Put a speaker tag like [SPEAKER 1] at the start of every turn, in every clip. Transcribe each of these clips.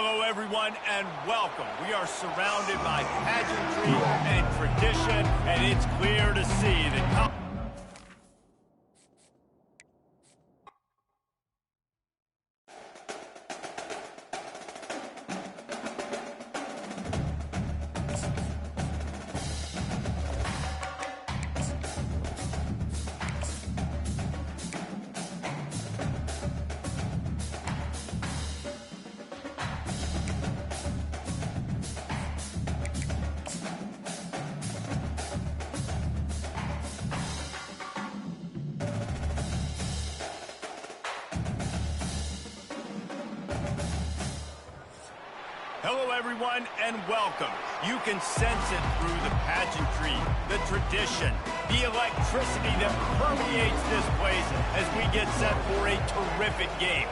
[SPEAKER 1] Hello, everyone, and welcome. We are surrounded by pageantry and tradition, and it's clear to see that... Hello, everyone, and welcome. You can sense it through the pageantry, the tradition, the electricity that permeates this place as we get set for a terrific game.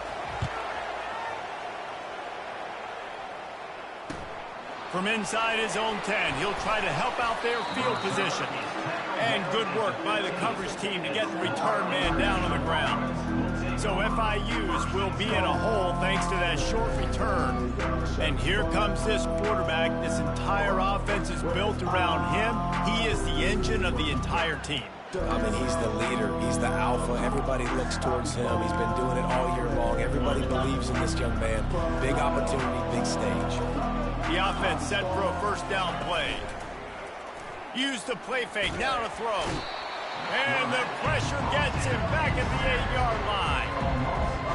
[SPEAKER 1] From inside his own 10, he'll try to help out their field position. And good work by the coverage team to get the return man down on the ground. So FIU's will be in a hole thanks to that short return. And here comes this quarterback. This entire offense is built around him. He is the engine of the entire team.
[SPEAKER 2] I mean, he's the leader. He's the alpha. Everybody looks towards him. He's been doing it all year long. Everybody believes in this young man. Big opportunity, big stage.
[SPEAKER 1] The offense set for a first down play. Use the play fake. Now to throw. And the pressure gets him back at the 8-yard line.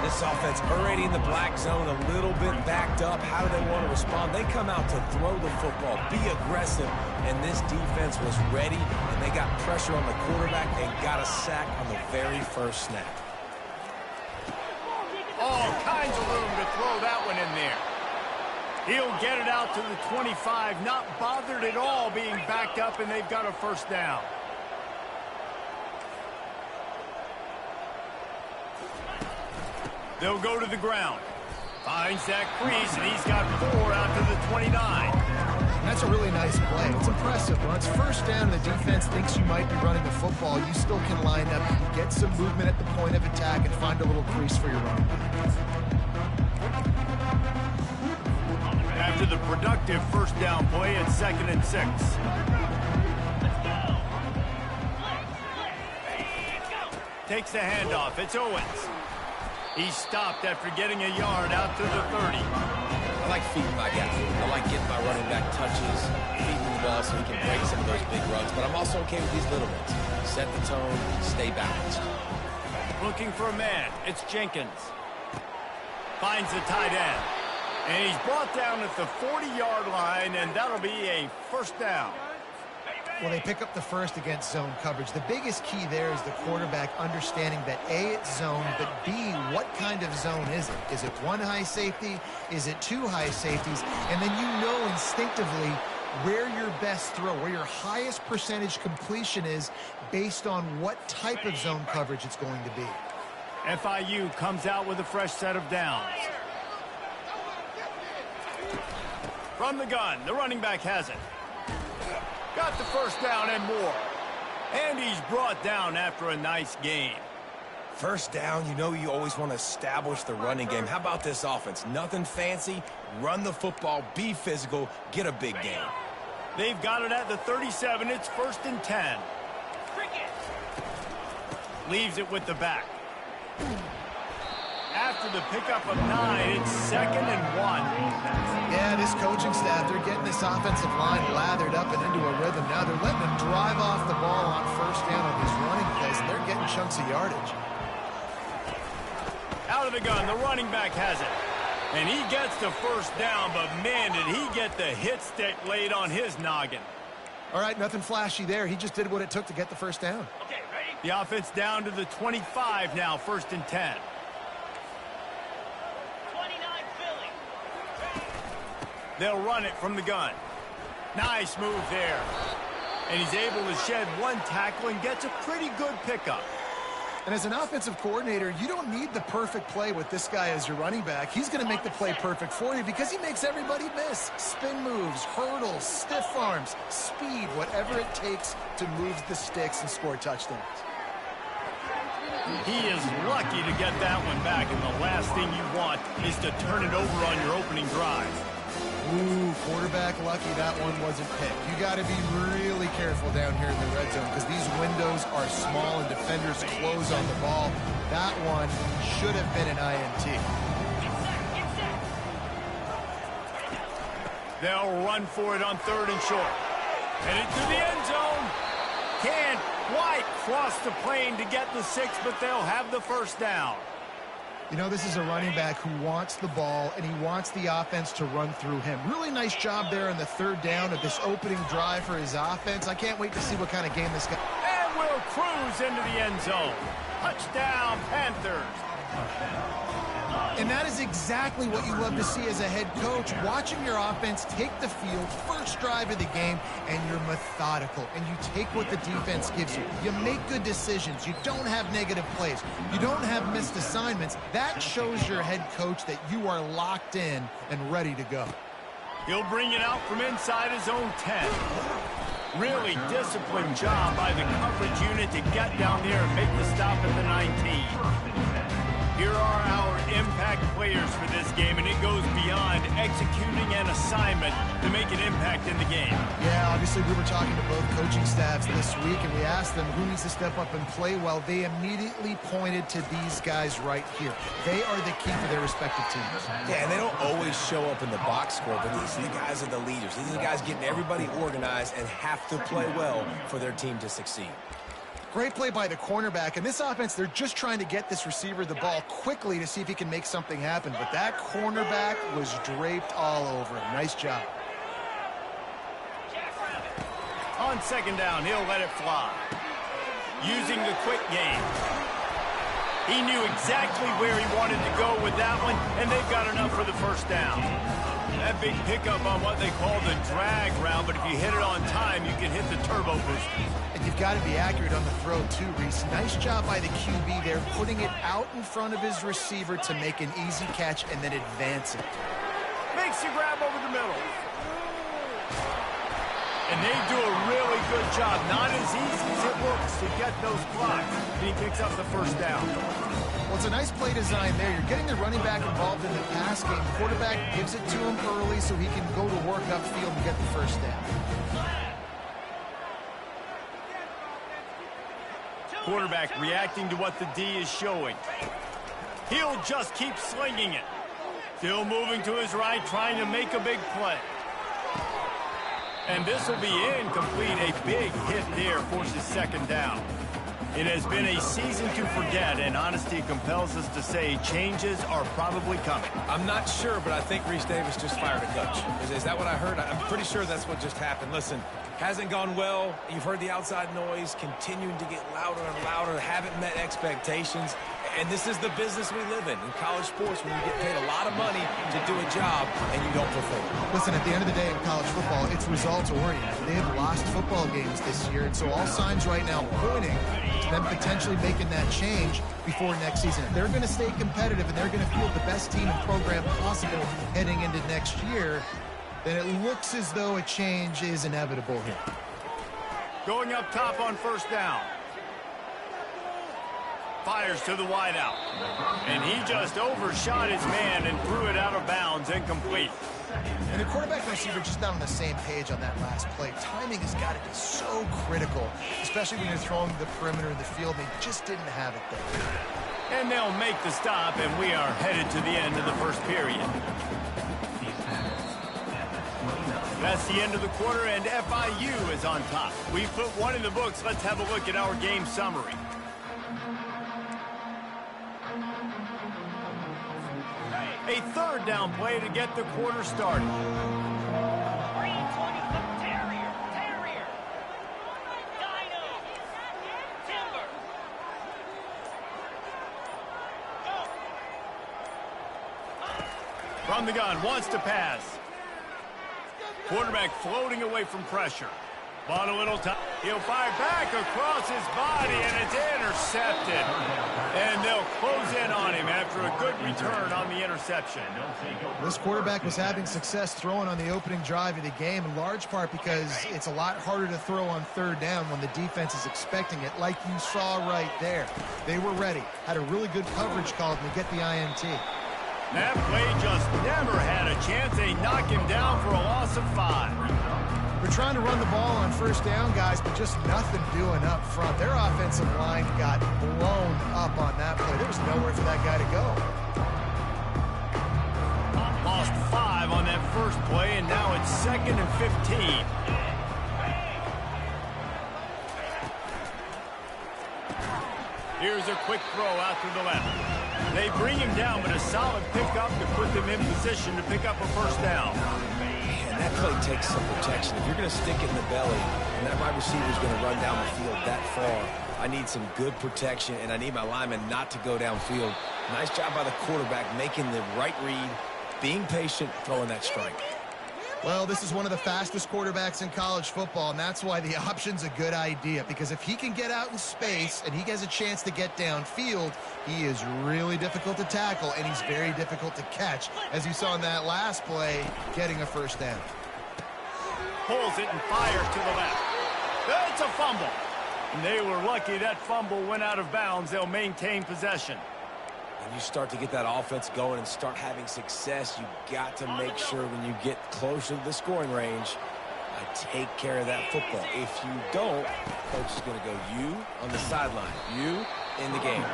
[SPEAKER 2] This offense already in the black zone, a little bit backed up. How do they want to respond? They come out to throw the football, be aggressive, and this defense was ready, and they got pressure on the quarterback and got a sack on the very first snap.
[SPEAKER 1] All kinds of room to throw that one in there. He'll get it out to the 25, not bothered at all being backed up, and they've got a first down. They'll go to the ground. Finds that crease, and he's got 4 out to the 29.
[SPEAKER 3] That's a really nice play. It's impressive. When it's first down and the defense thinks you might be running the football, you still can line up, you can get some movement at the point of attack, and find a little crease for your running back.
[SPEAKER 1] After the productive first down play, it's 2nd and 6. Takes the handoff. It's Owens. He's stopped after getting a yard out to the 30.
[SPEAKER 2] I like feeding my guy. I like getting my running back touches, feeding the ball so he can break some of those big runs. But I'm also okay with these little ones. Set the tone, stay balanced.
[SPEAKER 1] Looking for a man. It's Jenkins. Finds the tight end. And he's brought down at the 40-yard line, and that'll be a first down.
[SPEAKER 3] Well, they pick up the first against zone coverage. The biggest key there is the quarterback understanding that A, it's zone, but B, what kind of zone is it? Is it one high safety? Is it 2 high safeties? And then you know instinctively where your best throw, where your highest percentage completion is based on what type of zone coverage it's going to be.
[SPEAKER 1] FIU comes out with a fresh set of downs. From the gun, the running back has it. Got the first down and more. And he's brought down after a nice gain.
[SPEAKER 2] First down, you know you always want to establish the running game. How about this offense? Nothing fancy. Run the football, be physical, get a big gain.
[SPEAKER 1] They've got it at the 37. It's 1st and 10. Leaves it with the back. After the pickup of 9, it's 2nd and 1.
[SPEAKER 3] Yeah, this coaching staff, they're getting this offensive line lathered up and into a rhythm. Now they're letting him drive off the ball on first down on his running plays, and they're getting chunks of yardage.
[SPEAKER 1] Out of the gun, the running back has it. And he gets the first down, but man, did he get the hit stick laid on his noggin.
[SPEAKER 3] All right, nothing flashy there. He just did what it took to get the first down.
[SPEAKER 1] Okay, ready? The offense down to the 25 now, 1st and 10. They'll run it from the gun. Nice move there. And he's able to shed 1 tackle and gets a pretty good pickup.
[SPEAKER 3] And as an offensive coordinator, you don't need the perfect play with this guy as your running back. He's going to make the play perfect for you because he makes everybody miss. Spin moves, hurdles, stiff arms, speed, whatever it takes to move the sticks and score touchdowns.
[SPEAKER 1] He is lucky to get that one back, and the last thing you want is to turn it over on your opening drive.
[SPEAKER 3] Ooh, quarterback lucky that one wasn't picked. You got to be really careful down here in the red zone because these windows are small and defenders close on the ball. That one should have been an INT.
[SPEAKER 1] They'll run for it on 3rd and short. Headed to the end zone. Can't quite cross the plane to get the 6, but they'll have the first down.
[SPEAKER 3] You know, this is a running back who wants the ball, and he wants the offense to run through him. Really nice job there on the 3rd down of this opening drive for his offense. I can't wait to see what kind of game this guy...
[SPEAKER 1] And will cruise into the end zone. Touchdown, Panthers.
[SPEAKER 3] And that is exactly what you love to see as a head coach, watching your offense take the field, first drive of the game, and you're methodical, and you take what the defense gives you. You make good decisions. You don't have negative plays. You don't have missed assignments. That shows your head coach that you are locked in and ready to go.
[SPEAKER 1] He'll bring it out from inside his own 10. Really disciplined job by the coverage unit to get down there and make the stop at the 19. Here are our impact players for this game, and it goes beyond executing an assignment to make an impact in the game.
[SPEAKER 3] Yeah, obviously we were talking to both coaching staffs this week, and we asked them who needs to step up and play well. They immediately pointed to these guys right here. They are the key for their respective teams.
[SPEAKER 2] Yeah, and they don't always show up in the box score, but these guys are the leaders. These are the guys getting everybody organized and have to play well for their team to succeed.
[SPEAKER 3] Great play by the cornerback. And this offense, they're just trying to get this receiver the ball quickly to see if he can make something happen. But that cornerback was draped all over him. Nice job.
[SPEAKER 1] On 2nd down, he'll let it fly. Using the quick game. He knew exactly where he wanted to go with that one, and they've got enough for the first down. That big pickup on what they call the drag route, but if you hit it on time, you can hit the turbo booster.
[SPEAKER 3] And you've got to be accurate on the throw, too, Reese. Nice job by the QB there, putting it out in front of his receiver to make an easy catch and then advance it.
[SPEAKER 1] Makes you grab over the middle. And they do a really good job. Not as easy as it looks to get those blocks. And he picks up the first down.
[SPEAKER 3] Well, it's a nice play design there. You're getting the running back involved in the pass game. Quarterback gives it to him early so he can go to work upfield and get the first down.
[SPEAKER 1] Quarterback reacting to what the D is showing. He'll just keep slinging it. Still moving to his right, trying to make a big play. And this will be incomplete. A big hit there forces 2nd down. It has been a season to forget, and honesty compels us to say changes are probably coming.
[SPEAKER 2] I'm not sure, but I think Reese Davis just fired a coach. Is that what I heard? I'm pretty sure that's what just happened. Listen, hasn't gone well. You've heard the outside noise continuing to get louder and louder. Haven't met expectations. And this is the business we live in college sports, when you get paid a lot of money to do a job and you don't perform.
[SPEAKER 3] Listen, at the end of the day in college football, it's results-oriented. They have lost football games this year, and so all signs right now pointing to them potentially making that change before next season. If they're going to stay competitive and they're going to field the best team and program possible heading into next year, then it looks as though a change is inevitable here.
[SPEAKER 1] Going up top on 1st down. Fires to the wideout. And he just overshot his man and threw it out of bounds, incomplete.
[SPEAKER 3] And the quarterback and receiver just not on the same page on that last play. Timing has got to be so critical, especially when you're throwing the perimeter of the field. They just didn't have it there.
[SPEAKER 1] And they'll make the stop, and we are headed to the end of the first period. That's the end of the quarter, and FIU is on top. We put one in the books. Let's have a look at our game summary. A 3rd down play to get the quarter started. From the gun, wants to pass. Quarterback floating away from pressure. Bought a little time. He'll fire back across his body, and it's intercepted. And they'll close in on him after a good return on the interception.
[SPEAKER 3] This quarterback was having success throwing on the opening drive of the game, in large part because it's a lot harder to throw on third down when the defense is expecting it, like you saw right there. They were ready, had a really good coverage call to get the INT.
[SPEAKER 1] That play just never had a chance. They knock him down for a loss of 5.
[SPEAKER 3] They're trying to run the ball on first down, guys, but just nothing doing up front. Their offensive line got blown up on that play. There was nowhere for that guy to go.
[SPEAKER 1] Lost 5 on that first play, and now it's 2nd and 15. Here's a quick throw out to the left. They bring him down, but a solid pickup to put them in position to pick up a first down.
[SPEAKER 2] And that play takes some protection. If you're going to stick it in the belly, and that wide receiver is going to run down the field that far, I need some good protection, and I need my lineman not to go downfield. Nice job by the quarterback making the right read, being patient, throwing that strike.
[SPEAKER 3] Well, this is one of the fastest quarterbacks in college football, and that's why the option's a good idea, because if he can get out in space and he has a chance to get downfield, he is really difficult to tackle, and he's very difficult to catch, as you saw in that last play, getting a first down.
[SPEAKER 1] Pulls it and fires to the left. It's a fumble. And they were lucky that fumble went out of bounds. They'll maintain possession.
[SPEAKER 2] When you start to get that offense going and start having success, you got to make sure when you get closer to the scoring range, I take care of that football. If you don't, coach is going to go, you on the sideline, you in the game.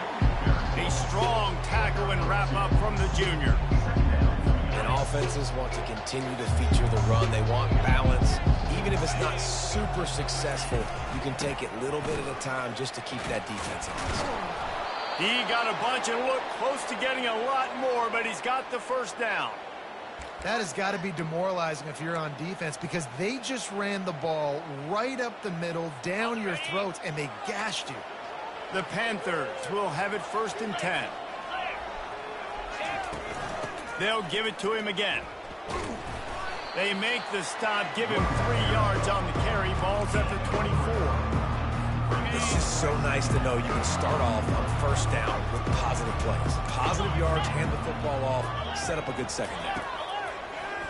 [SPEAKER 1] A strong tackle and wrap up from the junior.
[SPEAKER 2] And offenses want to continue to feature the run. They want balance. Even if it's not super successful, you can take it little bit at a time just to keep that defense honest.
[SPEAKER 1] He got a bunch and looked close to getting a lot more, but he's got the first down.
[SPEAKER 3] That has got to be demoralizing if you're on defense, because they just ran the ball right up the middle, down your throats, and they gashed you.
[SPEAKER 1] The Panthers will have it 1st and 10. They'll give it to him again. They make the stop, give him 3 yards on the carry. Ball's at the 24.
[SPEAKER 2] It's just so nice to know you can start off on first down with positive plays. Positive yards, hand the football off, set up a good second down.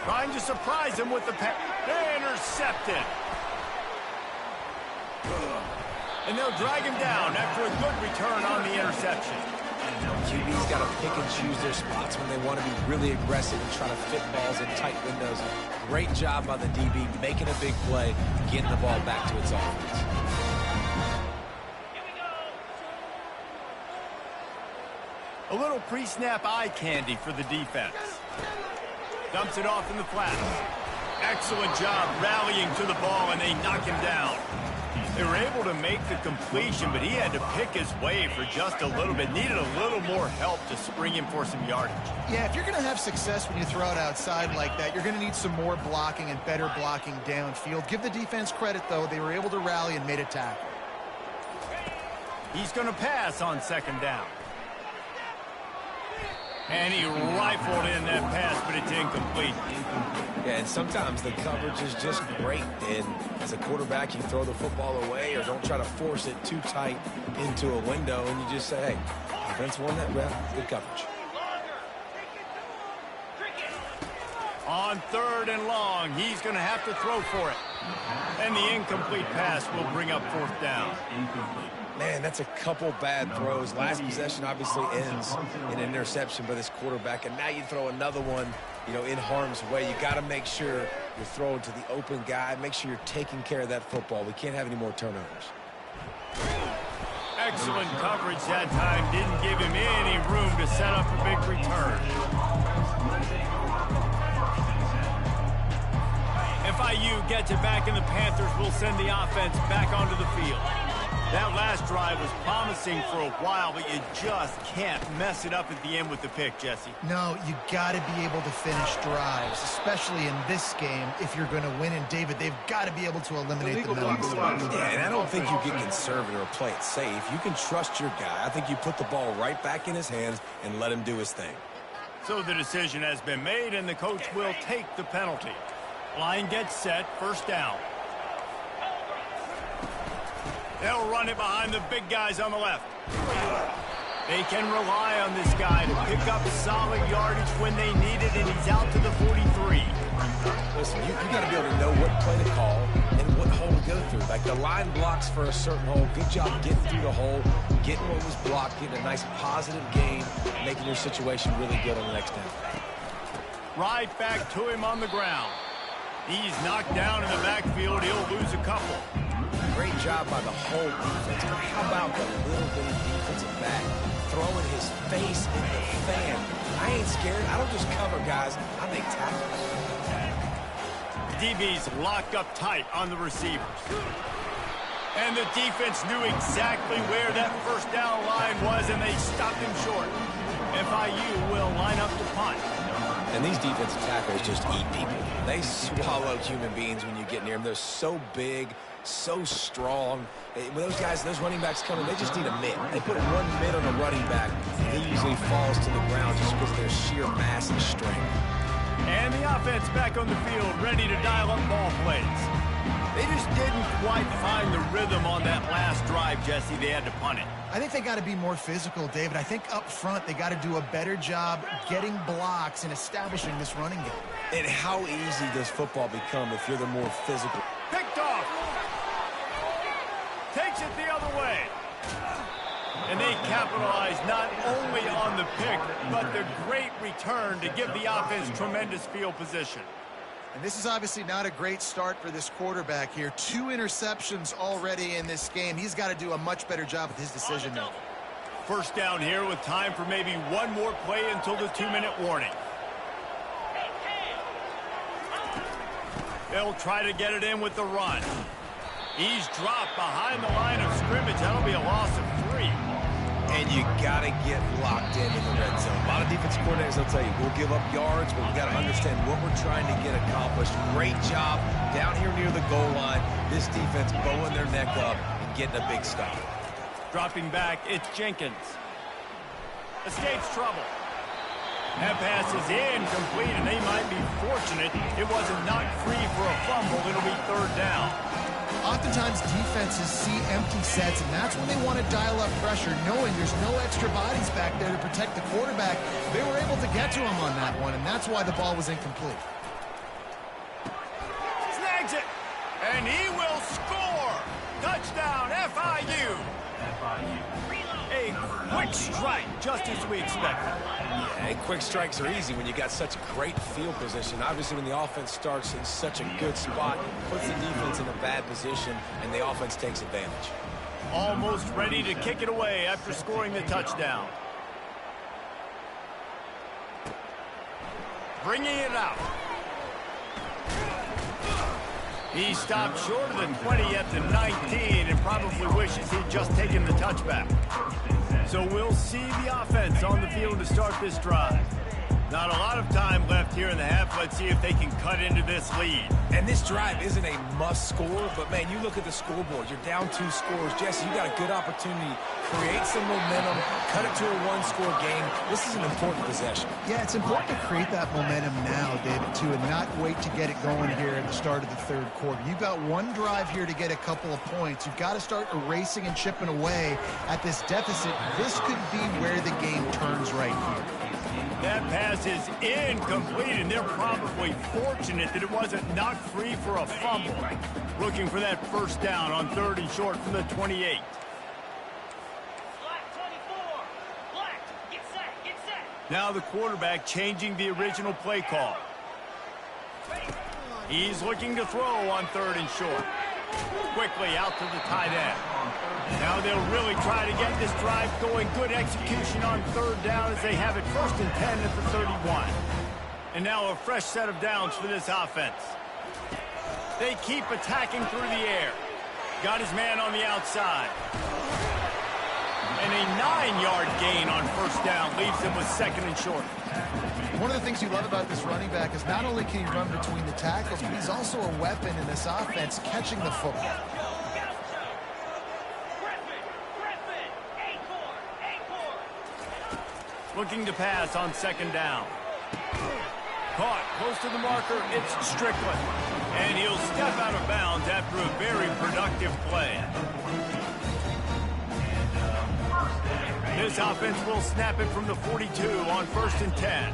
[SPEAKER 1] Trying to surprise him with the pass. Intercepted. And they'll drag him down after a good return on the interception.
[SPEAKER 2] QB's got to pick and choose their spots when they want to be really aggressive and try to fit balls in tight windows. Great job by the DB making a big play, getting the ball back to its offense.
[SPEAKER 1] A little pre-snap eye candy for the defense. Dumps it off in the flat. Excellent job rallying to the ball, and they knock him down. They were able to make the completion, but he had to pick his way for just a little bit. Needed a little more help to spring him for some yardage.
[SPEAKER 3] Yeah, if you're going to have success when you throw it outside like that, you're going to need some more blocking and better blocking downfield. Give the defense credit, though. They were able to rally and made a tackle.
[SPEAKER 1] He's going to pass on 2nd down. And he rifled in that pass, but it's incomplete.
[SPEAKER 2] Yeah, and sometimes the coverage is just great. And as a quarterback, you throw the football away or don't try to force it too tight into a window, and you just say, hey, defense won that rep, good coverage.
[SPEAKER 1] On 3rd and long, he's going to have to throw for it. And the incomplete pass will bring up 4th down.
[SPEAKER 2] Man, that's a couple bad throws. Last possession obviously ends in an interception by this quarterback, and now you throw another one, in harm's way. You got to make sure you're throwing to the open guy. Make sure you're taking care of that football. We can't have any more turnovers.
[SPEAKER 1] Excellent coverage that time. Didn't give him any room to set up a big return. FIU gets it back, and the Panthers will send the offense back onto the field. That last drive was promising for a while, but you just can't mess it up at the end with the pick, Jesse.
[SPEAKER 3] No, you got to be able to finish drives, especially in this game if you're going to win. And, David, they've got to be able to eliminate the middle mistakes.
[SPEAKER 2] Yeah, and I don't think you get conservative or play it safe. You can trust your guy. I think you put the ball right back in his hands and let him do his thing.
[SPEAKER 1] So the decision has been made, and the coach will take the penalty. Line gets set, 1st down. They'll run it behind the big guys on the left. They can rely on this guy to pick up solid yardage when they need it, and he's out to the 43.
[SPEAKER 2] Listen, you got to be able to know what play to call and what hole to go through. Like the line blocks for a certain hole. Good job getting through the hole, getting what was blocked, getting a nice positive gain, making your situation really good on the next down.
[SPEAKER 1] Right back to him on the ground. He's knocked down in the backfield. He'll lose a couple.
[SPEAKER 2] Great job by the whole defense. How about the little bitty defensive back throwing his face in the fan? I ain't scared. I don't just cover guys. I make tackles.
[SPEAKER 1] DB's locked up tight on the receivers. And the defense knew exactly where that first down line was, and they stopped him short. FIU will line up to punt.
[SPEAKER 2] And these defensive tackles just eat people. They swallow human beings when you get near them. They're so big, so strong. When those guys, those running backs come in, they just need a mitt. They put one mitt on a running back, and he usually falls to the ground just because of their sheer mass and strength.
[SPEAKER 1] And the offense back on the field, ready to dial up ball plays. They just didn't quite find the rhythm on that last drive, Jesse. They had to punt it.
[SPEAKER 3] I think they got to be more physical, David. I think up front they got to do a better job getting blocks and establishing this running game.
[SPEAKER 2] And how easy does football become if you're the more physical?
[SPEAKER 1] Picked off. Takes it the other way. And they capitalize not only on the pick, but the great return to give the offense tremendous field position.
[SPEAKER 3] And this is obviously not a great start for this quarterback here. 2 interceptions already in this game. He's got to do a much better job with his decision making.
[SPEAKER 1] First down here with time for maybe one more play until the 2-minute warning. They'll try to get it in with the run. He's dropped behind the line of scrimmage. That'll be a loss of 3.
[SPEAKER 2] And you got to get locked in the red zone. A lot of defensive coordinators will tell you, we'll give up yards, but we got to understand what we're trying to get accomplished. Great job down here near the goal line. This defense bowing their neck up and getting a big stop.
[SPEAKER 1] Dropping back, it's Jenkins. Escapes trouble. That pass is incomplete, and they might be fortunate it wasn't knocked free for a fumble. It'll be 3rd down.
[SPEAKER 3] Oftentimes defenses see empty sets, and that's when they want to dial up pressure, knowing there's no extra bodies back there to protect the quarterback. They were able to get to him on that one, and that's why the ball was incomplete.
[SPEAKER 1] Snags it, and he will score. Touchdown, FIU. A quick strike, just as we expected.
[SPEAKER 2] Yeah, quick strikes are easy when you got such great field position. Obviously, when the offense starts in such a good spot, puts the defense in a bad position, and the offense takes advantage.
[SPEAKER 1] Almost ready to kick it away after scoring the touchdown. Bringing it out. He stopped short of the 20 at the 19 and probably wishes he'd just taken the touchback. So we'll see the offense on the field to start this drive. Not a lot of time left here in the half. Let's see if they can cut into this lead.
[SPEAKER 2] And this drive isn't a must score, but man, you look at the scoreboard. You're down 2 scores. Jesse, you got a good opportunity. Create some momentum. Cut it to a 1-score game. This is an important possession.
[SPEAKER 3] Yeah, it's important to create that momentum now, David, too, and not wait to get it going here at the start of the 3rd quarter. You've got one drive here to get a couple of points. You've got to start erasing and chipping away at this deficit. This could be where the game turns right here.
[SPEAKER 1] That pass is incomplete, and they're probably fortunate that it wasn't knocked free for a fumble. Looking for that first down on 3rd and short from the 28. Now the quarterback changing the original play call. He's looking to throw on 3rd and short. Quickly out to the tight end. Now they'll really try to get this drive going. Good execution on 3rd down as they have it 1st and 10 at the 31. And now a fresh set of downs for this offense. They keep attacking through the air. Got his man on the outside. And a 9-yard gain on 1st down leaves him with 2nd and short.
[SPEAKER 3] One of the things you love about this running back is not only can he run between the tackles, but he's also a weapon in this offense catching the football.
[SPEAKER 1] Looking to pass on 2nd down. Caught close to the marker. It's Strickland. And he'll step out of bounds after a very productive play. This offense will snap it from the 42 on 1st and 10.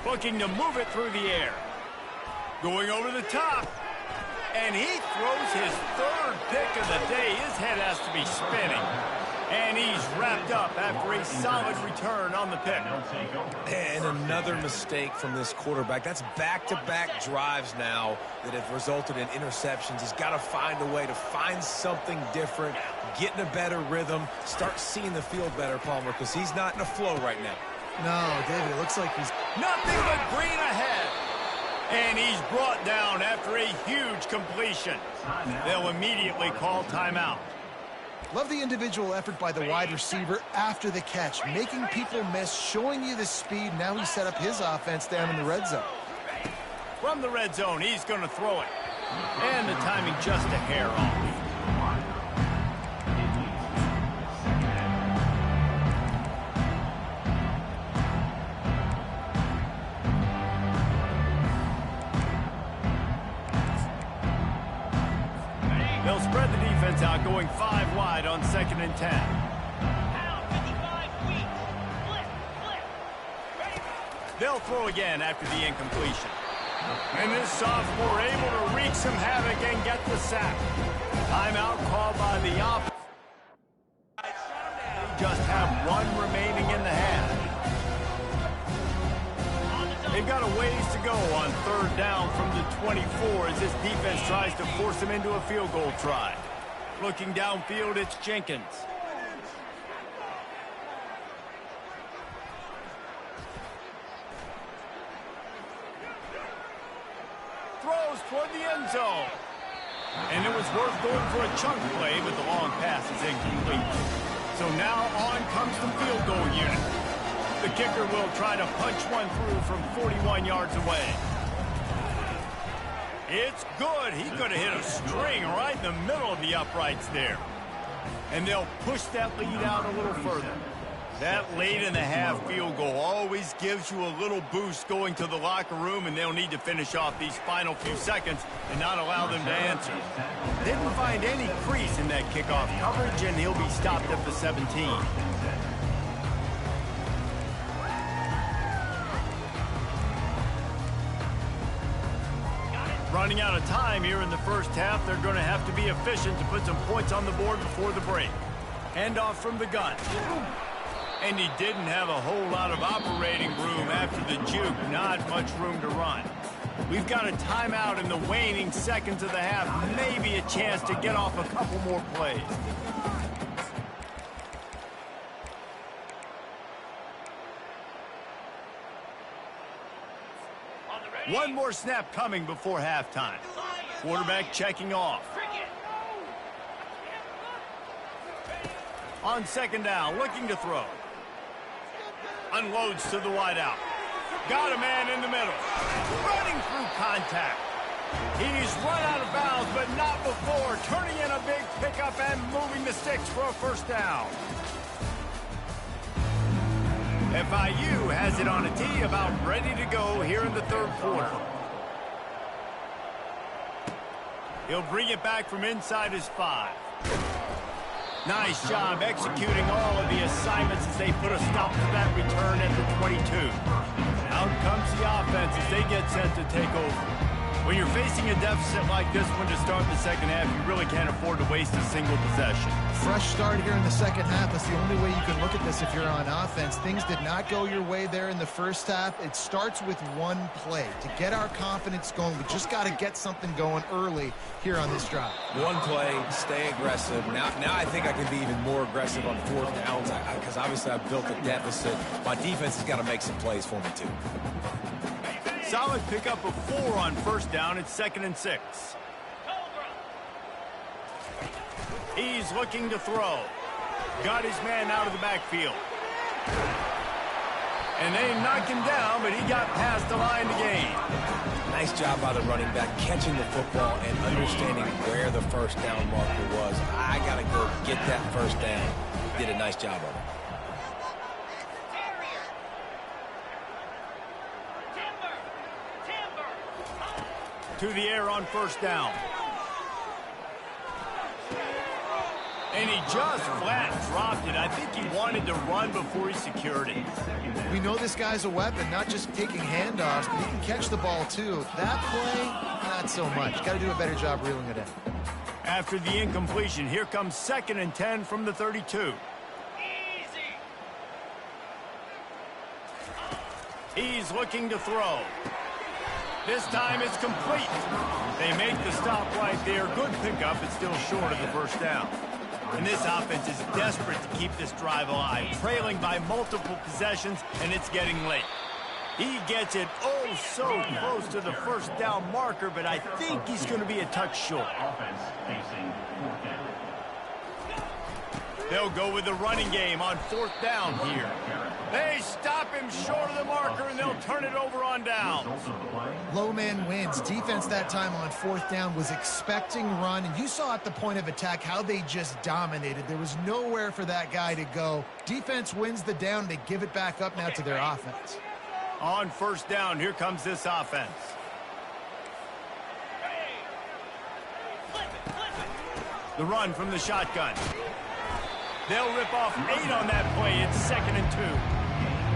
[SPEAKER 1] Looking to move it through the air. Going over the top. And he throws his 3rd pick of the day. His head has to be spinning. And he's wrapped up after a solid return on the pick.
[SPEAKER 2] And another mistake from this quarterback. That's back-to-back drives now that have resulted in interceptions. He's got to find a way to find something different, get in a better rhythm, start seeing the field better, Palmer, because he's not in a flow right now.
[SPEAKER 3] No, David, it looks like he's...
[SPEAKER 1] Nothing but green ahead. And he's brought down after a huge completion. They'll immediately call timeout.
[SPEAKER 3] Love the individual effort by the wide receiver after the catch, making people miss, showing you the speed. Now he's set up his offense down in the red zone.
[SPEAKER 1] From the red zone, he's going to throw it. And the timing just a hair off. They'll spread the defense out, going 5 wide on 2nd and 10. They'll throw again after the incompletion. And this sophomore able to wreak some havoc and get the sack. Timeout called by the offense. They just have 1 remaining in the half. They've got a ways to go on 3rd down from the 24 as this defense tries to force them into a field goal try. Looking downfield, it's Jenkins. Throws toward the end zone. And it was worth going for a chunk play, but the long pass is incomplete. So now on comes the field goal unit. The kicker will try to punch one through from 41 yards away. It's good. He could have hit a string right in the middle of the uprights there. And they'll push that lead out a little further. That late in the half field goal always gives you a little boost going to the locker room, and they'll need to finish off these final few seconds and not allow them to answer. Didn't find any crease in that kickoff coverage, and he'll be stopped at the 17. Running out of time here in the first half, they're going to have to be efficient to put some points on the board before the break. Handoff from the gun. And he didn't have a whole lot of operating room after the juke. Not much room to run. We've got a timeout in the waning seconds of the half. Maybe a chance to get off a couple more plays. One more snap coming before halftime. Quarterback checking off. On 2nd down, looking to throw. Unloads to the wideout. Got a man in the middle. Running through contact. He's run out of bounds, but not before. Turning in a big pickup and moving the sticks for a 1st down. FIU has it on a tee, about ready to go here in the 3rd quarter. He'll bring it back from inside his 5. Nice job executing all of the assignments as they put a stop to that return at the 22. Out comes the offense as they get set to take over. When you're facing a deficit like this one to start the 2nd half, you really can't afford to waste a single possession.
[SPEAKER 3] Fresh start here in the 2nd half. That's the only way you can look at this if you're on offense. Things did not go your way there in the 1st half. It starts with one play. To get our confidence going, we just got to get something going early here on this drive.
[SPEAKER 2] One play, stay aggressive. Now I think I can be even more aggressive on 4th downs because obviously I've built a deficit. My defense has got to make some plays for me too.
[SPEAKER 1] Solid pickup of 4 on 1st down. It's 2nd and 6. He's looking to throw. Got his man out of the backfield. And they knocked him down, but he got past the line to gain.
[SPEAKER 2] Nice job by the running back, catching the football and understanding where the 1st down marker was. I got to go get that 1st down. did a nice job of it.
[SPEAKER 1] To the air on first down. And he just flat dropped it. I think he wanted to run before he secured it.
[SPEAKER 3] We know this guy's a weapon, not just taking handoffs, but he can catch the ball too. That play, not so much. Got to do a better job reeling it in.
[SPEAKER 1] After the incompletion, here comes 2nd and 10 from the 32. He's looking to throw. This time it's complete. They make the stop right there. Good pickup, but still short of the first down. And this offense is desperate to keep this drive alive, trailing by multiple possessions, and it's getting late. He gets it oh so close to the first down marker, but I think he's going to be a touch short. They'll go with the running game on 4th down here. They stop him short of the marker, and they'll turn it over on downs.
[SPEAKER 3] Low man wins. Defense that time on 4th down was expecting run, and you saw at the point of attack how they just dominated. There was nowhere for that guy to go. Defense wins the down. They give it back up now to their offense.
[SPEAKER 1] On 1st down, here comes this offense. The run from the shotgun. They'll rip off 8 on that play. It's 2nd and 2.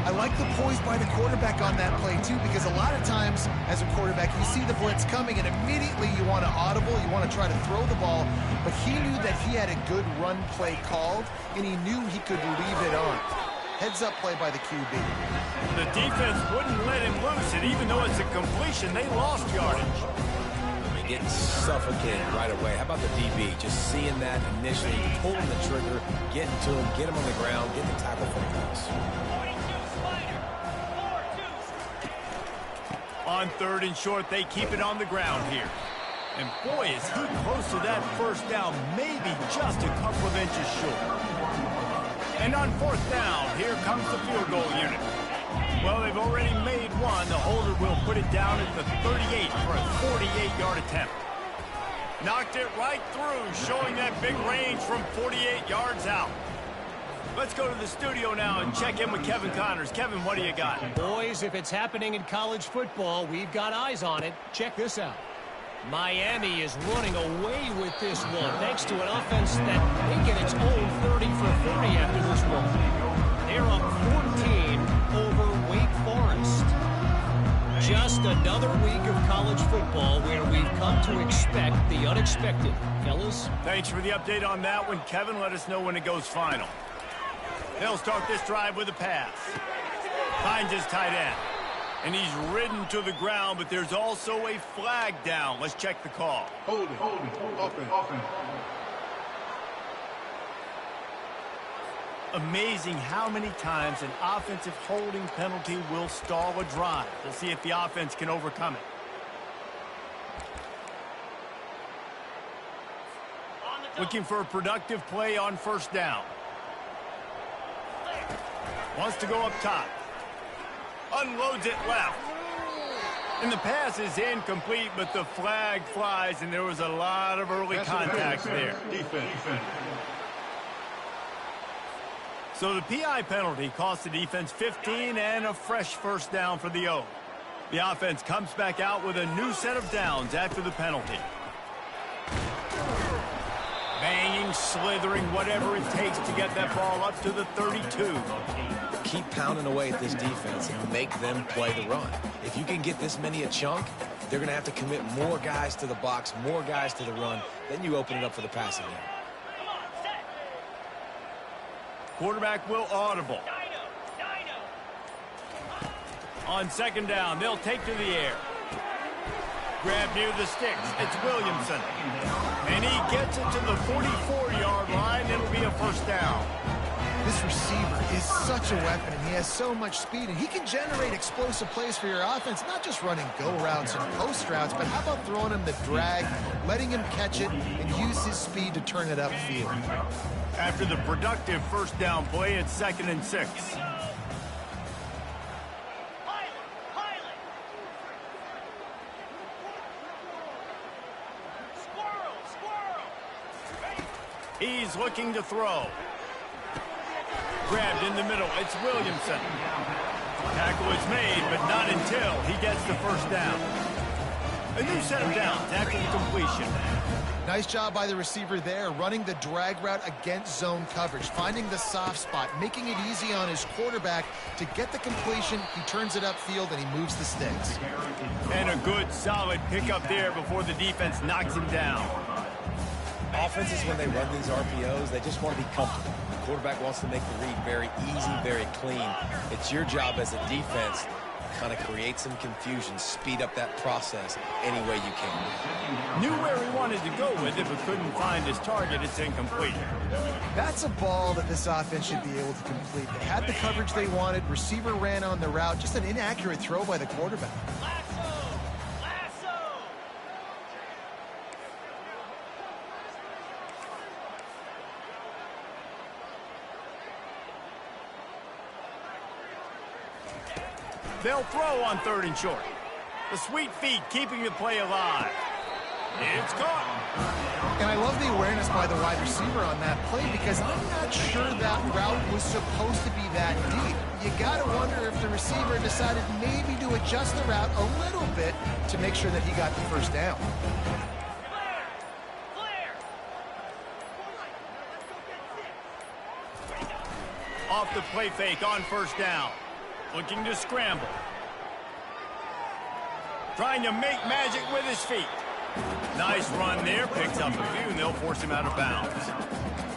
[SPEAKER 3] I like the poise by the quarterback on that play, too, because a lot of times as a quarterback, you see the blitz coming, and immediately you want to audible, you want to try to throw the ball, but he knew that he had a good run play called, and he knew he could leave it on. Heads-up play by the QB.
[SPEAKER 1] The defense wouldn't let him loose, and even though it's a completion, they lost yardage.
[SPEAKER 2] Getting suffocated right away. How about the DB? Just seeing that initially, pulling the trigger, getting to him, get him on the ground, get the tackle for the loss.
[SPEAKER 1] On 3rd and short, they keep it on the ground here. And boy, is he close to that first down, maybe just a couple of inches short. And on 4th down, here comes the field goal unit. Well, they've already made one. The holder will put it down at the 38 for a 48-yard attempt. Knocked it right through, showing that big range from 48 yards out. Let's go to the studio now and check in with Kevin Connors. Kevin, what do you got?
[SPEAKER 4] Boys, if it's happening in college football, we've got eyes on it. Check this out. Miami is running away with this one, thanks to an offense that may get its own 30 for 40 after this one. They're up 14 over Wake Forest. Just another week of college football where we've come to expect the unexpected. Fellas?
[SPEAKER 1] Thanks for the update on that one, Kevin. Let us know when it goes final. They'll start this drive with a pass. Finds his tight end. And he's ridden to the ground, but there's also a flag down. Let's check the call.
[SPEAKER 5] Hold it. Offense.
[SPEAKER 1] Amazing how many times an offensive holding penalty will stall a drive. We'll see if the offense can overcome it. Looking for a productive play on 1st down. Wants to go up top. Unloads it left. And the pass is incomplete, but the flag flies, and there was a lot of early contact there.
[SPEAKER 5] Defense.
[SPEAKER 1] So the PI penalty cost the defense 15 and a fresh first down for the O. The offense comes back out with a new set of downs after the penalty. Banging, slithering, whatever it takes to get that ball up to the 32.
[SPEAKER 2] Keep pounding away at this defense and make them play the run. If you can get this many a chunk, they're going to have to commit more guys to the box, more guys to the run. Then you open it up for the passing game.
[SPEAKER 1] Quarterback will audible. On 2nd down, they'll take to the air. Grab near the sticks. It's Williamson. And he gets it to the 44-yard line. It'll be a first down.
[SPEAKER 3] This receiver is such a weapon, and he has so much speed, and he can generate explosive plays for your offense, not just running go routes and post routes, but how about throwing him the drag, letting him catch it, and use his speed to turn it upfield.
[SPEAKER 1] After the productive first down play, it's 2nd and 6. He's looking to throw. grabbed in the middle. It's Williamson. Tackle is made, but not until he gets the first down. A new set him down. Tackle completion.
[SPEAKER 3] Nice job by the receiver there, running the drag route against zone coverage, finding the soft spot, making it easy on his quarterback to get the completion. He turns it upfield, and he moves the sticks.
[SPEAKER 1] And a good, solid pickup there before the defense knocks him down.
[SPEAKER 2] Offenses, when they run these RPOs, they just want to be comfortable. The quarterback wants to make the read very easy, very clean. It's your job as a defense to kind of create some confusion, speed up that process any way you can.
[SPEAKER 1] Knew where he wanted to go with it, but couldn't find his target. It's incomplete.
[SPEAKER 3] That's a ball that this offense should be able to complete. They had the coverage they wanted. Receiver ran on the route. Just an inaccurate throw by the quarterback.
[SPEAKER 1] They'll throw on 3rd and short. The sweet feet keeping the play alive. It's caught.
[SPEAKER 3] And I love the awareness by the wide receiver on that play because I'm not sure that route was supposed to be that deep. You got to wonder if the receiver decided maybe to adjust the route a little bit to make sure that he got the first down.
[SPEAKER 1] Off the play fake on 1st down. Looking to scramble. Trying to make magic with his feet. Nice run there. Picks up a few, and they'll force him out of bounds.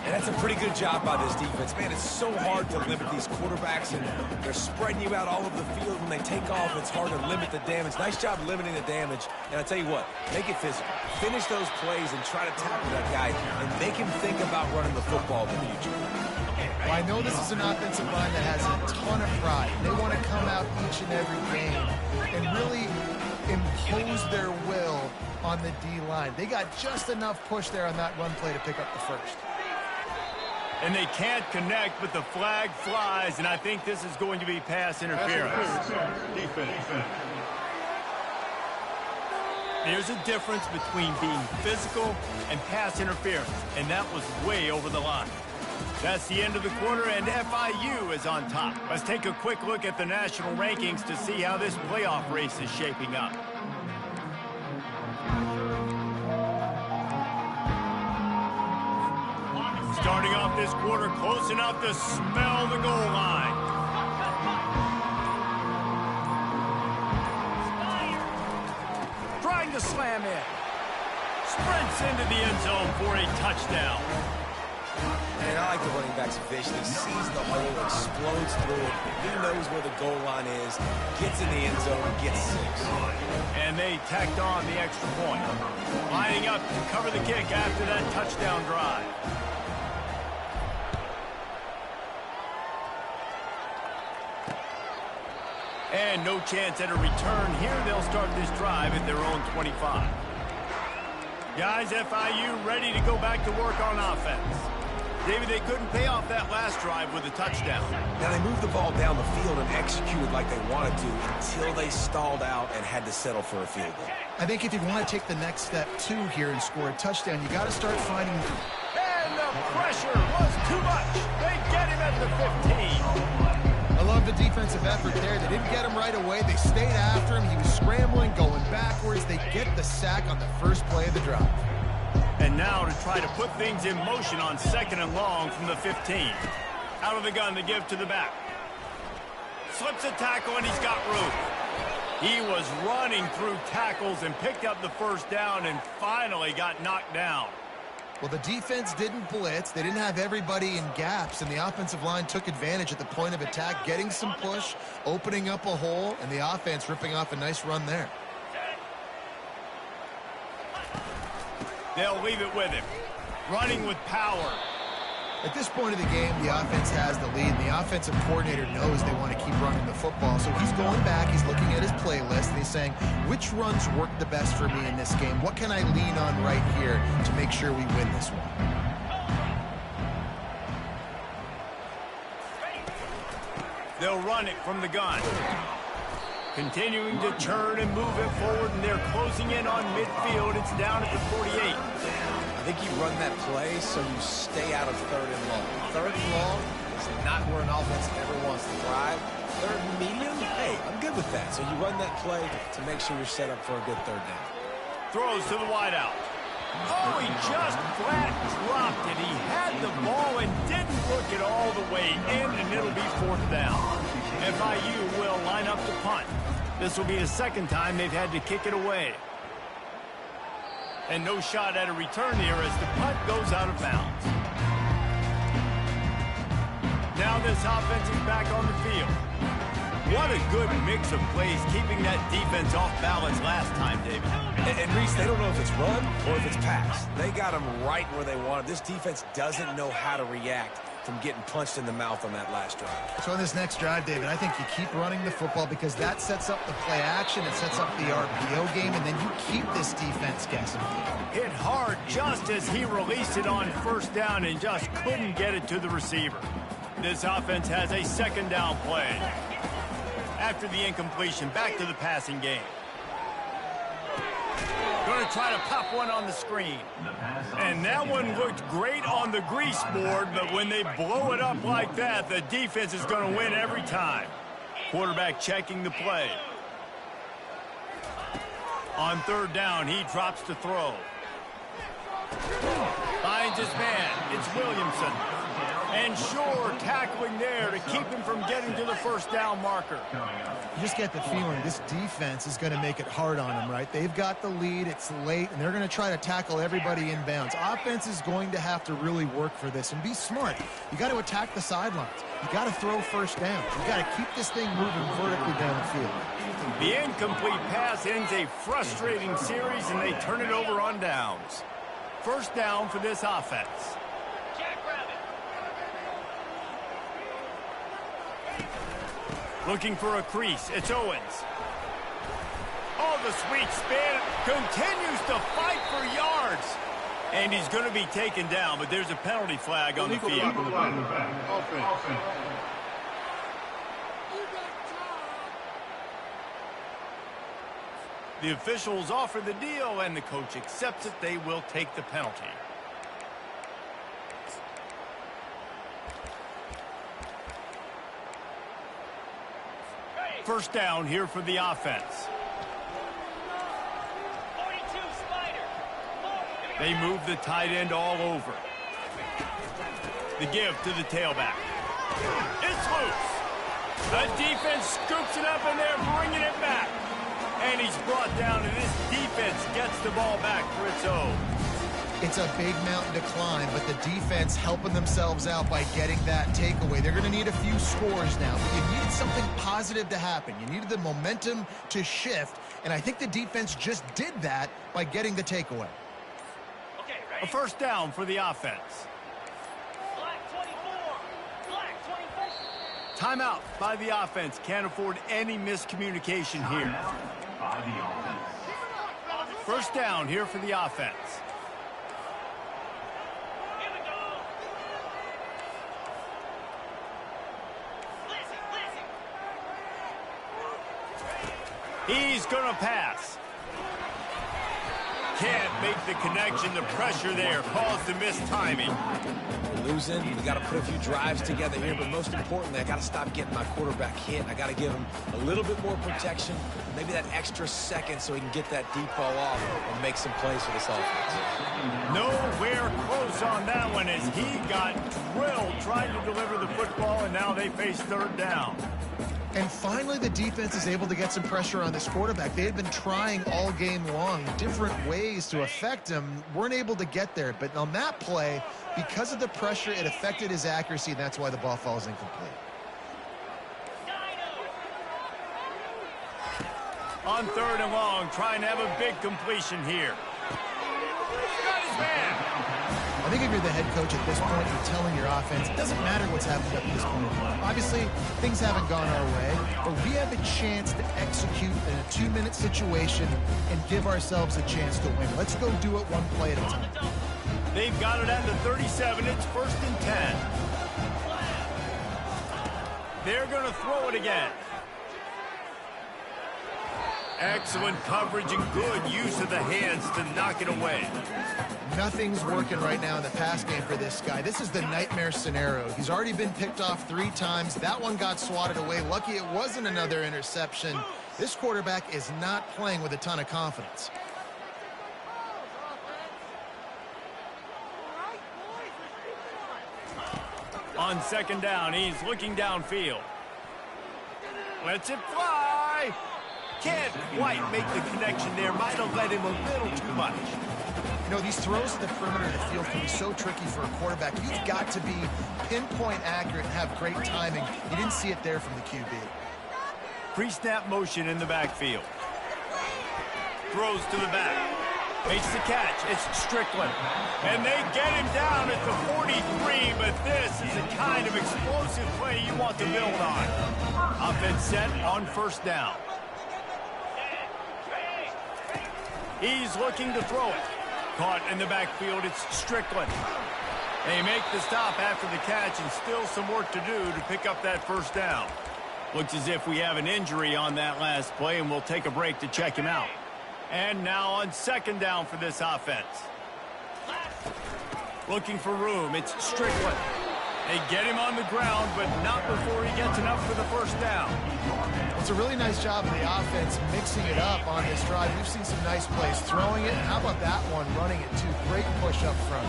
[SPEAKER 2] And that's a pretty good job by this defense. Man, it's so hard to limit these quarterbacks, and they're spreading you out all over the field. When they take off, it's hard to limit the damage. Nice job limiting the damage. And I tell you what, make it physical. Finish those plays and try to tackle that guy and make him think about running the football in the future.
[SPEAKER 3] Well, I know this is an offensive line that has a ton of pride. They want to come out each and every game and really impose their will on the D-line. They got just enough push there on that run play to pick up the first.
[SPEAKER 1] And they can't connect, but the flag flies, and I think this is going to be pass interference.
[SPEAKER 5] Defense.
[SPEAKER 1] There's a difference between being physical and pass interference, and that was way over the line. That's the end of the quarter, and FIU is on top. Let's take a quick look at the national rankings to see how this playoff race is shaping up. Starting off this quarter close enough to smell the goal line. Trying to slam in. Sprints into the end zone for a touchdown.
[SPEAKER 2] And I like the running back's vision. He sees the hole, explodes through it. He knows where the goal line is, gets in the end zone, and gets 6.
[SPEAKER 1] And they tacked on the extra point. Lining up to cover the kick after that touchdown drive. And no chance at a return here. They'll start this drive at their own 25. Guys, FIU ready to go back to work on offense. David, they couldn't pay off that last drive with a touchdown.
[SPEAKER 2] Now, they moved the ball down the field and executed like they wanted to until they stalled out and had to settle for a field goal.
[SPEAKER 3] I think if you want to take the next step, too, here and score a touchdown, you got to start finding...
[SPEAKER 1] And the pressure was too much. They get him at the 15.
[SPEAKER 3] I love the defensive effort there. They didn't get him right away. They stayed after him. He was scrambling, going backwards. They get the sack on the first play of the drive.
[SPEAKER 1] And now to try to put things in motion on 2nd and long from the 15. Out of the gun to give to the back. Slips a tackle, and he's got room. He was running through tackles and picked up the first down and finally got knocked down.
[SPEAKER 3] Well, the defense didn't blitz. They didn't have everybody in gaps, and the offensive line took advantage at the point of attack, getting some push, opening up a hole, and the offense ripping off a nice run there.
[SPEAKER 1] They'll leave it with him. Running with power.
[SPEAKER 3] At this point of the game, the offense has the lead, and the offensive coordinator knows they want to keep running the football. So he's going back, he's looking at his playlist, and he's saying, which runs work the best for me in this game? What can I lean on right here to make sure we win this one?
[SPEAKER 1] They'll run it from the gun. Continuing to turn and move it forward, and they're closing in on midfield. It's down at the 48.
[SPEAKER 2] think you run that play so you stay out of third and long. Third and long is not where an offense ever wants to thrive. Third and medium, hey, I'm good with that. So you run that play to make sure you're set up for a good third down.
[SPEAKER 1] Throws to the wideout. Oh, he just flat dropped it. He had the ball and didn't look it all the way in, and it'll be fourth down. FIU will line up to punt. This will be the second time they've had to kick it away. And no shot at a return here as the punt goes out of bounds. Now this offense is back on the field. What a good mix of plays, keeping that defense off balance last time, David.
[SPEAKER 2] And Reese, they don't know if it's run or if it's pass. They got them right where they want it. This defense doesn't know how to react from getting punched in the mouth on that last drive.
[SPEAKER 3] So on this next drive, David, I think you keep running the football because that sets up the play action, it sets up the RPO game, and then you keep this defense guessing.
[SPEAKER 1] Hit hard just as he released it on first down and just couldn't get it to the receiver. This offense has a second down play. After the incompletion, back to the passing game. Going to try to pop one on the screen. And that one looked great on the grease board, but when they blow it up like that, the defense is going to win every time. Quarterback checking the play. On third down, he drops to throw. Finds his man. It's Williamson. And Shore tackling there to keep him from getting to the first down marker.
[SPEAKER 3] You just get the feeling this defense is going to make it hard on them, right? They've got the lead, it's late, and they're going to try to tackle everybody in bounds. Offense is going to have to really work for this and be smart. You got to attack the sidelines. You got to throw first down. You got to keep this thing moving vertically down the field.
[SPEAKER 1] The incomplete pass ends a frustrating series, and they turn it over on downs. First down for this offense. Looking for a crease. It's Owens. Oh, the sweet spin. Continues to fight for yards. And he's going to be taken down, but there's a penalty flag on the field. The officials offer the deal, and the coach accepts it. They will take the penalty. First down here for the offense. They move the tight end all over. The give to the tailback. It's loose. The defense scoops it up, and they're bringing it back. And he's brought down, and this defense gets the ball back for its own.
[SPEAKER 3] It's a big mountain to climb, but the defense helping themselves out by getting that takeaway. They're going to need a few scores now, but you needed something positive to happen. You needed the momentum to shift, and I think the defense just did that by getting the takeaway.
[SPEAKER 1] Okay, a first down for the offense. Timeout by the offense. Can't afford any miscommunication here. First down here for the offense. He's going to pass. Can't make the connection. The pressure there caused the mistiming.
[SPEAKER 2] We're losing. We got to put a few drives together here, but most importantly, I got to stop getting my quarterback hit. I got to give him a little bit more protection, maybe that extra second so he can get that deep ball off and make some plays for this offense.
[SPEAKER 1] Nowhere close on that one as he got drilled trying to deliver the football, and now they face third down.
[SPEAKER 3] And finally, the defense is able to get some pressure on this quarterback. They had been trying all game long, different ways to affect him, weren't able to get there. But on that play, because of the pressure, it affected his accuracy, and that's why the ball falls incomplete.
[SPEAKER 1] On third and long, trying to have a big completion here. Got his man.
[SPEAKER 3] I think if you're the head coach at this point, you're telling your offense, it doesn't matter what's happened up to this point. Obviously, things haven't gone our way, but we have a chance to execute in a 2-minute situation and give ourselves a chance to win. Let's go do it one play at a time.
[SPEAKER 1] They've got it at the 37. It's first and 10. They're going to throw it again. Excellent coverage and good use of the hands to knock it away.
[SPEAKER 3] Nothing's working right now in the pass game for this guy. This is the nightmare scenario. He's already been picked off 3 times. That one got swatted away. Lucky it wasn't another interception. This quarterback is not playing with a ton of confidence.
[SPEAKER 1] On second down, he's looking downfield. Lets it fly. Can't quite make the connection there. Might have led him a little too much.
[SPEAKER 3] You know, these throws to the perimeter of the field can be so tricky for a quarterback. You've got to be pinpoint accurate and have great timing. You didn't see it there from the QB.
[SPEAKER 1] Pre-snap motion in the backfield. Throws to the back. Makes the catch. It's Strickland. And they get him down at the 43, but this is the kind of explosive play you want to build on. Offense set on first down. He's looking to throw it. Caught in the backfield, it's Strickland. They make the stop after the catch and still some work to do to pick up that first down. Looks as if we have an injury on that last play, and we'll take a break to check him out. And now on second down for this offense. Looking for room, it's Strickland. They get him on the ground, but not before he gets enough for the first down.
[SPEAKER 3] It's a really nice job of the offense mixing it up on this drive. We've seen some nice plays throwing it. How about that one running it too? Great push up front.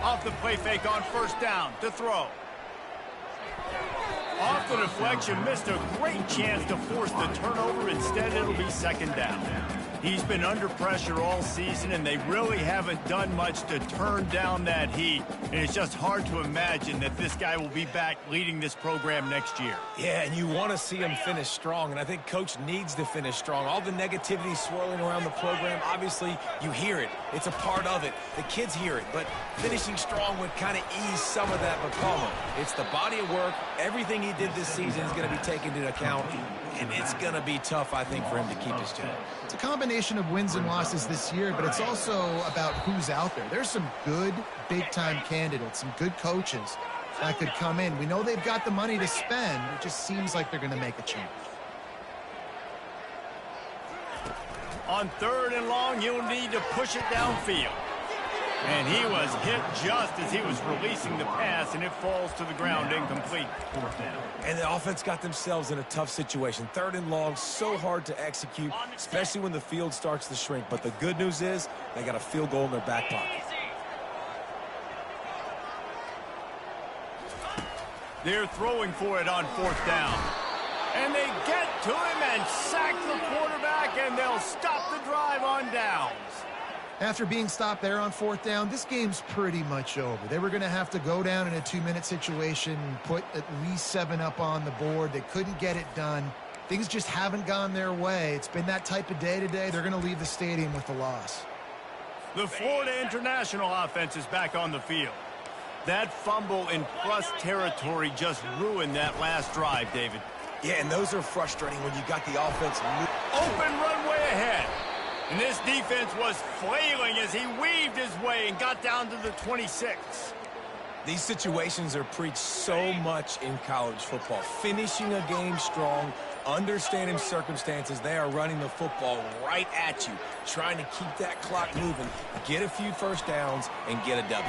[SPEAKER 1] Off the play fake on first down to throw. Off the deflection, missed a great chance to force the turnover. Instead, it'll be second down. He's been under pressure all season, and they really haven't done much to turn down that heat. And it's just hard to imagine that this guy will be back leading this program next year.
[SPEAKER 2] Yeah, and you want to see him finish strong, and I think Coach needs to finish strong. All the negativity swirling around the program, obviously, you hear it. It's a part of it. The kids hear it, but finishing strong would kind of ease some of that. But Palmer, it's the body of work. Everything he did this season is going to be taken into account, and it's going to be tough, I think, for him to keep his job.
[SPEAKER 3] It's a combination of wins and losses this year, but it's also about who's out there. There's some good big-time candidates, some good coaches that could come in. We know they've got the money to spend. It just seems like they're going to make a change.
[SPEAKER 1] On third and long, you'll need to push it downfield. And he was hit just as he was releasing the pass, and it falls to the ground incomplete.
[SPEAKER 2] And the offense got themselves in a tough situation. Third and long, so hard to execute, especially when the field starts to shrink. But the good news is they got a field goal in their back pocket.
[SPEAKER 1] They're throwing for it on fourth down. And they get to him and sack the quarterback, and they'll stop the drive on downs.
[SPEAKER 3] After being stopped there on fourth down, this game's pretty much over. They were going to have to go down in a 2-minute situation and put at least 7 up on the board. They couldn't get it done. Things just haven't gone their way. It's been that type of day today. They're going to leave the stadium with the loss.
[SPEAKER 1] The Florida International offense is back on the field. That fumble in plus territory just ruined that last drive, David.
[SPEAKER 2] Yeah, and those are frustrating when you got the offense.
[SPEAKER 1] Open runway ahead. And this defense was flailing as he weaved his way and got down to the 26.
[SPEAKER 2] These situations are preached so much in college football. Finishing a game strong, understanding circumstances. They are running the football right at you, trying to keep that clock moving, get a few first downs, and get a W.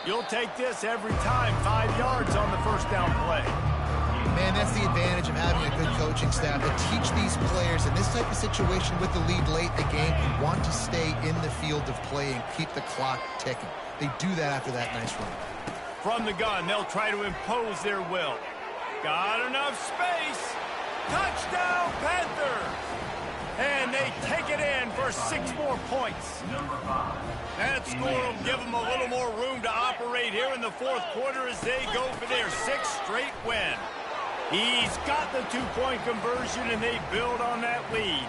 [SPEAKER 1] You'll take this every time. 5 yards on the first down play.
[SPEAKER 3] Man, that's the advantage of having a good coaching staff to teach these players in this type of situation with the lead late in the game and want to stay in the field of play and keep the clock ticking. They do that after that nice run.
[SPEAKER 1] From the gun, they'll try to impose their will. Got enough space. Touchdown, Panthers! And they take it in for 6 more points. That score will give them a little more room to operate here in the fourth quarter as they go for their 6th straight win. He's got the 2-point conversion, and they build on that lead.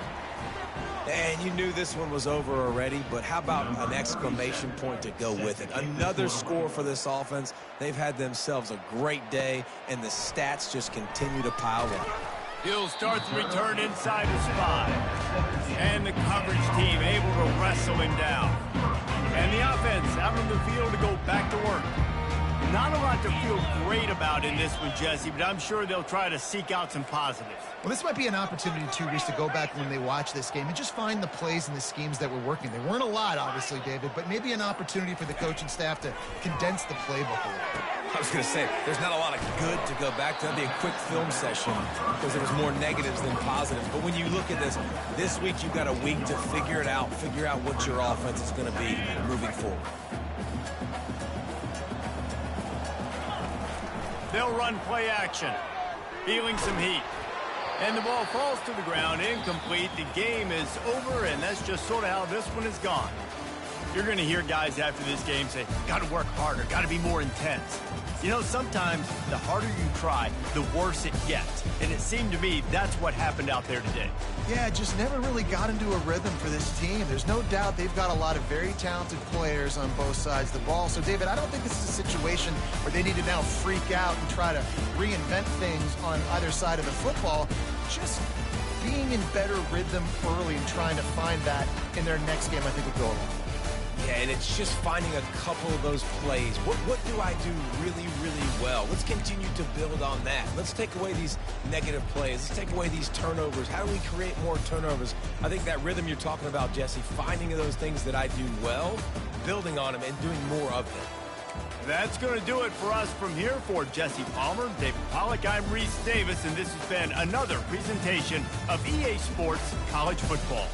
[SPEAKER 2] And you knew this one was over already, but how about an exclamation point to go with it? Another score for this offense. They've had themselves a great day, and the stats just continue to pile up.
[SPEAKER 1] He'll start the return inside his 5. And the coverage team able to wrestle him down. And the offense out on the field to go back to work. Not a lot to feel great about in this one, Jesse, but I'm sure they'll try to seek out some positives.
[SPEAKER 3] Well, this might be an opportunity, too, Reese, to go back when they watch this game and just find the plays and the schemes that were working. There weren't a lot, obviously, David, but maybe an opportunity for the coaching staff to condense the playbook a little bit.
[SPEAKER 2] I was going to say, there's not a lot of good to go back to. That'd be a quick film session because there was more negatives than positives. But when you look at this week you've got a week to figure it out, figure out what your offense is going to be moving forward.
[SPEAKER 1] They'll run play action, feeling some heat. And the ball falls to the ground, incomplete. The game is over, and that's just sort of how this one has gone. You're going to hear guys after this game say, got to work harder, got to be more intense. You know, sometimes the harder you try, the worse it gets. And it seemed to me that's what happened out there today.
[SPEAKER 3] Yeah, just never really got into a rhythm for this team. There's no doubt they've got a lot of very talented players on both sides of the ball. So, David, I don't think this is a situation where they need to now freak out and try to reinvent things on either side of the football. Just being in better rhythm early and trying to find that in their next game, I think, would go a long way.
[SPEAKER 2] Yeah, and it's just finding a couple of those plays. What do I do really, really well? Let's continue to build on that. Let's take away these negative plays. Let's take away these turnovers. How do we create more turnovers? I think that rhythm you're talking about, Jesse, finding those things that I do well, building on them, and doing more of them.
[SPEAKER 1] That's going to do it for us from here. For Jesse Palmer, David Pollack, I'm Reese Davis, and this has been another presentation of EA Sports College Football.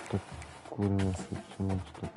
[SPEAKER 6] Так, курено 17 штук.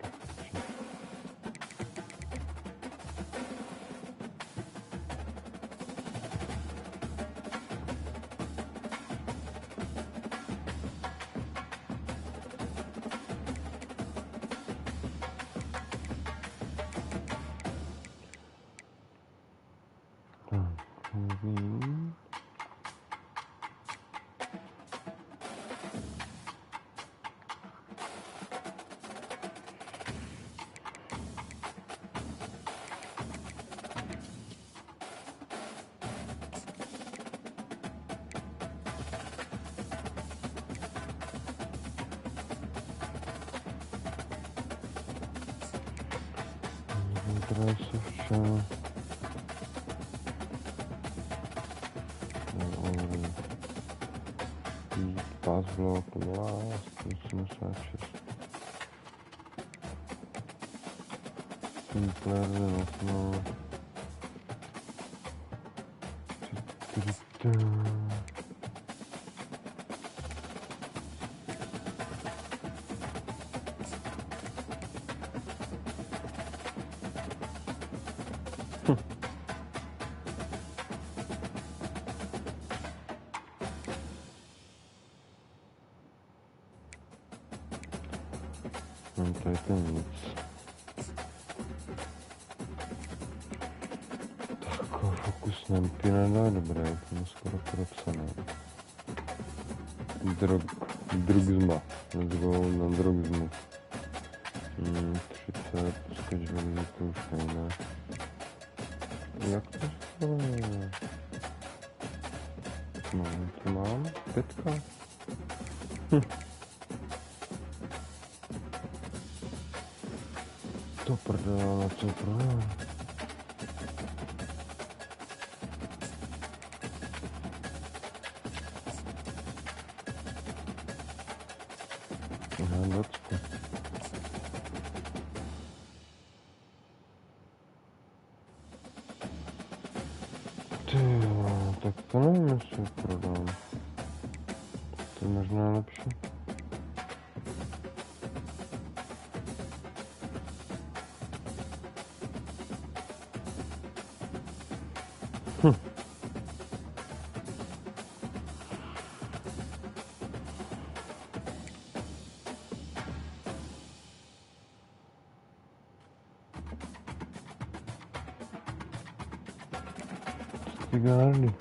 [SPEAKER 6] Дальше все. Пазлок, ласт, сумасшедший. Симплеры, основа. Это ниц. Такой вкусный пинадали, брат, ну скоро прописано. Другизма. Называл на другизму. 30, skazivali to už nejde. Jak to stalo? No, to mám. 5. To prdele, co prodám. Docku. Tyjo, tak to nevím, jestli prodám. To je možná lepší. Cigárny.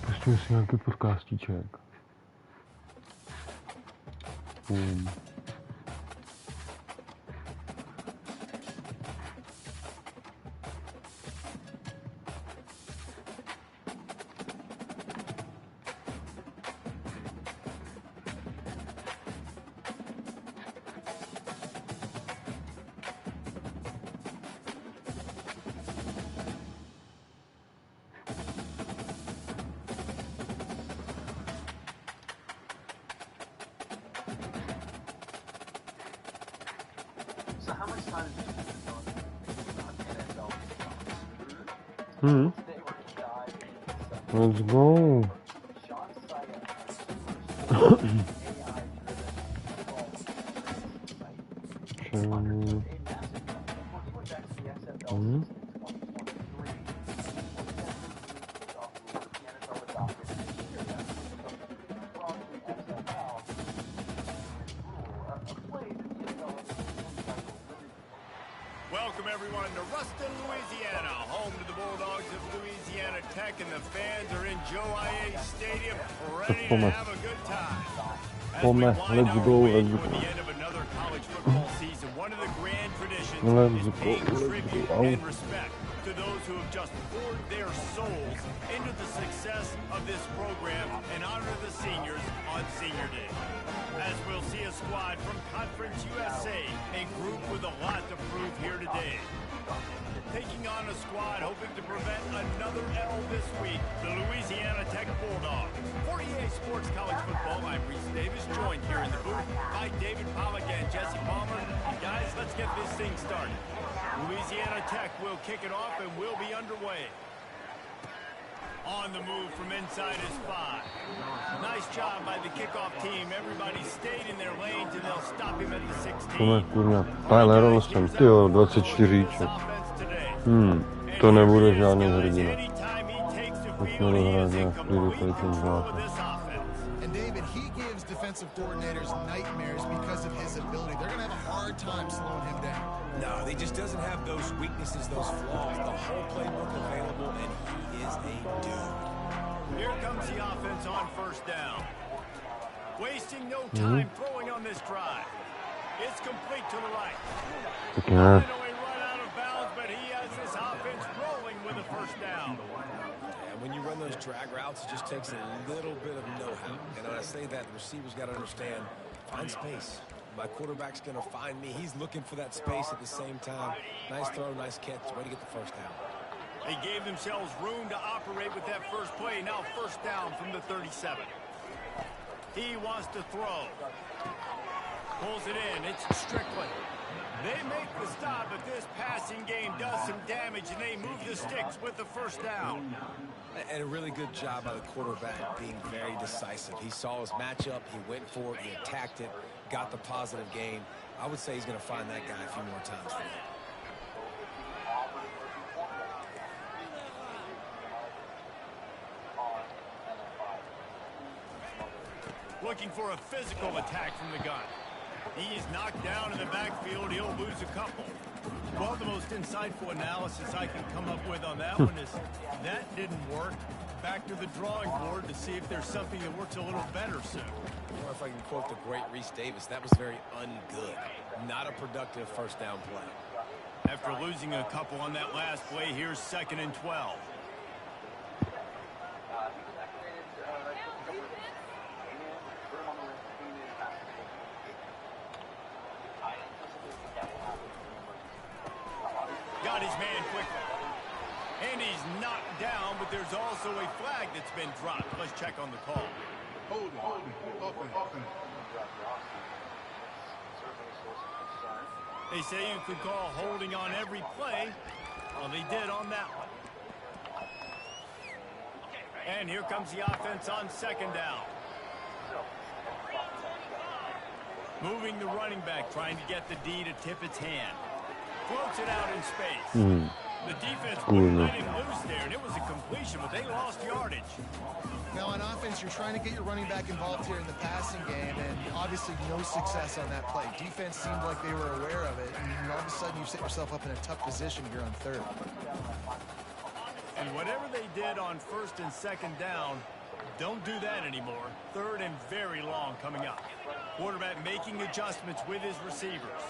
[SPEAKER 6] Pustíme si nějaký podcastíček. Let's go.
[SPEAKER 1] Welcome everyone to Ruston, Louisiana, home to the Bulldogs of Louisiana Tech, and the fans are in Joe IA Stadium, ready to have a good time. As we wind our way toward the end of another college football season, one of the grand traditions is paying tribute and respect to those who have just poured their souls into the success of this program and honor the seniors on Senior Day. As we'll see a squad from Conference USA, a group with a lot to prove here today. Taking on a squad hoping to prevent another L this week, the Louisiana Tech Bulldogs. For EA Sports College Football, I'm Reese Davis, joined here in the booth by David Pollack and Jesse Palmer. Guys, let's get this thing started. Louisiana Tech will kick it off and we'll be underway. On the move from inside his 5. Nice job by the kickoff team. Everybody stayed in their lanes and they'll stop him at the 16.
[SPEAKER 6] Tohle kurňa, Tyler jsem, tyjo, 24 říček. To nebude žádný hrdina. Pojďme dohrát nějak chvíli tady ten zápas.
[SPEAKER 3] And David, he gives defensive coordinators nightmares because of his ability. They're going to have a hard time slowing him down.
[SPEAKER 2] No, he just doesn't have those weaknesses, those flaws. The whole playbook available, and he is a dude.
[SPEAKER 1] Here comes the offense on first down. Wasting no time throwing on this drive. It's complete to the right.
[SPEAKER 6] Yeah.
[SPEAKER 1] Finally run out of bounds, but he has this offense rolling with a first down.
[SPEAKER 2] And when you run those drag routes, it just takes a little bit of know-how. And when I say that, the receiver's got to understand, find space. My quarterback's going to find me. He's looking for that space at the same time. Nice throw, nice catch. Way to get the first down.
[SPEAKER 1] They gave themselves room to operate with that first play. Now first down from the 37. He wants to throw. Pulls it in. It's Strickland. They make the stop, but this passing game does some damage, and they move the sticks with the first down.
[SPEAKER 2] And a really good job by the quarterback being very decisive. He saw his matchup. He went for it. He attacked it. Got the positive gain. I would say he's going to find that guy a few more times today.
[SPEAKER 1] Looking for a physical attack from the gun. He is knocked down in the backfield. He'll lose a couple. Well, the most insightful analysis I can come up with on that one is that didn't work. Back to the drawing board to see if there's something that works a little better soon.
[SPEAKER 2] Or if I can quote the great Reese Davis, that was very ungood. Not a productive first down play.
[SPEAKER 1] After losing a couple on that last play, here's 2nd and 12. Got his man quickly. And he's knocked down, but there's also a flag that's been dropped. Let's check on the call.
[SPEAKER 5] Holding, open.
[SPEAKER 1] They say you could call holding on every play. Well, they did on that one. And here comes the offense on 2nd down. Moving the running back, trying to get the D to tip its hand. Floats it out in space. The defense wouldn't let him loose there, and it was a completion, but they lost yardage.
[SPEAKER 3] Now, on offense, you're trying to get your running back involved here in the passing game, and obviously no success on that play. Defense seemed like they were aware of it, and all of a sudden you set yourself up in a tough position here on 3rd.
[SPEAKER 1] And whatever they did on 1st and 2nd down, don't do that anymore. 3rd and very long coming up. Quarterback making adjustments with his receivers.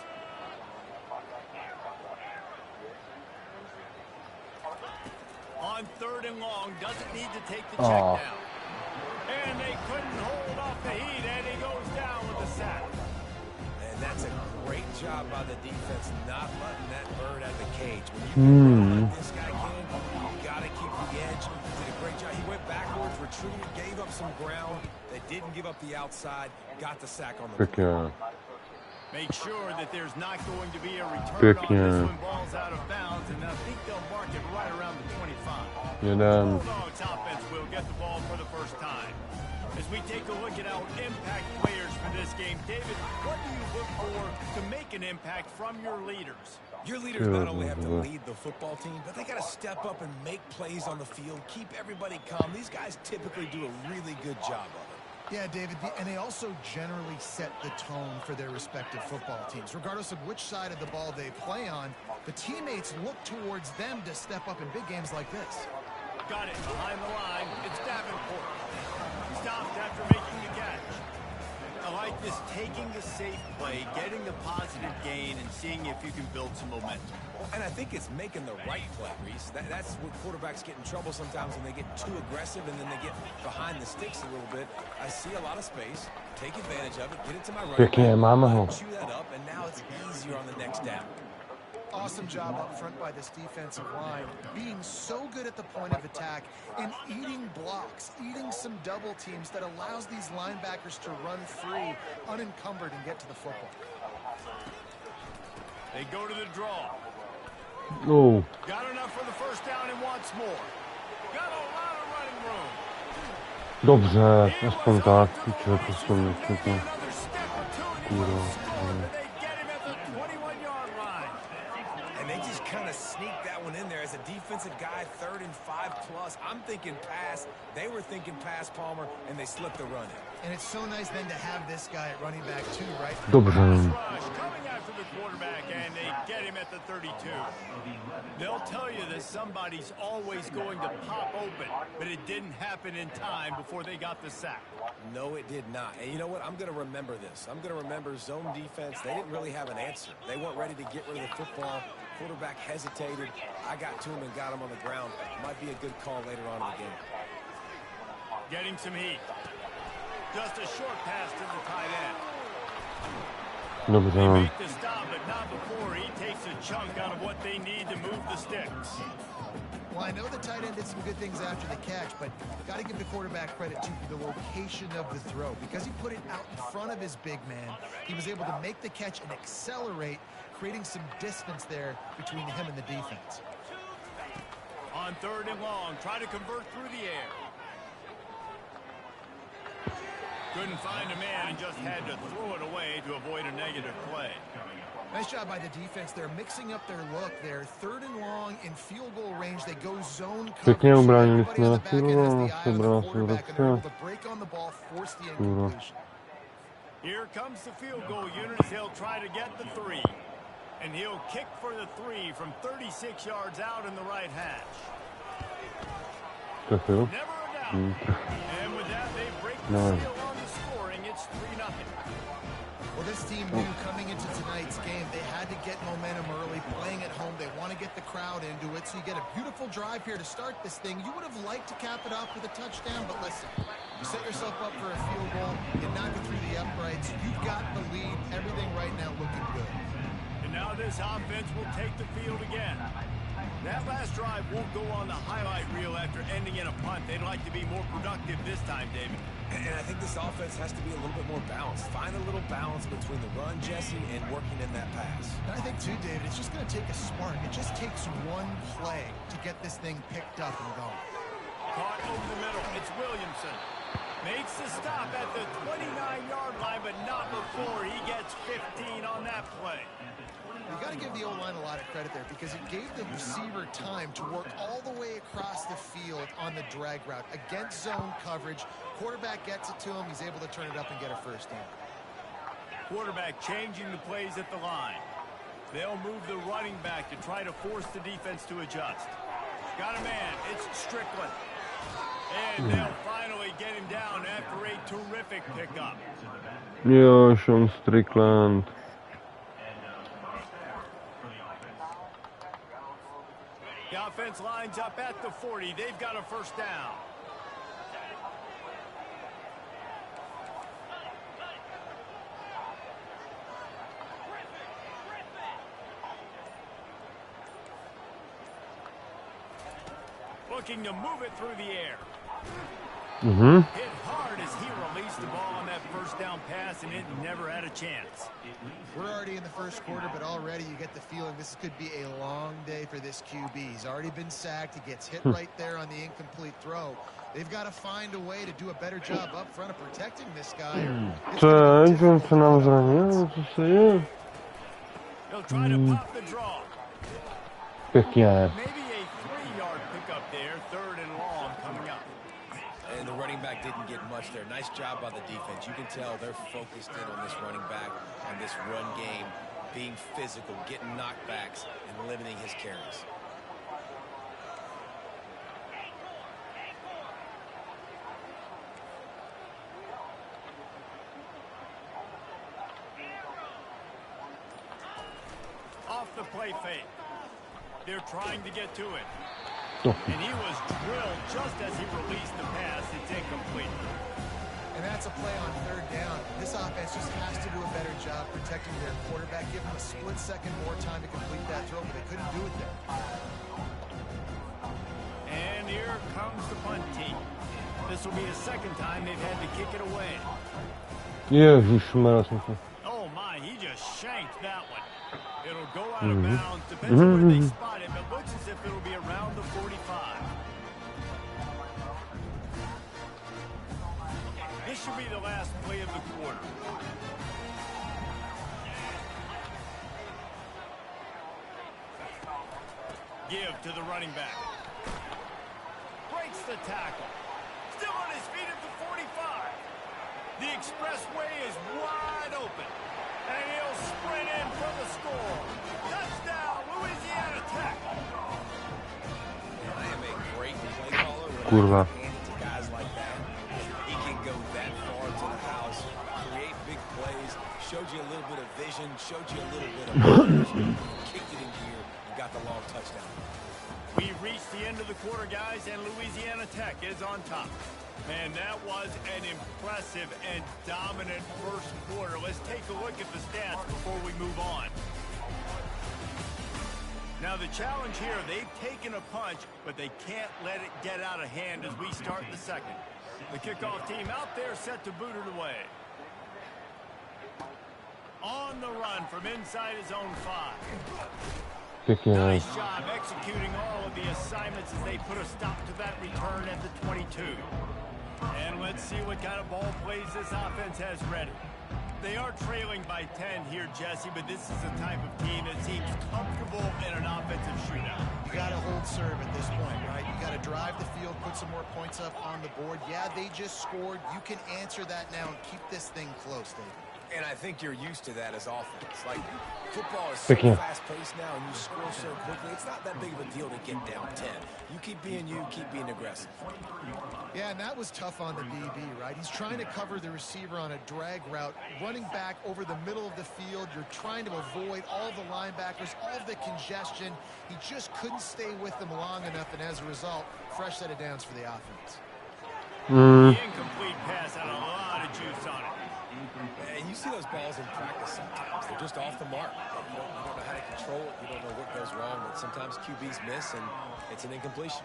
[SPEAKER 1] On 3rd and long, doesn't need to take the check down. And they couldn't hold off the heat, and he goes down with a sack.
[SPEAKER 2] And that's a great job by the defense, not letting that bird out of the cage. When you like this guy can, you got to keep the edge. He did a great job. He went backwards, retreated, gave up some ground. They didn't give up the outside, got the sack on the
[SPEAKER 6] Pěkně.
[SPEAKER 1] Make sure that there's not going to be a return on this when ball's out of bounds, and I think they'll mark it right around the 25. Bulldogs offense will get the ball for the first time. As we take a look at our impact players for this game, David, what do you look for to make an impact from your leaders?
[SPEAKER 2] Your leaders not only have to lead the football team, but they got to step up and make plays on the field, keep everybody calm. These guys typically do a really good job of it.
[SPEAKER 3] Yeah, David, and they also generally set the tone for their respective football teams. Regardless of which side of the ball they play on, the teammates look towards them to step up in big games like this.
[SPEAKER 1] Got it behind the line. It's Davenport. Stopped after making the catch. I like this, taking the safe play, getting the positive gain, and seeing if you can build some momentum.
[SPEAKER 2] And I think it's making the right play, Reese. That's where quarterbacks get in trouble sometimes when they get too aggressive and then they get behind the sticks a little bit. I see a lot of space. Take advantage of it. Get it to my running back. Chew that up, and now it's easier on the next down.
[SPEAKER 3] Awesome job up front by this defensive line, being so good at the point of attack and eating blocks, eating some double teams that allows these linebackers to run free, unencumbered, and get to the football.
[SPEAKER 1] They go to the draw.
[SPEAKER 6] Oh.
[SPEAKER 1] Got enough for the first down and wants more. Got a lot of running room.
[SPEAKER 6] Dobře, aspoň tak, piče, to jsem nečekal. Kurva.
[SPEAKER 2] And they just kind of sneaked that one in there as a defensive guy, 3rd and 5+. I'm thinking pass. They were thinking pass, Palmer, and they slipped the run in.
[SPEAKER 3] And it's so nice then to have this guy at running back too, right?
[SPEAKER 6] Dobře.
[SPEAKER 1] Coming after the quarterback, and they get him at the 32. They'll tell you that somebody's always going to pop open, but it didn't happen in time before they got the sack.
[SPEAKER 2] No, it did not. And you know what? I'm going to remember this. I'm going to remember zone defense. They didn't really have an answer. They weren't ready to get rid of the football. Quarterback hesitated. I got to him and got him on the ground. Might be a good call later on in the game.
[SPEAKER 1] Getting some heat. Just a short pass to the tight end.
[SPEAKER 6] Dobře.
[SPEAKER 1] They make the stop, but not before he takes a chunk out of what they need to move the sticks.
[SPEAKER 3] Well, I know the tight end did some good things after the catch, but got to give the quarterback credit, too, for the location of the throw. Because he put it out in front of his big man, he was able to make the catch and accelerate, creating some distance there between him and the defense.
[SPEAKER 1] On 3rd and long, try to convert through the air. Couldn't find a man and just had to throw it away to avoid a negative play.
[SPEAKER 3] Nice job by the defense. They're mixing up their look there. 3rd and long in field goal range. They go zone
[SPEAKER 6] Pěkně
[SPEAKER 3] coverage.
[SPEAKER 6] ubránili
[SPEAKER 3] Everybody
[SPEAKER 6] jsme
[SPEAKER 3] on
[SPEAKER 6] na
[SPEAKER 3] the back end
[SPEAKER 6] field
[SPEAKER 3] has
[SPEAKER 6] goal,
[SPEAKER 3] the
[SPEAKER 6] nás
[SPEAKER 3] eye on the
[SPEAKER 6] to bralo
[SPEAKER 3] quarterback, and they're able
[SPEAKER 6] zase.
[SPEAKER 3] to break on the ball, force the incompletion.
[SPEAKER 1] Here comes the field goal unit as he'll try to get the 3. And he'll kick for the 3 from 36 yards out in the right hash.
[SPEAKER 6] Trefil.
[SPEAKER 1] Never a doubt. And with that, they break the seal on the scoring. It's 3-0.
[SPEAKER 3] Well, this team knew coming into tonight's game they had to get momentum early, playing at home. They want to get the crowd into it, so you get a beautiful drive here to start this thing. You would have liked to cap it off with a touchdown, but listen, you set yourself up for a field goal, you knock it through the uprights, you've got the lead, everything right now looking good.
[SPEAKER 1] And now this offense will take the field again. That last drive won't go on the highlight reel after ending in a punt. They'd like to be more productive this time, David.
[SPEAKER 2] And I think this offense has to be a little bit more balanced. Find a little balance between the run, Jesse, and working in that pass.
[SPEAKER 3] And I think, too, David, it's just going to take a spark. It just takes one play to get this thing picked up and going.
[SPEAKER 1] Caught over the middle. It's Williamson. Makes the stop at the 29-yard line, but not before he gets 15 on that play.
[SPEAKER 3] You got to give the O-line a lot of credit there because it gave the receiver time to work all the way across the field on the drag route against zone coverage. Quarterback gets it to him. He's able to turn it up and get a first down.
[SPEAKER 1] Quarterback changing the plays at the line. They'll move the running back to try to force the defense to adjust. Got a man. It's Strickland. And they'll finally get him down after a terrific pickup.
[SPEAKER 6] Jo, Sean Strickland.
[SPEAKER 1] The offense lines up at the 40. They've got a first down. Looking to move it through the air. Hit hard as he released the ball on that first down pass, and it never had a chance.
[SPEAKER 3] We're already in the first quarter, but already you get the feeling this could be a long day for this QB. He's already been sacked. He gets hit right there on the incomplete throw. They've got to find a way to do a better job up front of protecting this guy.
[SPEAKER 6] Cześć, on se nám zranil, co se je?
[SPEAKER 1] They'll try to pop the draw.
[SPEAKER 6] Pěkně.
[SPEAKER 1] Maybe a 3-yard pickup there, 3rd and long coming up.
[SPEAKER 2] And the running back didn't get much there. Nice job by the defense. You can tell they're focused in on this running back, on this run game, being physical, getting knockbacks, and limiting his carries.
[SPEAKER 1] Off the play fake. They're trying to get to it. And he was drilled just as he released the pass. It's incomplete.
[SPEAKER 3] And that's a play on 3rd down. This offense just has to do a better job protecting their quarterback. Give him a split second more time to complete that throw, but they couldn't do it there.
[SPEAKER 1] And here comes the punt team. This will be the second time they've had to kick it away.
[SPEAKER 6] Ježišmarja, jsem se...
[SPEAKER 1] Oh my, he just shanked that one. It'll go out of bounds. Depends on where they spot him. It looks as if it'll be around the 45. should be the last play of the quarter. Give to the running back. Breaks the tackle. Still on his feet at the 45. The expressway is wide open. And he'll sprint in for the score. Touchdown, Louisiana Tech.
[SPEAKER 2] I am a great play caller when
[SPEAKER 6] Kurva.
[SPEAKER 2] I hand it to guys like that. He can go that far to the house, create big plays, showed you a little bit of vision, showed you a little bit of vision, kicked it in gear, and got the long touchdown.
[SPEAKER 1] We reached the end of the quarter, guys, and Louisiana Tech is on top. Man, that was an impressive and dominant first quarter. Let's take a look at the stats before we move on. Now, the challenge here, they've taken a punch, but they can't let it get out of hand as we start the second. The kickoff team out there set to boot it away. On the run from inside his own 5. Nice job executing all of the assignments as they put a stop to that return at the 22. And let's see what kind of ball plays this offense has ready. They are trailing by 10 here, Jesse, but this is the type of team that seems comfortable in an offensive shootout.
[SPEAKER 3] You got to hold serve at this point, right? You got to drive the field, put some more points up on the board. Yeah, they just scored. You can answer that now and keep this thing close, David.
[SPEAKER 2] And I think you're used to that as offense. Like, football is so fast-paced now, and you score so quickly. It's not that big of a deal to get down 10. You keep being you, keep being aggressive.
[SPEAKER 3] Yeah, and that was tough on the DB, right? He's trying to cover the receiver on a drag route, running back over the middle of the field. You're trying to avoid all the linebackers, all of the congestion. He just couldn't stay with them long enough, and as a result, fresh set of downs for the offense.
[SPEAKER 1] The incomplete pass had a lot of juice on it.
[SPEAKER 2] And you see those balls in practice sometimes. They're just off the mark. You don't know how to control it. You don't know what goes wrong. But sometimes QBs miss, and it's an incompletion.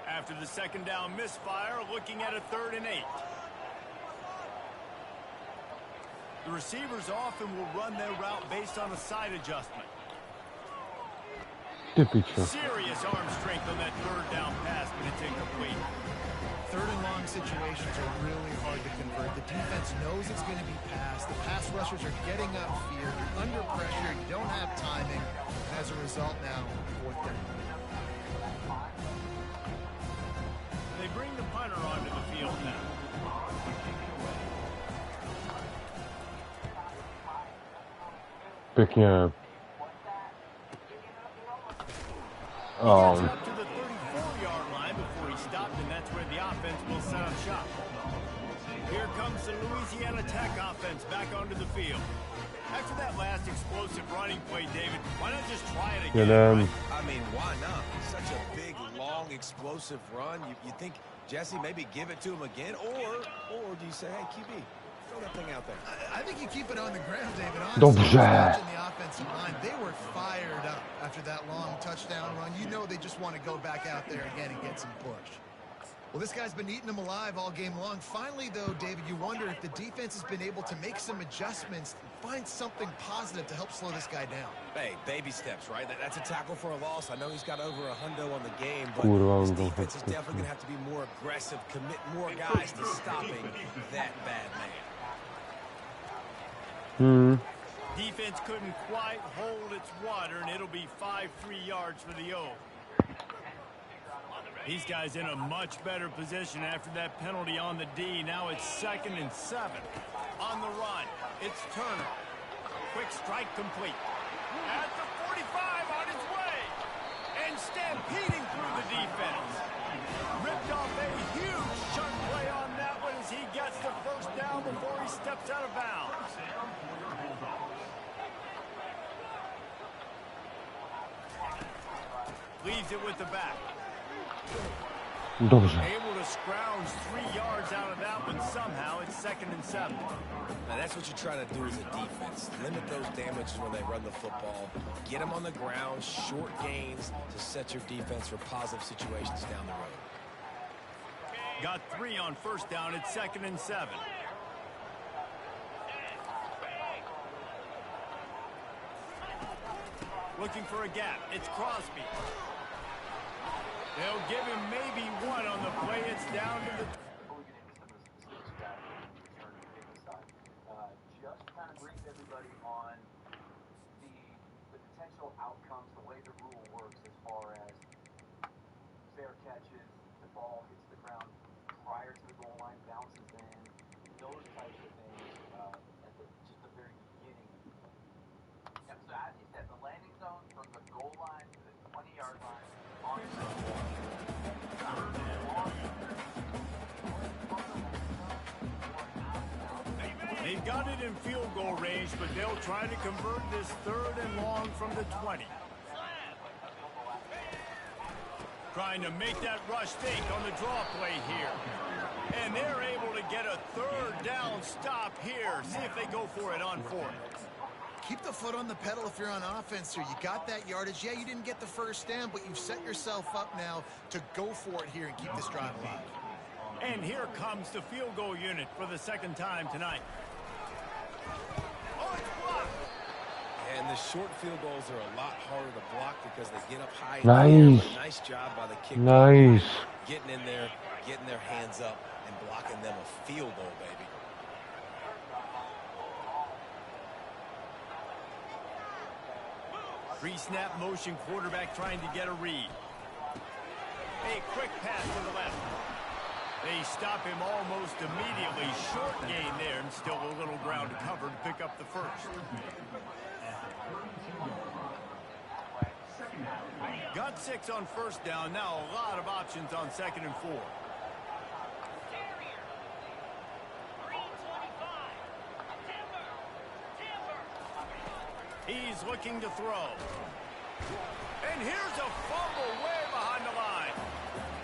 [SPEAKER 1] After the second down misfire, looking at a 3rd and 8. The receivers often will run their route based on a side adjustment. Serious arm strength on that 3rd down pass, but it's incomplete.
[SPEAKER 3] 3rd and long situations are really hard to convert. The defense knows it's going to be passed. The pass rushers are getting upfield. You're under pressure. You don't have timing. And as a result now, 4th down.
[SPEAKER 1] They bring the punter onto the field now.
[SPEAKER 6] Pěkně.
[SPEAKER 1] He gets up to the 34-yard line before he stopped, and that's where the offense will set up shop. Here comes the Louisiana Tech offense back onto the field. After that last explosive running play, David, why not just try it again? Right?
[SPEAKER 2] I mean, why not? Such a big, long, explosive run. You think, Jesse, maybe give it to him again? Or do you say, hey, QB, throw that thing out there?
[SPEAKER 3] I think you keep it on the ground, David. Honestly, watching the offensive line, they were fired up after that long touchdown run. You know they just want to go back out there again and get some push. Well, this guy's been eating them alive all game long. Finally, though, David, you wonder if the defense has been able to make some adjustments, find something positive to help slow this guy down.
[SPEAKER 2] Hey, baby steps, right? That's a tackle for a loss. I know he's got over a hundo on the game, but this defense is definitely going to have to be more aggressive, commit more guys to stopping that bad man.
[SPEAKER 1] Defense couldn't quite hold its water, and it'll be 5 3-yards for the O. These guys in a much better position after that penalty on the D. Now it's 2nd and 7. On the run, it's Turner. Quick strike complete. At the 45 on his way. And stampeding through the defense. Ripped off a huge chunk play on that one as he gets the 1st down before he steps out of bounds. Leaves it with the back.
[SPEAKER 6] Dobře.
[SPEAKER 1] Able to scrounge 3 yards out of that one somehow. It's 2nd and 7.
[SPEAKER 2] Now that's what you try to do as a defense. Limit those damages when they run the football. Get them on the ground, short gains to set your defense for positive situations down the road.
[SPEAKER 1] Got 3 on 1st down. It's 2nd and 7. Looking for a gap. It's Crosby. They'll give him maybe one on the play. It's down to the...
[SPEAKER 7] Just kind of brief everybody on the potential outcomes, the way the rule works as far as fair catches, the ball hits the ground prior to the goal line, bounces in, those types of things at just the very beginning. Yep, so as he said, the landing zone from the goal line to the 20-yard line on the
[SPEAKER 1] They've got it in field goal range, but they'll try to convert this 3rd and long from the 20. Trying to make that rush fake on the draw play here. And they're able to get a 3rd down stop here. See if they go for it on 4th.
[SPEAKER 3] Keep the foot on the pedal if you're on offense here. You got that yardage. Yeah, you didn't get the first down, but you've set yourself up now to go for it here and keep this drive alive.
[SPEAKER 1] And here comes the field goal unit for the 2nd time tonight. Oh, it's blocked.
[SPEAKER 2] And the short field goals are a lot harder to block because they get up high.
[SPEAKER 6] Nice.
[SPEAKER 2] Nice job by the kicker.
[SPEAKER 6] Nice.
[SPEAKER 2] Getting in there, getting their hands up, and blocking them a field goal, baby.
[SPEAKER 1] Pre-snap motion quarterback trying to get a read. A quick pass to the left. They stop him almost immediately. Short gain there, and still a little ground to cover to pick up the 1st. Got 6 on 1st down. Now a lot of options on 2nd and 4. He's looking to throw. And here's a fumble way behind the line.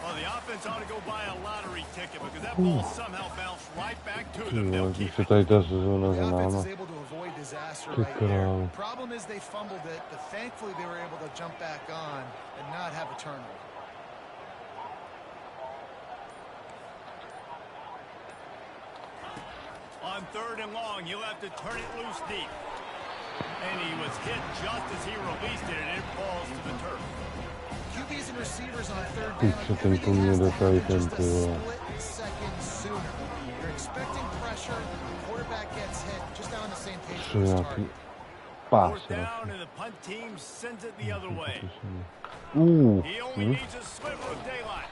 [SPEAKER 1] Well, the offense ought to go buy a lottery ticket because that ball somehow bounced right back to them. They'll keep it.
[SPEAKER 3] The offense is able to avoid disaster right there. Problem is they fumbled it, but thankfully they were able to jump back on and not have a turnover.
[SPEAKER 1] On 3rd and long, he'll have to turn it loose deep. And he was hit just as he released it, and it falls to the turf.
[SPEAKER 3] QBs and receivers on 3rd down. Everything has to happen just a split second sooner. You're expecting pressure. The quarterback gets hit. Just not on the same page for his target.
[SPEAKER 1] 4th down, and the punt team sends it the other way. He only needs a sliver of daylight.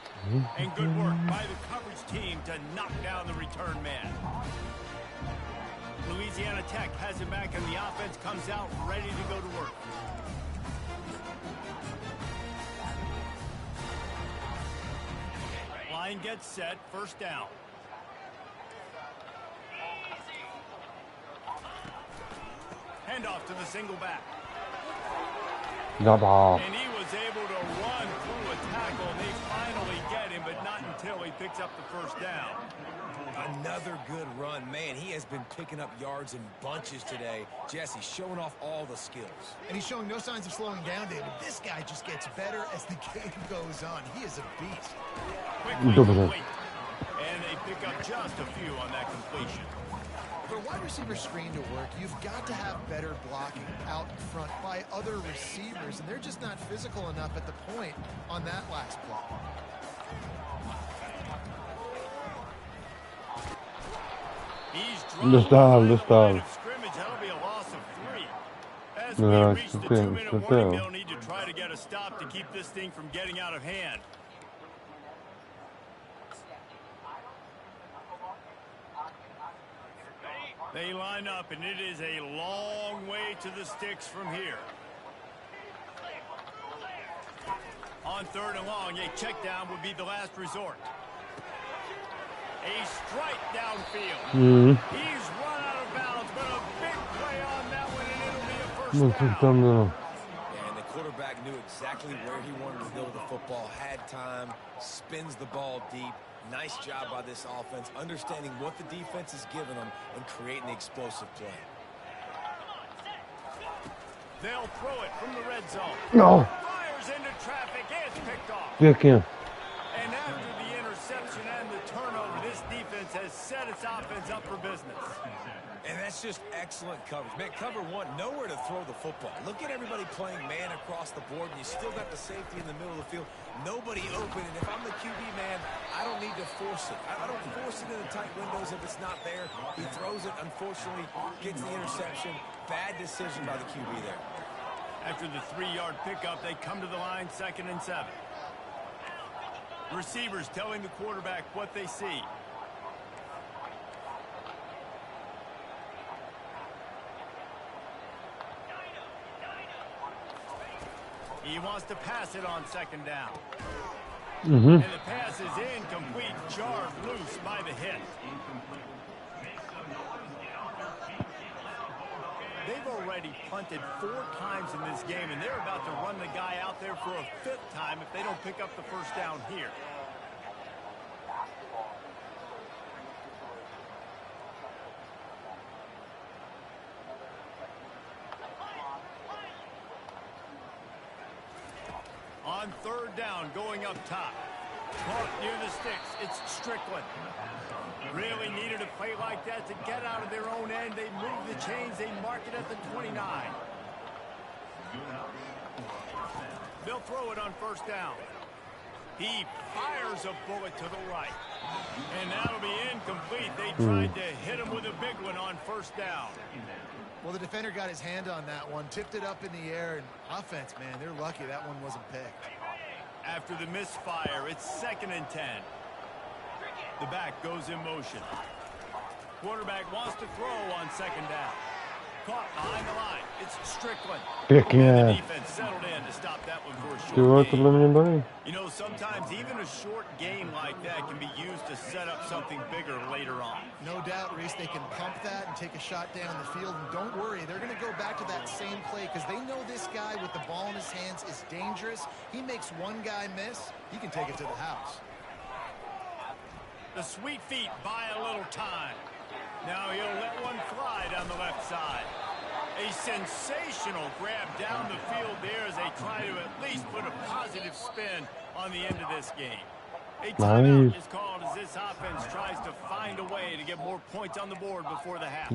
[SPEAKER 1] And good work by the coverage team to knock down the return man. Louisiana Tech has it back, and the offense comes out ready to go to work. Line gets set, 1st down. Handoff to the single back. And he was able to run through a tackle. They finally get him, but not until he picks up the 1st down.
[SPEAKER 2] Another good run. Man, he has been picking up yards in bunches today. Jesse showing off all the skills.
[SPEAKER 3] And he's showing no signs of slowing down, David. This guy just gets better as the game goes on. He is a beast.
[SPEAKER 1] Quickly complete. And they pick up just a few on that completion.
[SPEAKER 3] For a wide receiver screen to work, you've got to have better blocking out in front by other receivers, and they're just not physical enough at the point on that last play.
[SPEAKER 1] He's dropped the line of scrimmage. That'll be a loss of 3. As we reach the 2-minute warning, they'll need to try to get a stop to keep this thing from getting out of hand. They line up, and it is a long way to the sticks from here. On 3rd and long, a check down would be the last resort. A strike downfield. He's run out of bounds, but a big play on that one, and it'll be a 1st down.
[SPEAKER 2] And the quarterback knew exactly where he wanted to go with the football, had time, spins the ball deep. Nice job by this offense, understanding what the defense is giving them and creating the explosive play.
[SPEAKER 1] They'll throw it from the red zone.
[SPEAKER 6] No.
[SPEAKER 1] Fires into traffic. It's picked off. And after the interception and the turnover, this defense has set its offense up for business.
[SPEAKER 2] And that's That's just excellent coverage. Man, cover one, nowhere to throw the football. Look at everybody playing man across the board, and you still got the safety in the middle of the field. Nobody open, and if I'm the QB, man, I don't need to force it. I don't force it in the tight windows if it's not there. He throws it, unfortunately, gets the interception. Bad decision by the QB there.
[SPEAKER 1] After the 3-yard pickup, they come to the line, 2nd and 7. Receivers telling the quarterback what they see. He wants to pass it on 2nd down. And the pass is incomplete, jarred loose by the hit. They've already punted 4 times in this game, and they're about to run the guy out there for a 5th time if they don't pick up the 1st down here. On 3rd down, going up top. Caught near the sticks. It's Strickland. Really needed a play like that to get out of their own end. They move the chains. They mark it at the 29. They'll throw it on 1st down. He fires a bullet to the right. And that'll be incomplete. They tried to hit him with a big one on 1st down.
[SPEAKER 3] Well, the defender got his hand on that one, tipped it up in the air, and offense, man, they're lucky that one wasn't picked.
[SPEAKER 1] After the misfire, it's 2nd and 10. The back goes in motion. Quarterback wants to throw on 2nd down. Caught behind the line. It's Strickland.
[SPEAKER 6] Pěkně.
[SPEAKER 1] The defense settled in to stop that one for a short
[SPEAKER 6] Tohle mě baví.
[SPEAKER 1] You know, sometimes even a short game like that can be used to set up something bigger later on.
[SPEAKER 3] No doubt, Reese, they can pump that and take a shot down the field. And don't worry, they're going to go back to that same play because they know this guy with the ball in his hands is dangerous. He makes one guy miss, he can take it to the house.
[SPEAKER 1] The sweet feet buy a little time. Now he'll let one fly down the left side. A sensational grab down the field there as they try to at least put a positive spin on the end of this game. A timeout is called as this offense tries to find a way to get more points on the board before the half.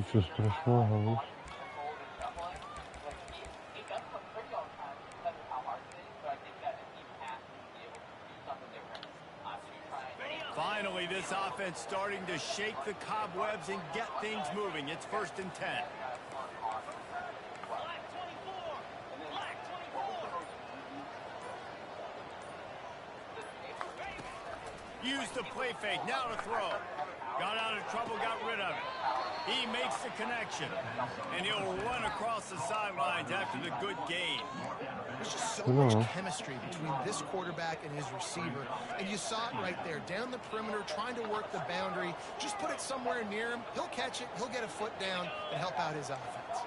[SPEAKER 1] Finally, this offense starting to shake the cobwebs and get things moving. It's 1st and 10. Used the play fake, now to throw. Got out of trouble, got rid of it. He makes the connection, and he'll run across the sidelines after the good gain.
[SPEAKER 3] There's just so much chemistry between this quarterback and his receiver, and you saw it right there, down the perimeter, trying to work the boundary. Just put it somewhere near him, he'll catch it, he'll get a foot down, and help out his offense.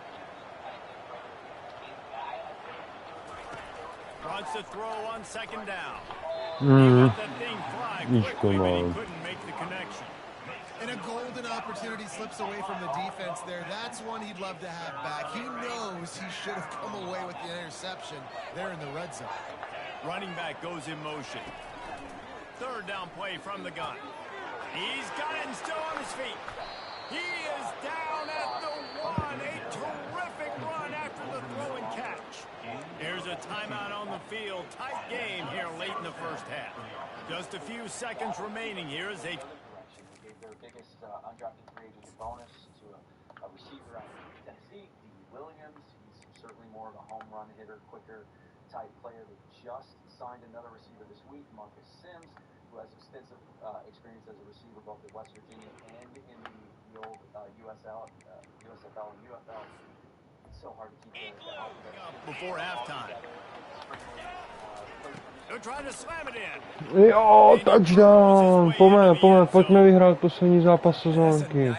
[SPEAKER 1] Wants to throw on 2nd down. He let that thing fly quickly, but he couldn't make the connection.
[SPEAKER 3] And a golden opportunity slips away from the defense there. That's one he'd love to have back. He knows he should have come away with the interception there in the red zone.
[SPEAKER 1] Running back goes in motion. 3rd down play from the gun. He's got it and still on his feet. He is down at the 1. A terrific run after the throw and catch. Here's a timeout on the field. Tight game here late in the 1st half. Just a few seconds remaining here as they...
[SPEAKER 7] They gave their biggest undrafted free agent bonus to a receiver out of Tennessee, D. Williams. He's certainly more of a home run hitter, quicker type player. They just signed another receiver this week, Marcus Sims, who has extensive experience as a receiver both at West Virginia and in the old USFL and UFL. It's so hard to keep
[SPEAKER 1] before halftime. They're trying to slam it in.
[SPEAKER 6] Jo, touchdown! Pojďme vyhrát poslední zápas sezónky.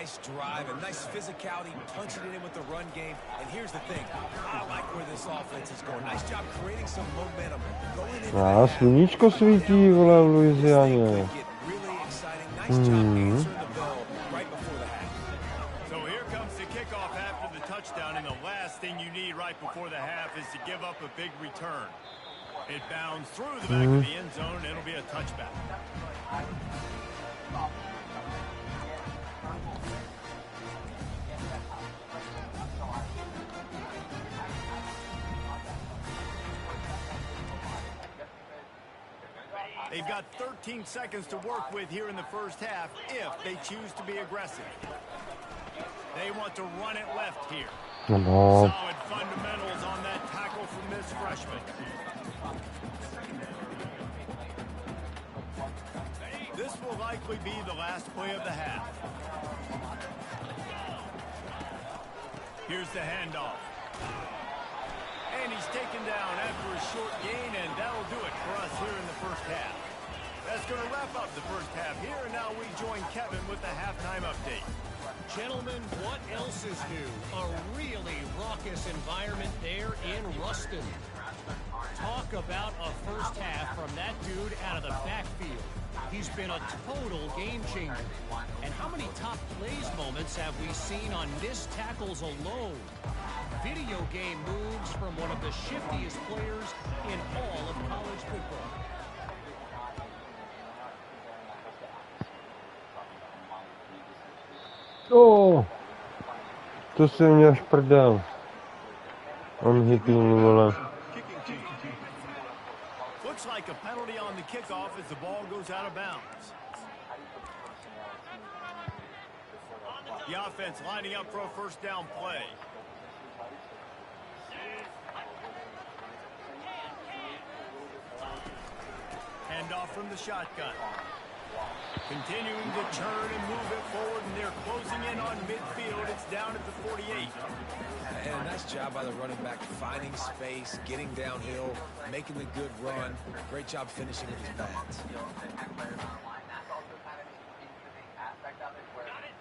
[SPEAKER 6] A sluníčko svítí, vole, v Louisianě.
[SPEAKER 1] So here comes the kickoff after the touchdown, and the last thing you need right before the half is to give up a big return. It bounds through the back of the end zone, and it'll be a touchback. They've got 13 seconds to work with here in the first half if they choose to be aggressive. They want to run it left here.
[SPEAKER 6] No.
[SPEAKER 1] Solid fundamentals on that tackle from this freshman. This will likely be the last play of the half. Here's the handoff. And he's taken down after a short gain, and that'll do it for us here in the first half. That's going to wrap up the first half here, and now we join Kevin with the halftime update.
[SPEAKER 4] Gentlemen, what else is new? A really raucous environment there in Ruston. Talk about a first half from that dude out of the backfield. He's been a total game changer. And how many top plays moments have we seen on missed tackles alone? Video game moves from one of the shiftiest players in all of college football.
[SPEAKER 6] Oh, to si mě až prdel. On hitnul, vole.
[SPEAKER 1] Looks like a penalty on the kickoff as the ball goes out of bounds. The offense lining up for a first down play. Handoff from the shotgun. Continuing to turn and move it forward, and they're closing in on midfield. It's down at the 48.
[SPEAKER 2] And a nice job by the running back, finding space, getting downhill, making the good run. Great job finishing with his pads.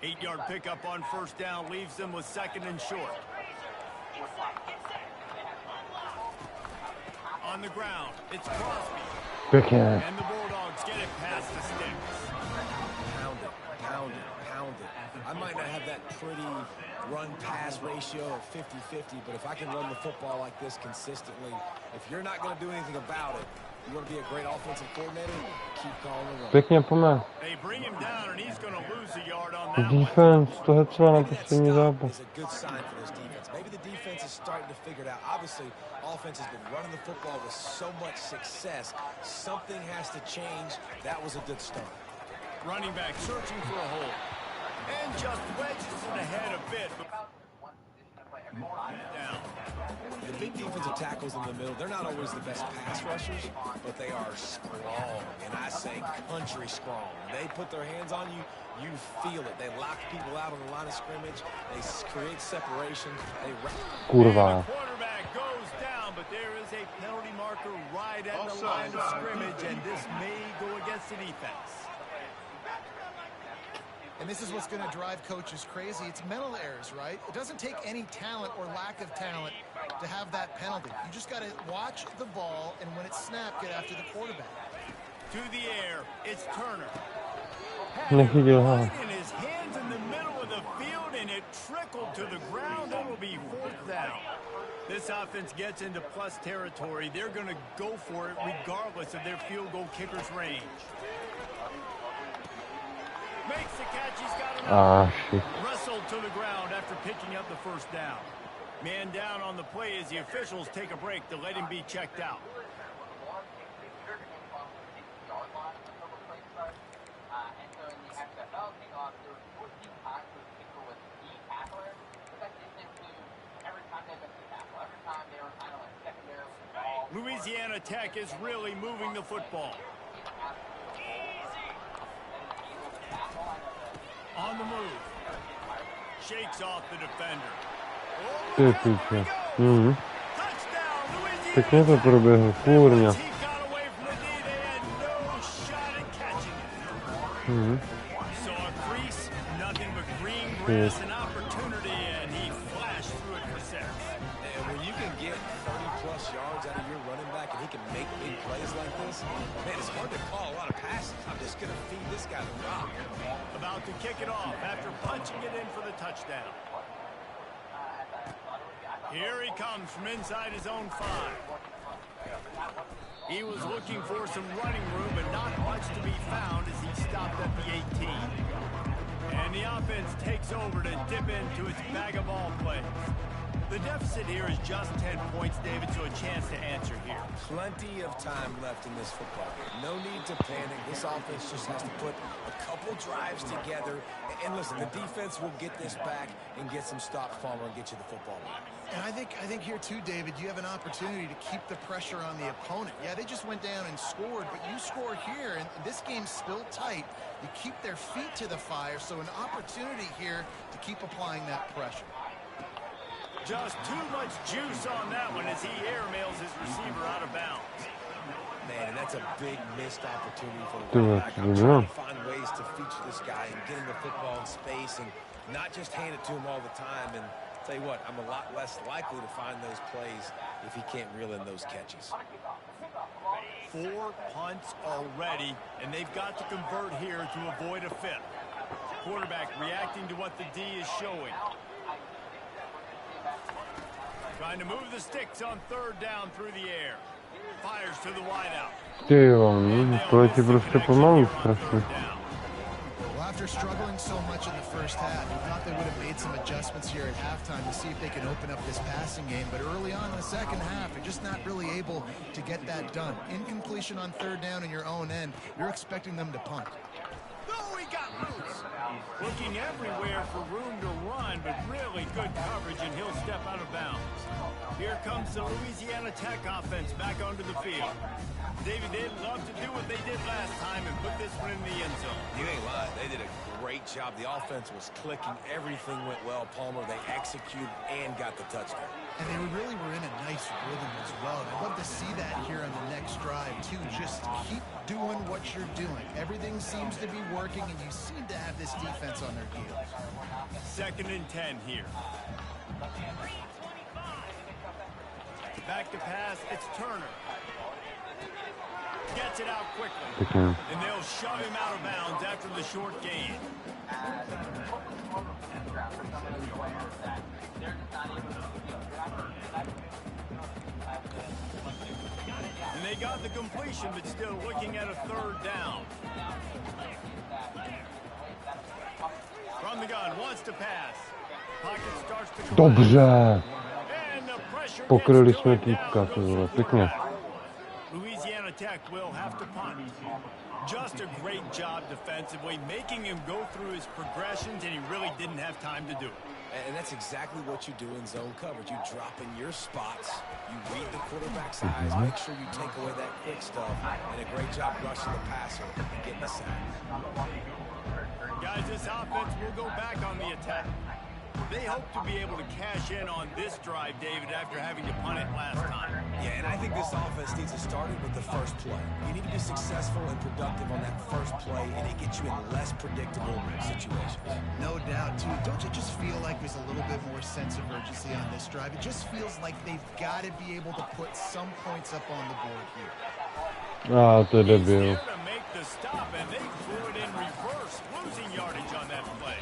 [SPEAKER 1] 8-yard pickup on first down leaves them with second and short. On the ground, it's Crosby.
[SPEAKER 6] Pěkně.
[SPEAKER 1] And the Bulldogs get it past the sticks.
[SPEAKER 2] Pound it, pound it, pound it. I might not have that pretty run-pass ratio of 50-50, but if I can run the football like this consistently, if you're not going to do anything about it, you want to be a great offensive coordinator, keep calling the run.
[SPEAKER 6] Pěkně pomer.
[SPEAKER 1] They bring him down, and he's going to lose a yard on that one.
[SPEAKER 6] Defense, to je třeba na poslední zápas.
[SPEAKER 2] Is a good sign for this defense. Maybe the defense is starting to figure it out. Obviously, offense has been running the football with so much success. Something has to change. That was a good start.
[SPEAKER 1] Running back searching for a hole. And just wedges it ahead a bit. Down.
[SPEAKER 2] The big defensive tackles in the middle, they're not always the best pass rushers, but they are strong, and I say country strong. They put their hands on you, you feel it. They lock people out on the line of scrimmage. They create separation.
[SPEAKER 6] Kurva.
[SPEAKER 1] The quarterback goes down, but there is a penalty marker right at the line of scrimmage, and this may go against the defense.
[SPEAKER 3] And this is what's going to drive coaches crazy. It's mental errors, right? It doesn't take any talent or lack of talent to have that penalty. You just got to watch the ball, and when it's snapped, get after the quarterback.
[SPEAKER 1] To the air, it's Turner.
[SPEAKER 6] Nechytil ho.
[SPEAKER 1] In his hands in the middle of the field, and it trickled to the ground. It'll be fourth down. This offense gets into plus territory. They're going to go for it regardless of their field goal kicker's range. Makes the catch. He's got it. Wrestled to the ground after picking up the first down. Man down on the play as the officials take a break to let him be checked out. Louisiana Tech is really moving the football. On the move. Shakes off the defender.
[SPEAKER 6] Ty piče. Pěkně to proběhlo, kurňa.
[SPEAKER 1] Saw a crease, nothing but green grass and opportunity, and he flashed through it for 6.
[SPEAKER 2] And when you can get 30-plus yards out of your running back and he can make big plays like this, man, it's hard to call a lot of passes. I'm just going to feed this guy the rock.
[SPEAKER 1] About to kick it off after punching it in for the touchdown. Here he comes from inside his own 5. He was looking for some running room, but not much to be found as he stopped at the 18. And the offense takes over to dip into its bag of ball plays. The deficit here is just 10 points, David, so a chance to answer here.
[SPEAKER 2] Plenty of time left in this football game. No need to panic. This offense just has to put a couple drives together. And listen, the defense will get this back and get some stops, Palmer, and get you the football back.
[SPEAKER 3] And I think here too, David, you have an opportunity to keep the pressure on the opponent. Yeah, they just went down and scored, but you score here, and this game's still tight. You keep their feet to the fire, so an opportunity here to keep applying that pressure.
[SPEAKER 1] Just too much juice on that one as he airmails his receiver out of bounds.
[SPEAKER 2] Man, that's a big missed opportunity for the running back. I'm trying to find ways to feature this guy and getting the football in space and not just hand it to him all the time. And I'll tell you what, I'm a lot less likely to find those plays if he can't reel in those catches.
[SPEAKER 1] 4 punts already, and they've got to convert here to avoid a fifth. Quarterback reacting to what the D is showing. Trying to move the sticks on 3rd down through the air. Fires to the wideout.
[SPEAKER 6] Ty jo, to je ti prostě pomalu strašně.
[SPEAKER 3] Well, after struggling so much in the first half, you thought they would have made some adjustments here at halftime to see if they can open up this passing game. But early on in the second half, they're just not really able to get that done. Incompletion on 3rd down in your own end, you're expecting them to punt.
[SPEAKER 1] Oh, he got loose. Looking everywhere for room to run, but really good coverage, and he'll step out of bounds. Here comes the Louisiana Tech offense back onto the field. David, they'd love to do what they did last time and put this one in the end zone.
[SPEAKER 2] You ain't lying. They did a great job. The offense was clicking. Everything went well. Palmer, they executed and got the touchdown.
[SPEAKER 3] And they really were in a nice rhythm as well. And I'd love to see that here on the next drive, too. Just keep doing what you're doing. Everything seems to be working, and you seem to have this defense on their heels.
[SPEAKER 1] 2nd and 10 here. Back to pass, it's Turner. Gets it out quickly. And they'll shove him out of bounds after the short gain. And they got the completion, but still looking at a 3rd down. From the gun, wants to pass. Pocket starts to
[SPEAKER 6] Dobře.
[SPEAKER 1] And the pressure
[SPEAKER 6] Pokryli jsme týpka, to bylo pěkně.
[SPEAKER 1] Louisiana Tech will have to punt. Just a great job defensively, making him go through his progressions, and he really didn't have time to do it.
[SPEAKER 2] And that's exactly what you do in zone coverage. You drop in your spots, you read the quarterback's eyes, make sure you take away that quick stuff, and a great job rushing the passer and getting the sack.
[SPEAKER 1] Guys, this offense will go back on the attack. They hope to be able to cash in on this drive, David, after having to punt it last time.
[SPEAKER 2] Yeah, and I think this offense needs to start it with the first play. You need to be successful and productive on that first play, and it gets you in less predictable situations.
[SPEAKER 3] No doubt, too. Don't you just feel like there's a little bit more sense of urgency on this drive? It just feels like they've got to be able to put some points up on the board here.
[SPEAKER 6] A to je debil.
[SPEAKER 1] To make the stop, and they threw it in reverse, losing yardage on that play.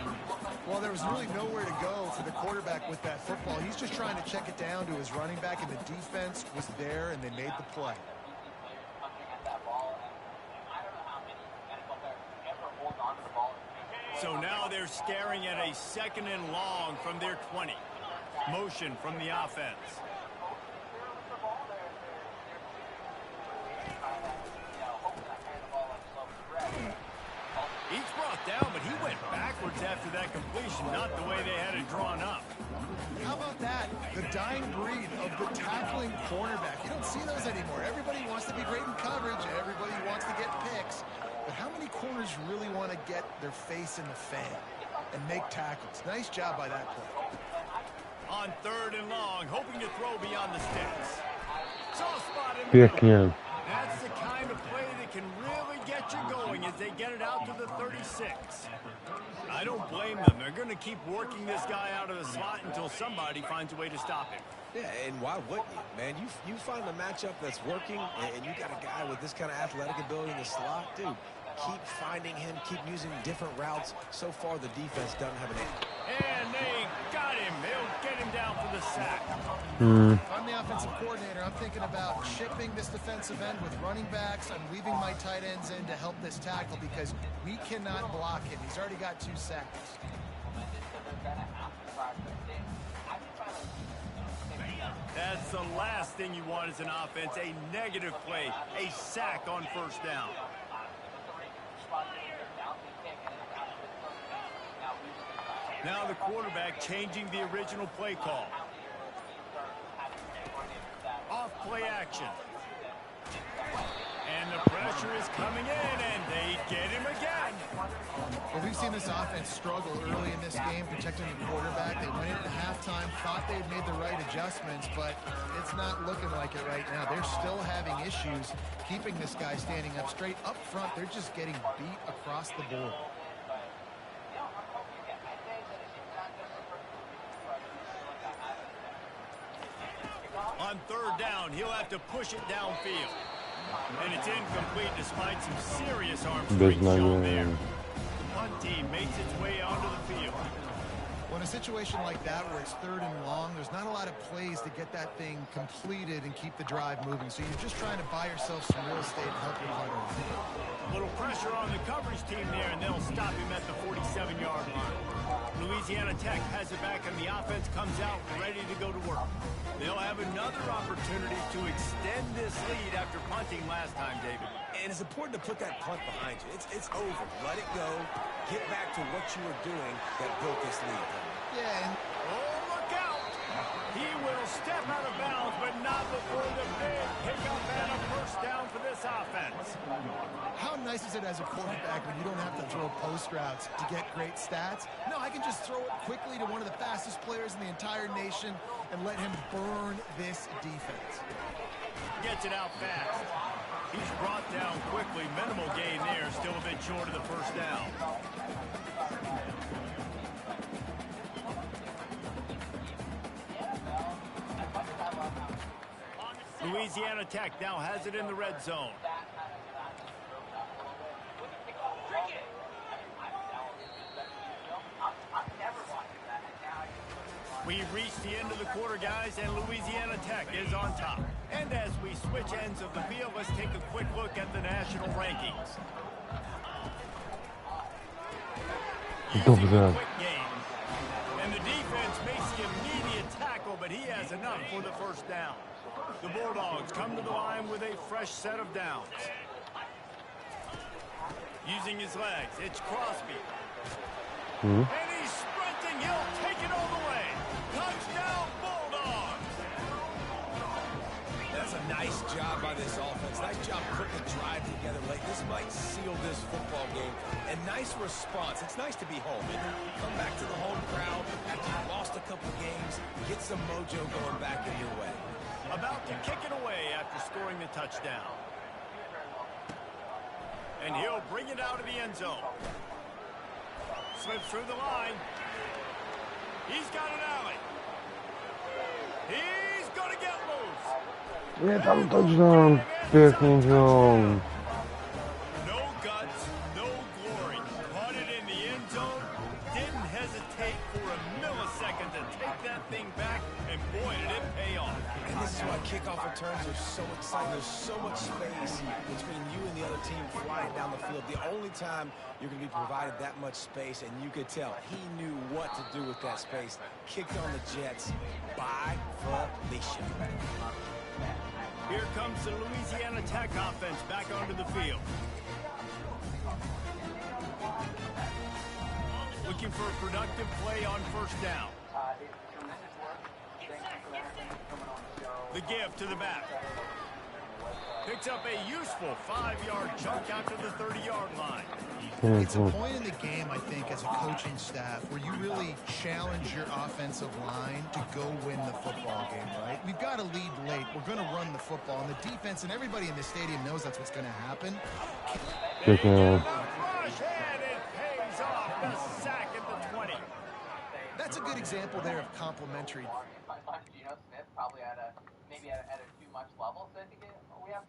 [SPEAKER 3] Well, there was really nowhere to go for the quarterback with that football. He's just trying to check it down to his running back, and the defense was there, and they made the play.
[SPEAKER 1] So now they're staring at a 2nd and long from their 20. Motion from the offense. He's brought down, but he went backwards after that completion, not the way they had it drawn up.
[SPEAKER 3] How about that? The dying breed of the tackling cornerback. You don't see those anymore. Everybody wants to be great in coverage. Everybody wants to get picks. But how many corners really want to get their face in the fan and make tackles? Nice job by that play.
[SPEAKER 1] On 3rd and long, hoping to throw beyond the sticks. Soft spot in the
[SPEAKER 6] Pěkně.
[SPEAKER 1] That's the kind of play that can really get you going as they get it out to the 36. I don't blame them. They're going to keep working this guy out of the slot until somebody finds a way to stop him.
[SPEAKER 2] Yeah, and why wouldn't you, man? You find a matchup that's working, and you got a guy with this kind of athletic ability in the slot, dude. Keep finding him, keep using different routes. So far, the defense doesn't have an answer.
[SPEAKER 1] And they got him. They'll get him down for the sack.
[SPEAKER 3] If I'm the offensive coordinator, I'm thinking about shipping this defensive end with running backs. I'm leaving my tight ends in to help this tackle because we cannot block him. He's already got 2 sacks.
[SPEAKER 1] That's the last thing you want as an offense, a negative play, a sack on first down. Now the quarterback changing the original play call. Off play action. And the pressure is coming in, and they get him again.
[SPEAKER 3] Well, we've seen this offense struggle early in this game, protecting the quarterback. They went in at halftime, thought they'd made the right adjustments, but it's not looking like it right now. They're still having issues keeping this guy standing up straight. Up front, they're just getting beat across the board.
[SPEAKER 1] On third down, he'll have to push it downfield. And it's incomplete despite some serious arm strength shown there. The punt team makes its way onto the field.
[SPEAKER 3] Well, in a situation like that where it's third and long, there's not a lot of plays to get that thing completed and keep the drive moving. So you're just trying to buy yourself some real estate and help your punter.
[SPEAKER 1] A little pressure on the coverage team there, and they'll stop him at the 47-yard line. Louisiana Tech has it back, and the offense comes out ready to go to work. They'll have another opportunity to extend this lead after punting last time, David.
[SPEAKER 2] And it's important to put that punt behind you. It's over. Let it go. Get back to what you were doing that built this lead.
[SPEAKER 3] Yeah, and
[SPEAKER 1] oh, look out! He will step out of bounds, but not before the big pickup and a first down for this offense.
[SPEAKER 3] how nice is it as a quarterback when you don't have to throw post routes to get great stats? No, I can just throw it quickly to one of the fastest players in the entire nation and let him burn this defense.
[SPEAKER 1] Gets it out fast. He's brought down quickly. Minimal gain there. Still a bit short of the first down. Louisiana Tech now has it in the red zone. We've reached the end of the quarter, guys, and Louisiana Tech is on top. And as we switch ends of the field, let's take a quick look at the national rankings. Using a quick game. And the defense makes the immediate tackle, but he has enough for the first down. The Bulldogs come to the line with a fresh set of downs. Using his legs, it's Crosby. And he's sprinting. He'll take it all the way. Touchdown, Bulldogs!
[SPEAKER 2] That's a nice job by this offense. Nice job putting the drive together late. This might seal this football game. And nice response. It's nice to be home. And come back to the home crowd after you lost a couple games. Get some mojo going back in your way.
[SPEAKER 1] About to kick it away after scoring the touchdown. And he'll bring it out of the end zone. Slips through the line. He's got an alley. He's going to get loose.
[SPEAKER 6] Je tam touchdown. Pěkný John.
[SPEAKER 1] No guts, no glory. Caught it in the end zone. Didn't hesitate for a millisecond to take that thing back. And boy, did it pay off.
[SPEAKER 2] And this is why kickoff returns are so exciting. There's so much space between you and the other team flying down the field. The only time you're going to be provided that much space, and you could tell he knew what to do with that space. Kicked on the Jets by Felicia.
[SPEAKER 1] Here comes the Louisiana Tech offense back onto the field. Looking for a productive play on first down. The give to the back. Picks up a useful 5-yard chunk out to the 30-yard line.
[SPEAKER 3] It's a point in the game, I think, as a coaching staff where you really challenge your offensive line to go win the football game, right? We've got to lead late. We're going to run the football. And the defense and everybody in the stadium knows that's what's going to happen.
[SPEAKER 1] They get the rush, and it pays off. The sack at the 20.
[SPEAKER 3] That's a good example there of complimentary.
[SPEAKER 7] Geno Smith probably at a too much level, so I think we have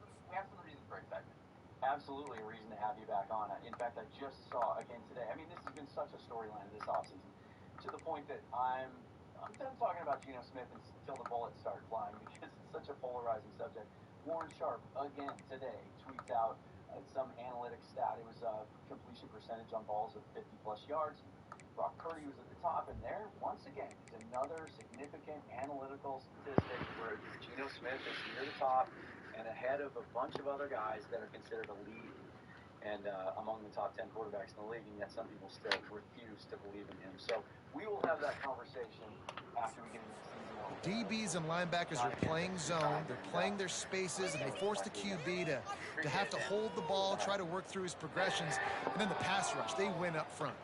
[SPEAKER 7] some reasons for excitement. Absolutely a reason to have you back on. In fact, I just saw again today. I mean, this has been such a storyline this offseason, to the point that I'm done talking about Geno Smith until the bullets start flying, because it's such a polarizing subject. Warren Sharp again today tweets out some analytic stat. It was completion completion percentage on balls of 50-plus yards. Brock Purdy was at the top, and there, once again, is another significant analytical statistic where Geno Smith is near the top and ahead of a bunch of other guys that are considered elite and among the top 10 quarterbacks in the league, and yet some people still refuse to believe in him. So we will have that conversation after we get into the season.
[SPEAKER 3] DBs and linebackers are playing zone. They're playing their spaces, and they force the QB to have to hold the ball, try to work through his progressions, and then the pass rush. They win up front.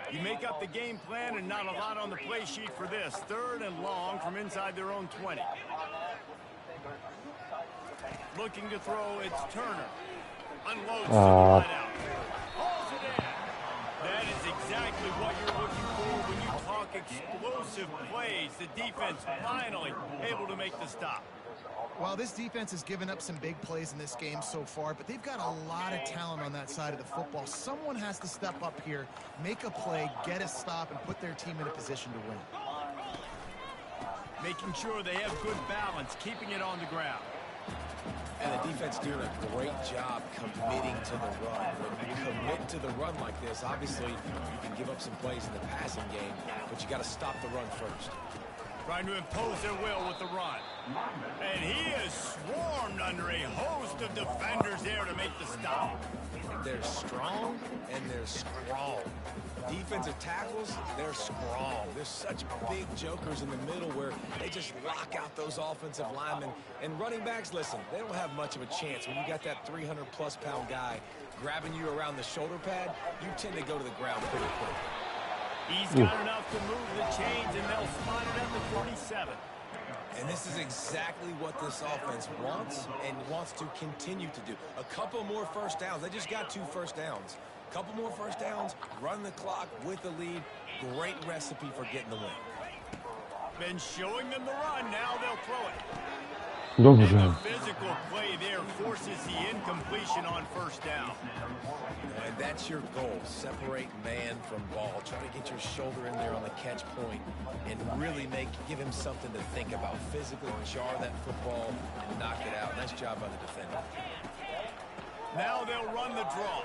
[SPEAKER 1] You make up the game plan and not a lot on the play sheet for this. 3rd and long from inside their own 20. Looking to throw, it's Turner. Unloads to the right out. Hauls it in. That is exactly what you're looking for when you talk explosive plays. The defense finally able to make the stop.
[SPEAKER 3] Well, this defense has given up some big plays in this game so far, but they've got a lot of talent on that side of the football. Someone has to step up here, make a play, get a stop, and put their team in a position to win.
[SPEAKER 1] Making sure they have good balance, keeping it on the ground.
[SPEAKER 2] And the defense doing a great job committing to the run. When you commit to the run like this, obviously you can give up some plays in the passing game, but you got to stop the run first.
[SPEAKER 1] Trying to impose their will with the run. And he is swarmed under a host of defenders there to make the stop.
[SPEAKER 2] They're strong and they're strong. Defensive tackles, they're strong. There's such big jokers in the middle where they just lock out those offensive linemen. And running backs, listen, they don't have much of a chance. When you got that 300-plus pound guy grabbing you around the shoulder pad, you tend to go to the ground pretty quick.
[SPEAKER 1] He's got enough to move the chains, and they'll spot it at the 47.
[SPEAKER 2] And this is exactly what this offense wants and wants to continue to do. A couple more first downs. They just got 2 first downs. A couple more first downs, run the clock with the lead. Great recipe for getting the win.
[SPEAKER 1] Been showing them the run. Now they'll throw it.
[SPEAKER 6] Dobře.
[SPEAKER 1] The physical play there forces the incompletion on first down.
[SPEAKER 2] And that's your goal. Separate man from ball. Try to get your shoulder in there on the catch point and really give him something to think about. Physically jar that football and knock it out. Nice job by the defender.
[SPEAKER 1] Now they'll run the draw.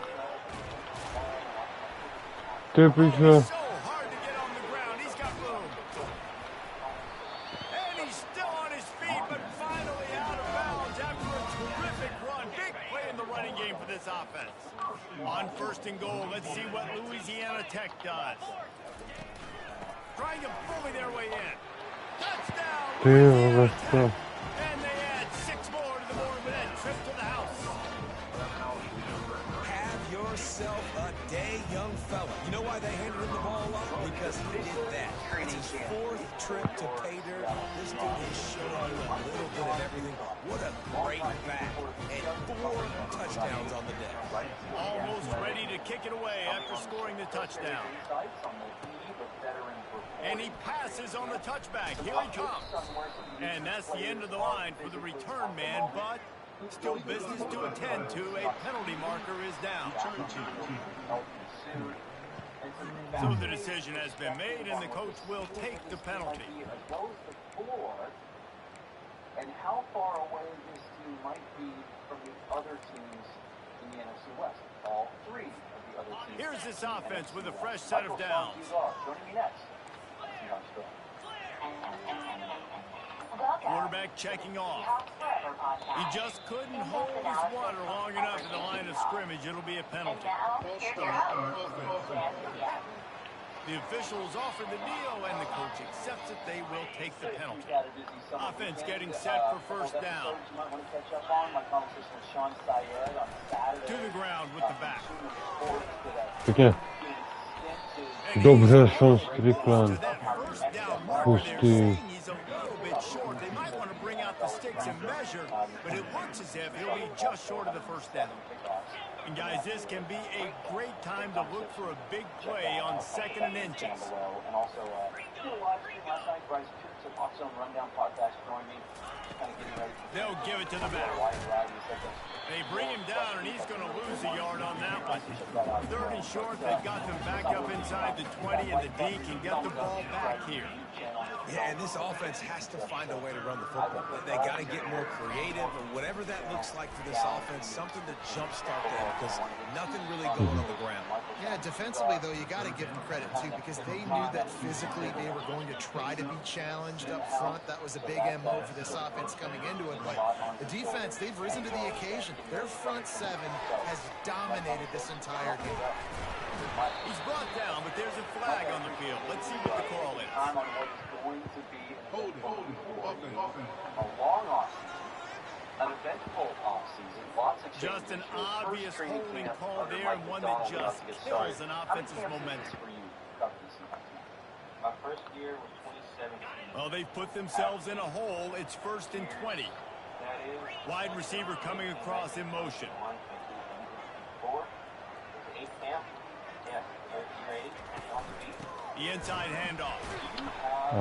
[SPEAKER 6] Ty piče.
[SPEAKER 1] So hard to get on the ground. He's got room. And he's still on his feet, but finally out of bounds after a terrific run. Big play in the running game for this offense. On 1st and goal, let's see what Louisiana Tech does. Trying to bully their way in. Touchdown, Louisiana Tech. And they add 6 more to the board with that trip to the house.
[SPEAKER 2] Have yourself a day, young fella. You know why they handed him the ball a lot? Because he did that. It's his 4th trip to pay dirt. This dude is showing you a little bit of everything. What a great back. And 4 touchdowns on the day.
[SPEAKER 1] Almost ready to kick it away after scoring the touchdown. And he passes on the touchback. Here he comes. And that's the end of the line for the return man, but still business to attend to. A penalty marker is down. So the decision has been made, and the coach will take the penalty.
[SPEAKER 7] And how far away this team might be from the other teams in the NFC West. All 3 of the other teams.
[SPEAKER 1] Here's this offense with a fresh set of downs.
[SPEAKER 7] Joining me next.
[SPEAKER 1] Quarterback checking off. He just couldn't hold his water long enough in the line of scrimmage. It'll be a penalty. The officials offer the deal, and the coach accepts it. They will take the penalty. Offense getting set for first down. To the ground with the back.
[SPEAKER 6] Pěkně. Dobře, Sean Strickland. Pustý.
[SPEAKER 1] He's a little bit short. They might want to bring out the sticks and measure, but it looks as if he'll be just short of the first down. And guys, this can be a great time to look for a big play on 2nd and inches.
[SPEAKER 7] And also, last night, Bryce Talk Zone Rundown podcast joined me.
[SPEAKER 1] They'll give it to the back. They bring him down, and he's going to lose a yard on that one. 3rd and short, they got them back up inside the 20, and the D can get the ball back here.
[SPEAKER 2] Yeah, and this offense has to find a way to run the football. They got to get more creative, or whatever that looks like for this offense, something to jumpstart them, because nothing really going on the ground.
[SPEAKER 3] Yeah, defensively, though, you got to give them credit, too, because they knew that physically they were going to try to be challenged up front. That was a big MO for this offense coming into it. But the defense, they've risen to the occasion. Their front seven has dominated this entire game.
[SPEAKER 1] He's brought down, but there's a flag on the field. Let's see what the call is.
[SPEAKER 5] Hold it. Offense.
[SPEAKER 7] A long offseason, an eventful offseason, lots of changes.
[SPEAKER 1] Just an obvious holding call there, and one that just kills an offensive momentum.
[SPEAKER 7] My first year was 2017.
[SPEAKER 1] Well, they've put themselves in a hole. It's 1st and 20.
[SPEAKER 7] That is
[SPEAKER 1] Wide receiver coming across in motion.
[SPEAKER 7] 1, 2, 3, 4. There's 8 camp. Yes, you ready? On the beat.
[SPEAKER 1] The inside handoff.
[SPEAKER 6] A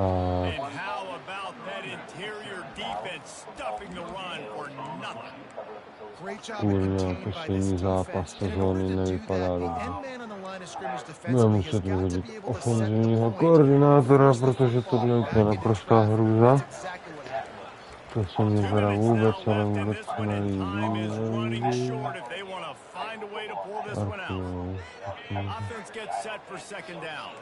[SPEAKER 1] And how about that interior defense stuffing the run for nothing?
[SPEAKER 3] Great job
[SPEAKER 6] kurňa,
[SPEAKER 3] contained by this
[SPEAKER 6] poslední zápas
[SPEAKER 3] defense. In order
[SPEAKER 6] sezóny
[SPEAKER 3] to do
[SPEAKER 6] nevypadá
[SPEAKER 3] that, the
[SPEAKER 6] dobře.
[SPEAKER 3] end man on the line of scrimmage
[SPEAKER 6] Budeme
[SPEAKER 3] defensively has
[SPEAKER 6] muset
[SPEAKER 3] got to
[SPEAKER 6] vyhodit
[SPEAKER 3] be able to set the
[SPEAKER 6] ofenzivního
[SPEAKER 3] point.
[SPEAKER 6] koordinátora, protože tohle je úplně naprostá hrůza.
[SPEAKER 3] That's exactly what happened.
[SPEAKER 6] To se mi teda vůbec, ale vůbec se nelíbí.
[SPEAKER 1] Offense gets set for 2nd down.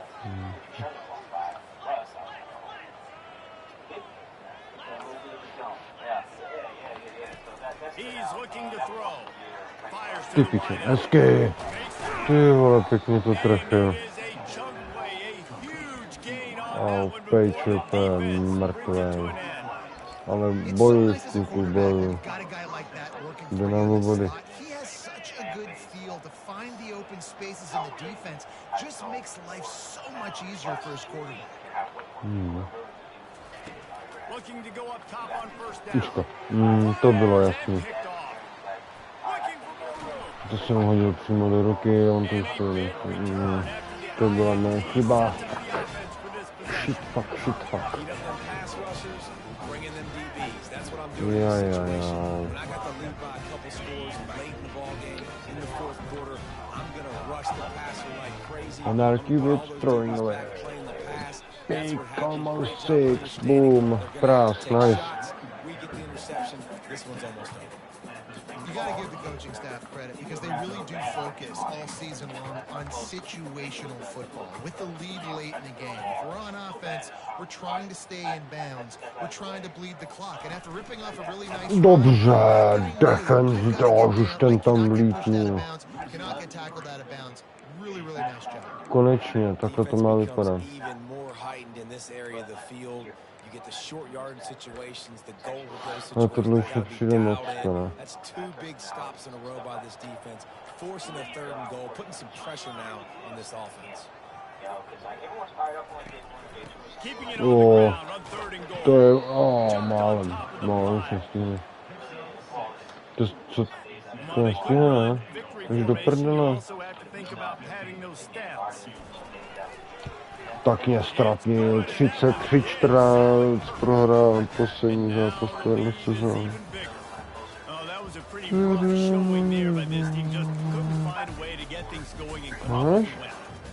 [SPEAKER 1] He's looking to throw. Fires to
[SPEAKER 6] Ty
[SPEAKER 1] the
[SPEAKER 6] piče,
[SPEAKER 1] right.
[SPEAKER 6] hezky. Ty vole, pěkně to trefil. A Patriot je mrtvý. Ale bojuj, kluku, bojuj. Jde na body.
[SPEAKER 3] He has such a good feel to find the open spaces in the defense. Just makes life so much easier for his quarterback.
[SPEAKER 1] Looking to go up top on 1st down.
[SPEAKER 6] Pičko. To bylo jasný. To jsem hodil přímo do ruky, on to střelil. To byla moje chyba. Shit fuck. Ja. And our QB's throwing away. Big combo 6, boom, pass, nice.
[SPEAKER 3] You got to give the coaching staff credit because they really do focus all season long on situational football. With the lead late in the game, if we're on offense, we're trying to stay in bounds. We're trying to bleed the clock. And after ripping off a really nice
[SPEAKER 6] Dobře, defense dodge, už ten tam lítnul.
[SPEAKER 3] cannot get tackled out of bounds. Really nice job.
[SPEAKER 6] Konečně, takhle to má vypadat. Ale tohle už mi přijde moc, teda. To je, málem, už nestihne. To nestihne, ne? Takže do prdele. Tak mě ztratnil 33-14 prohrál poslední zápas téhle sezóny.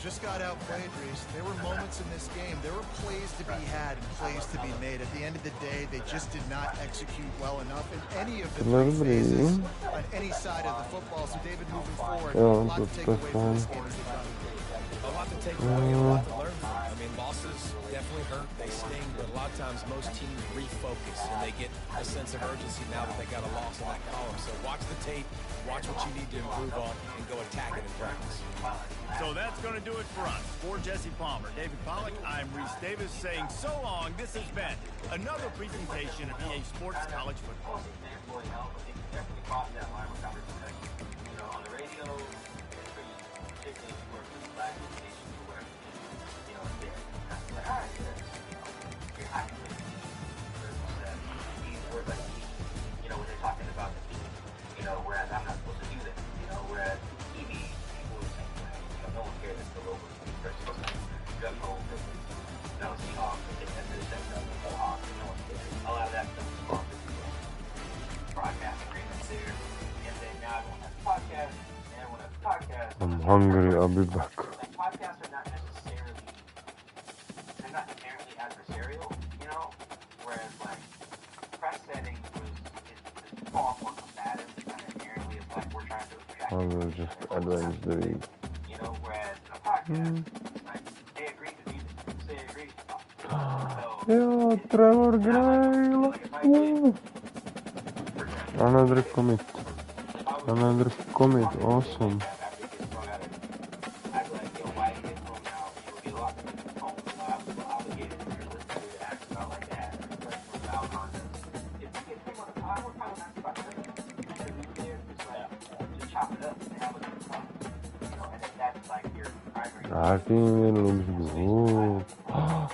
[SPEAKER 3] Just got outplayed, Reese. There were moments in this game. There were plays to be had and plays to be made. At the end of the day, they just did not execute well enough in any of the three phases on any side of the football. So, David, moving forward, a lot to take away from this game.
[SPEAKER 2] A lot to take away, a lot to learn from. I mean, losses definitely hurt, they sting, but a lot of times most teams refocus and they get a sense of urgency now that they got a loss in that column. So watch the tape, watch what you need to improve on, and go attack it in practice.
[SPEAKER 1] So that's going to do it for us. For Jesse Palmer, David Pollack, I'm Reese Davis saying so long. This has been another presentation of EA Sports College Football.
[SPEAKER 7] On the radio, particularly for black education, where when they're talking about the team, whereas I'm not supposed to do that, whereas TV people are saying, no one cares if the logo is gun hole, Seahawks, the Hawks, no one cares. A lot of that stuff is off the broadcast agreements there, and then now everyone has podcasts, and everyone has podcasts.
[SPEAKER 6] I'm hungry, I'll be back.
[SPEAKER 7] Podcasts are not necessarily, they're not inherently adversarial, whereas press settings is far more combative, kind of inherently of we're trying to react.
[SPEAKER 6] I will just advance the league.
[SPEAKER 7] Whereas
[SPEAKER 6] Jo, Trevor Grail. Another commit. Another commit. Awesome. Artin looks good. Oh.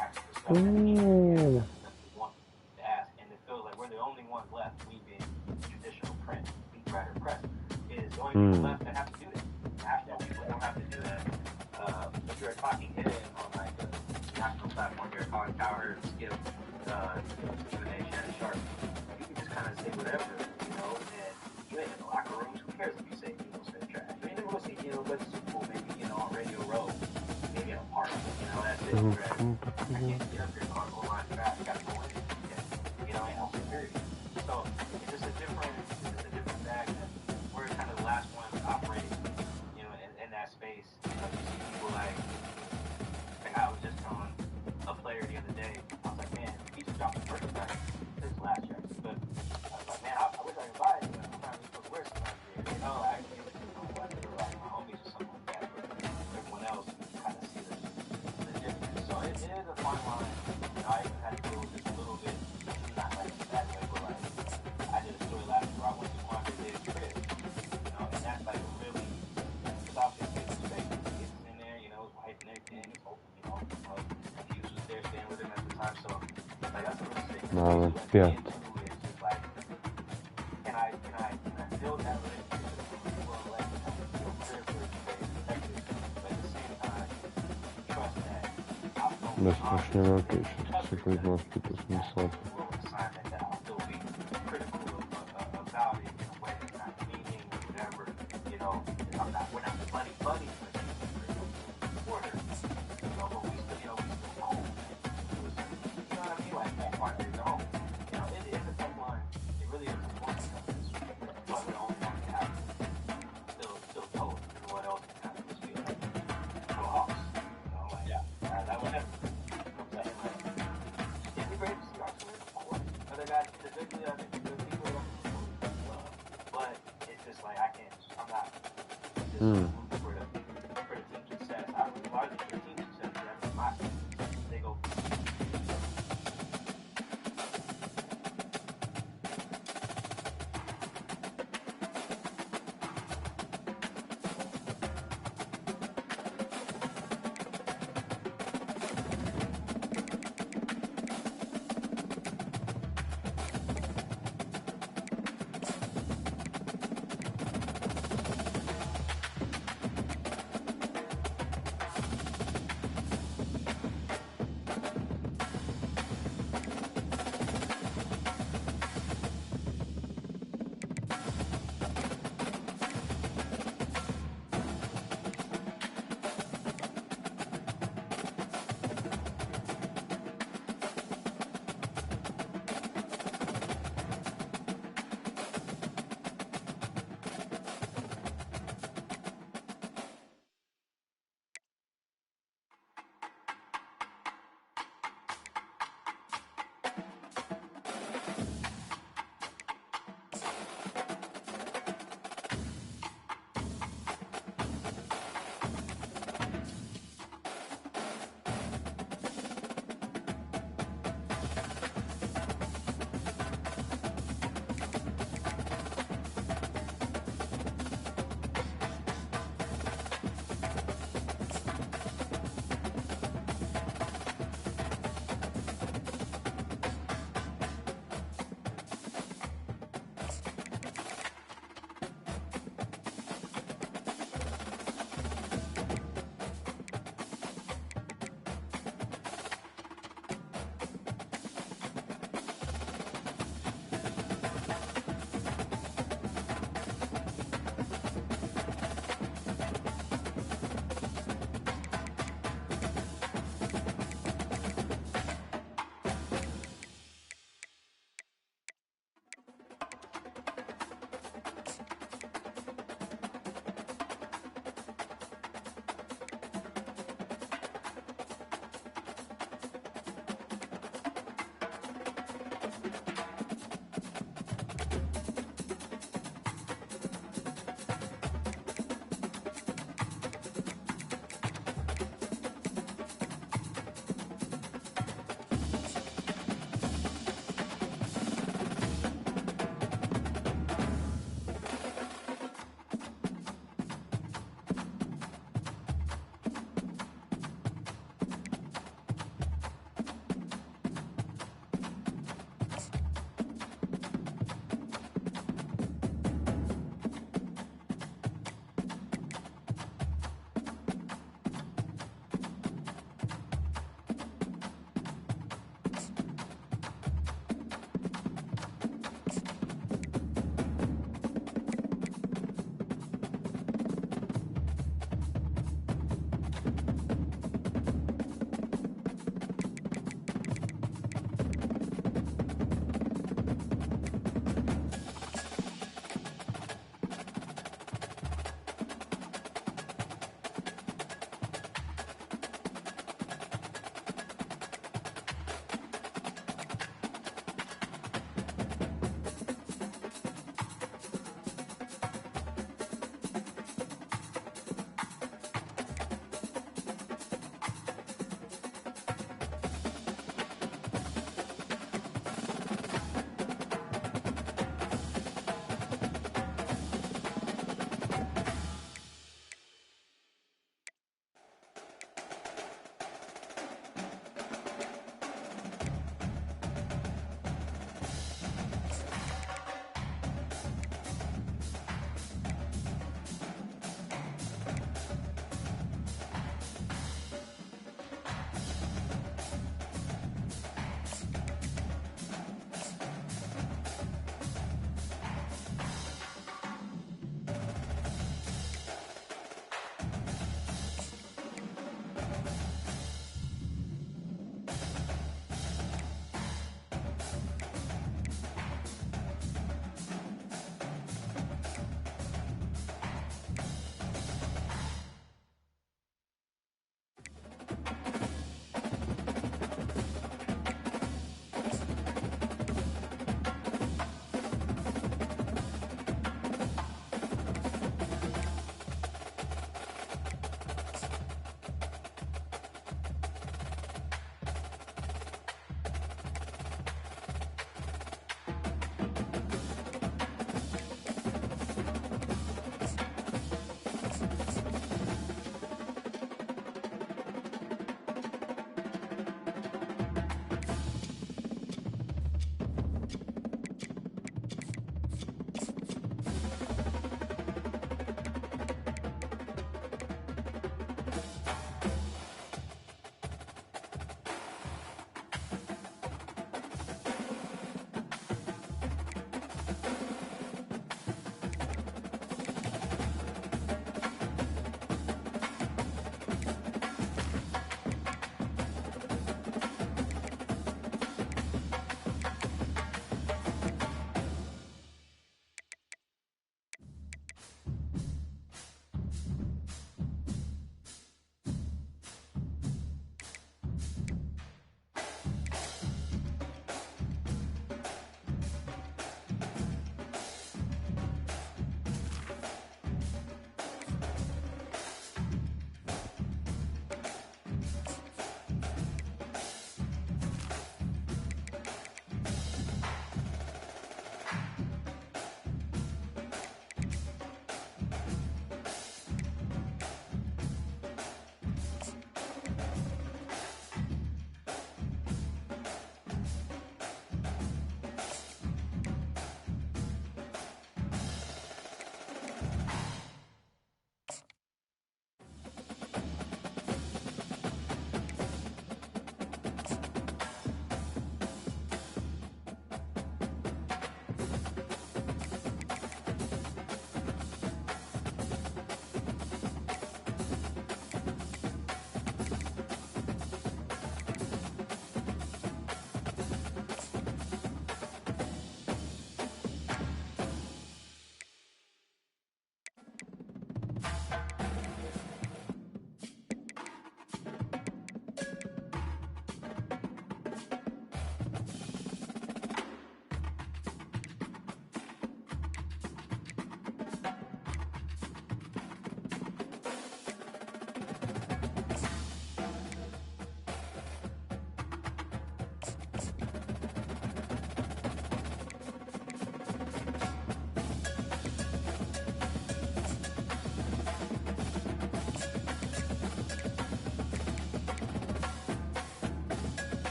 [SPEAKER 6] Máme 5. Strašně velký, že kolik má to smysl.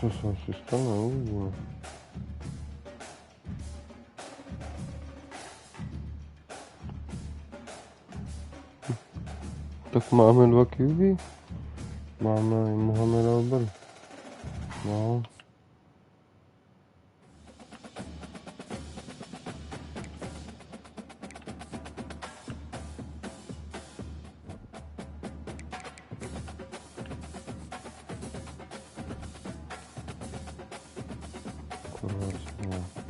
[SPEAKER 6] co se asi stane, uvidíme. Tak máme 2 QB. Máme i Mohameda Albert. No.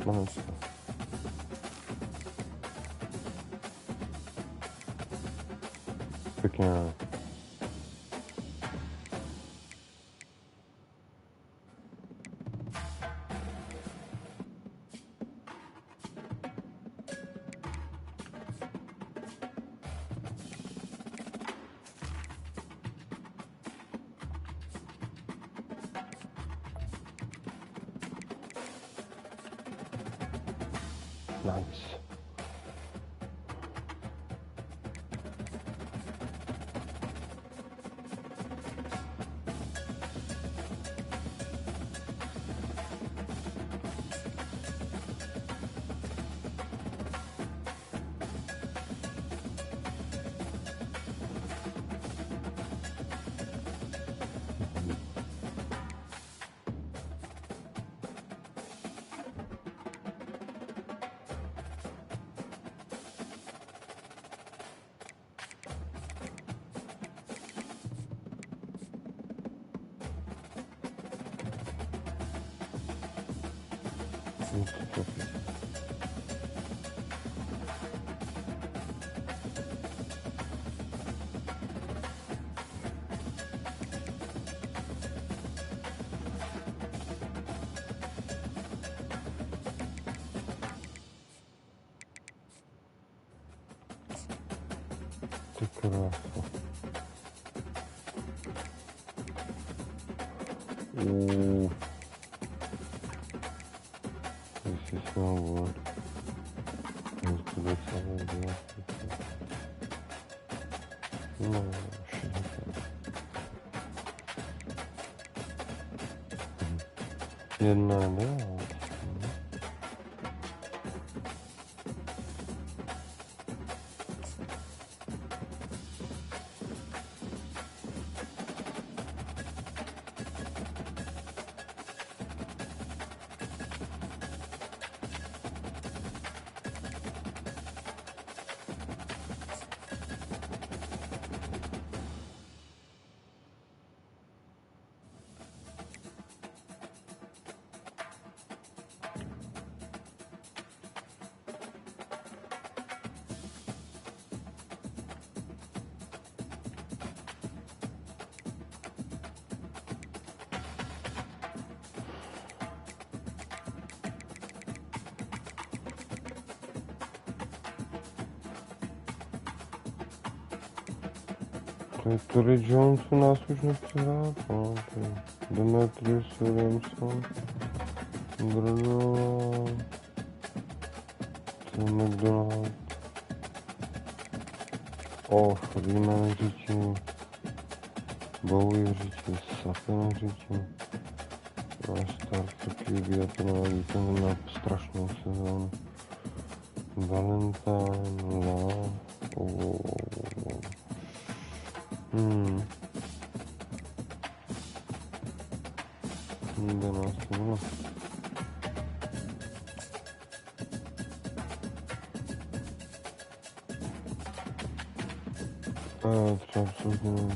[SPEAKER 6] Máme se. Pěkně. Nice. Ty krása. This is no word. It's the same. No, shit. Jedna, ne? Tory Jones u nás už nechce hrát, no, Demetrius Williamson, Brno, McDonald, Freeman v říči, Bowie v říči, Safin v říči, náš starter QB a to nevadí, ten má strašnou sezónu, Valentine, Kde nás to bylo? Třeba absolutně nevím.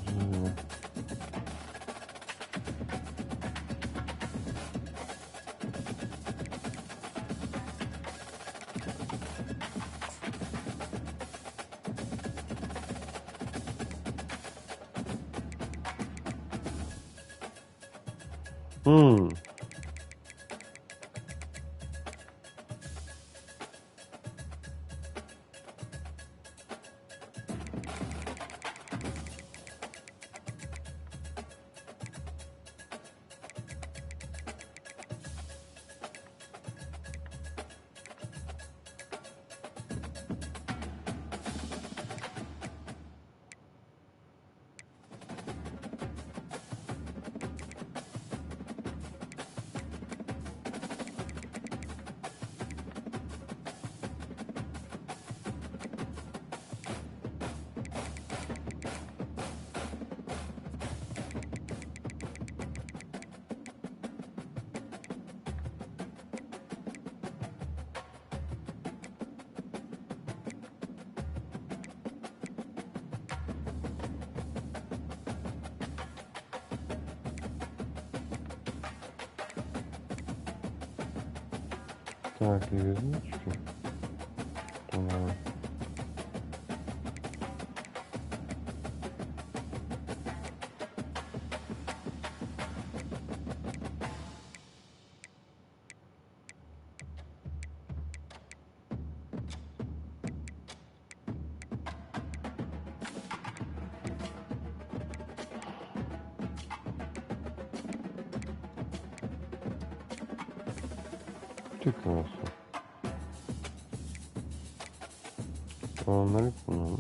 [SPEAKER 6] Nějaký hvězdičky. To ne. Ty krása. Ameriku, no.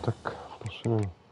[SPEAKER 6] Tak, posuneme.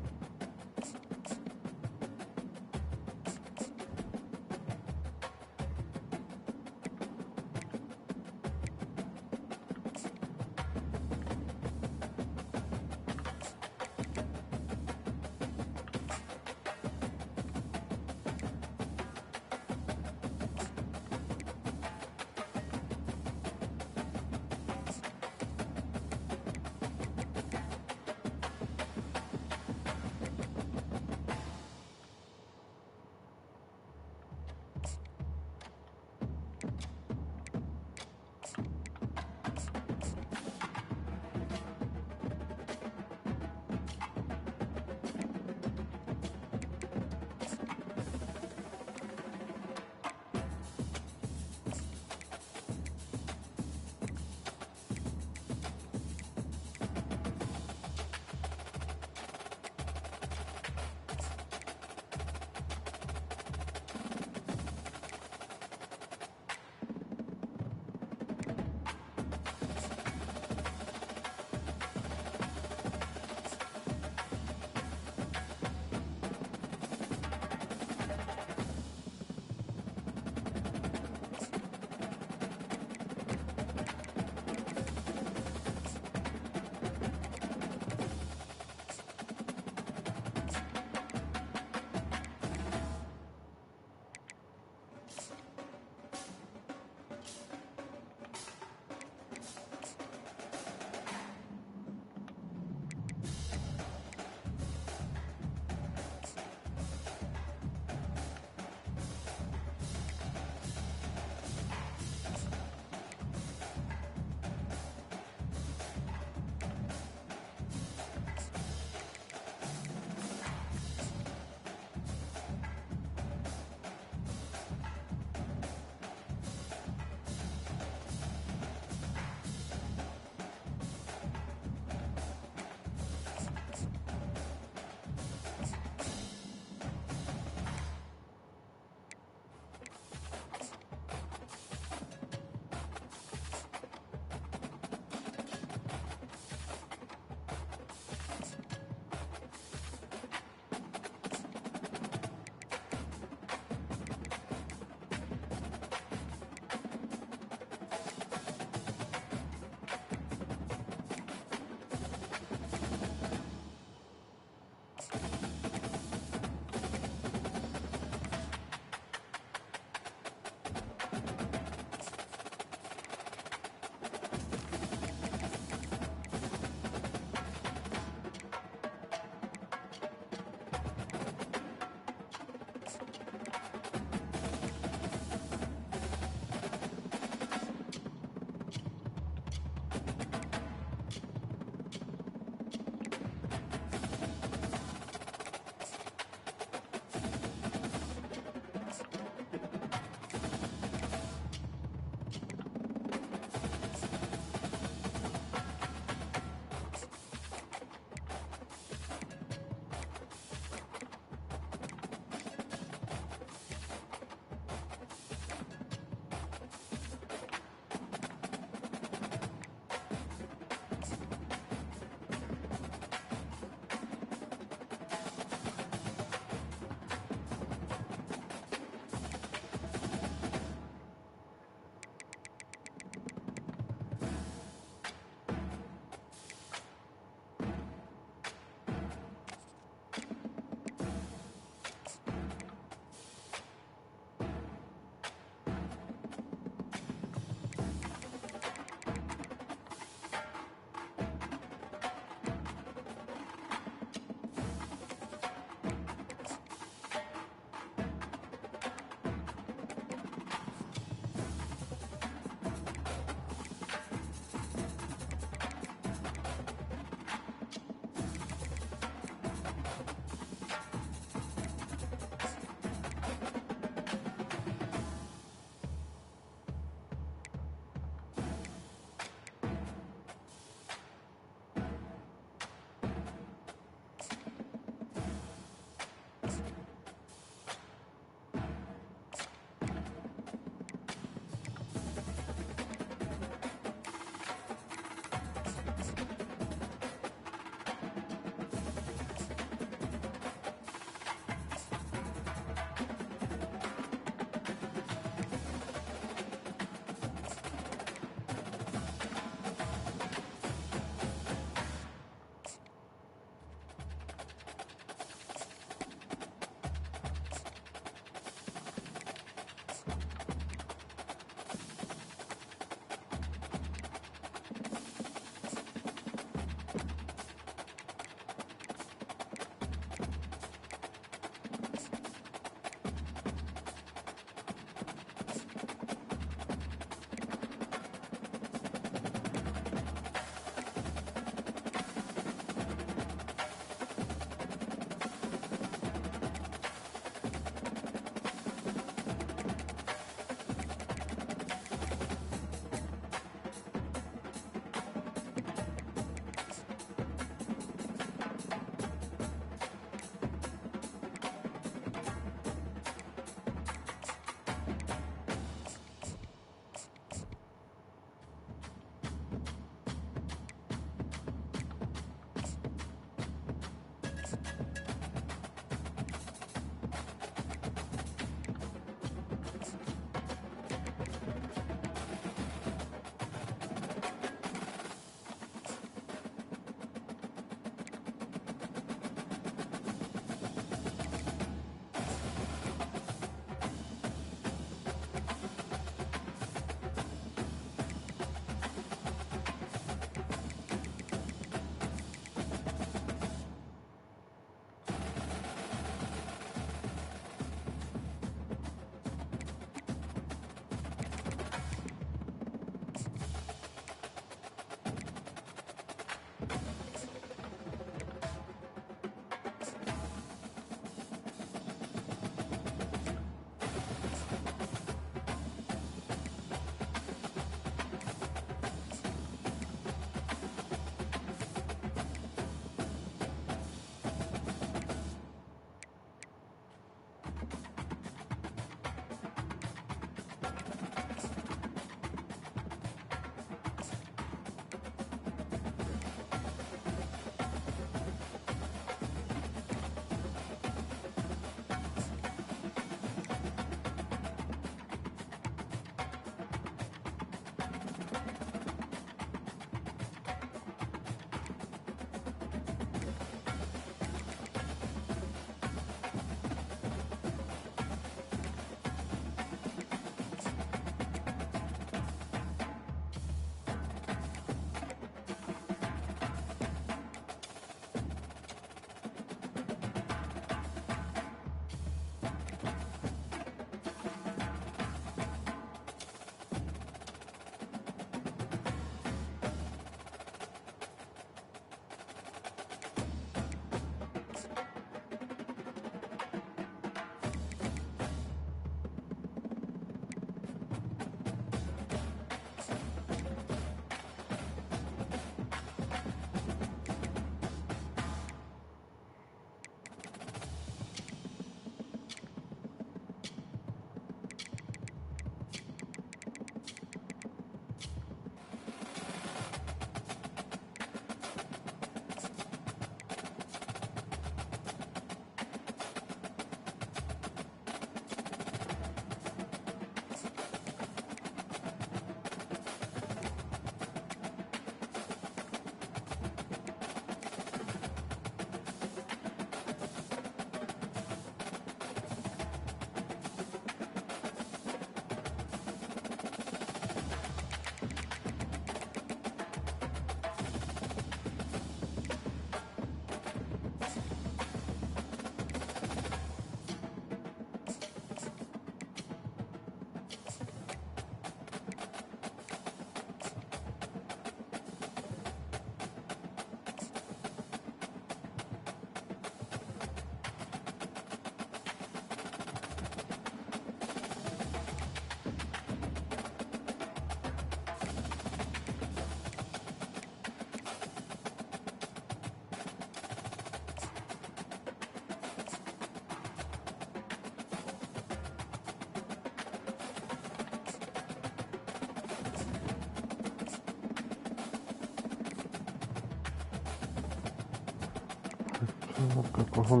[SPEAKER 6] Koho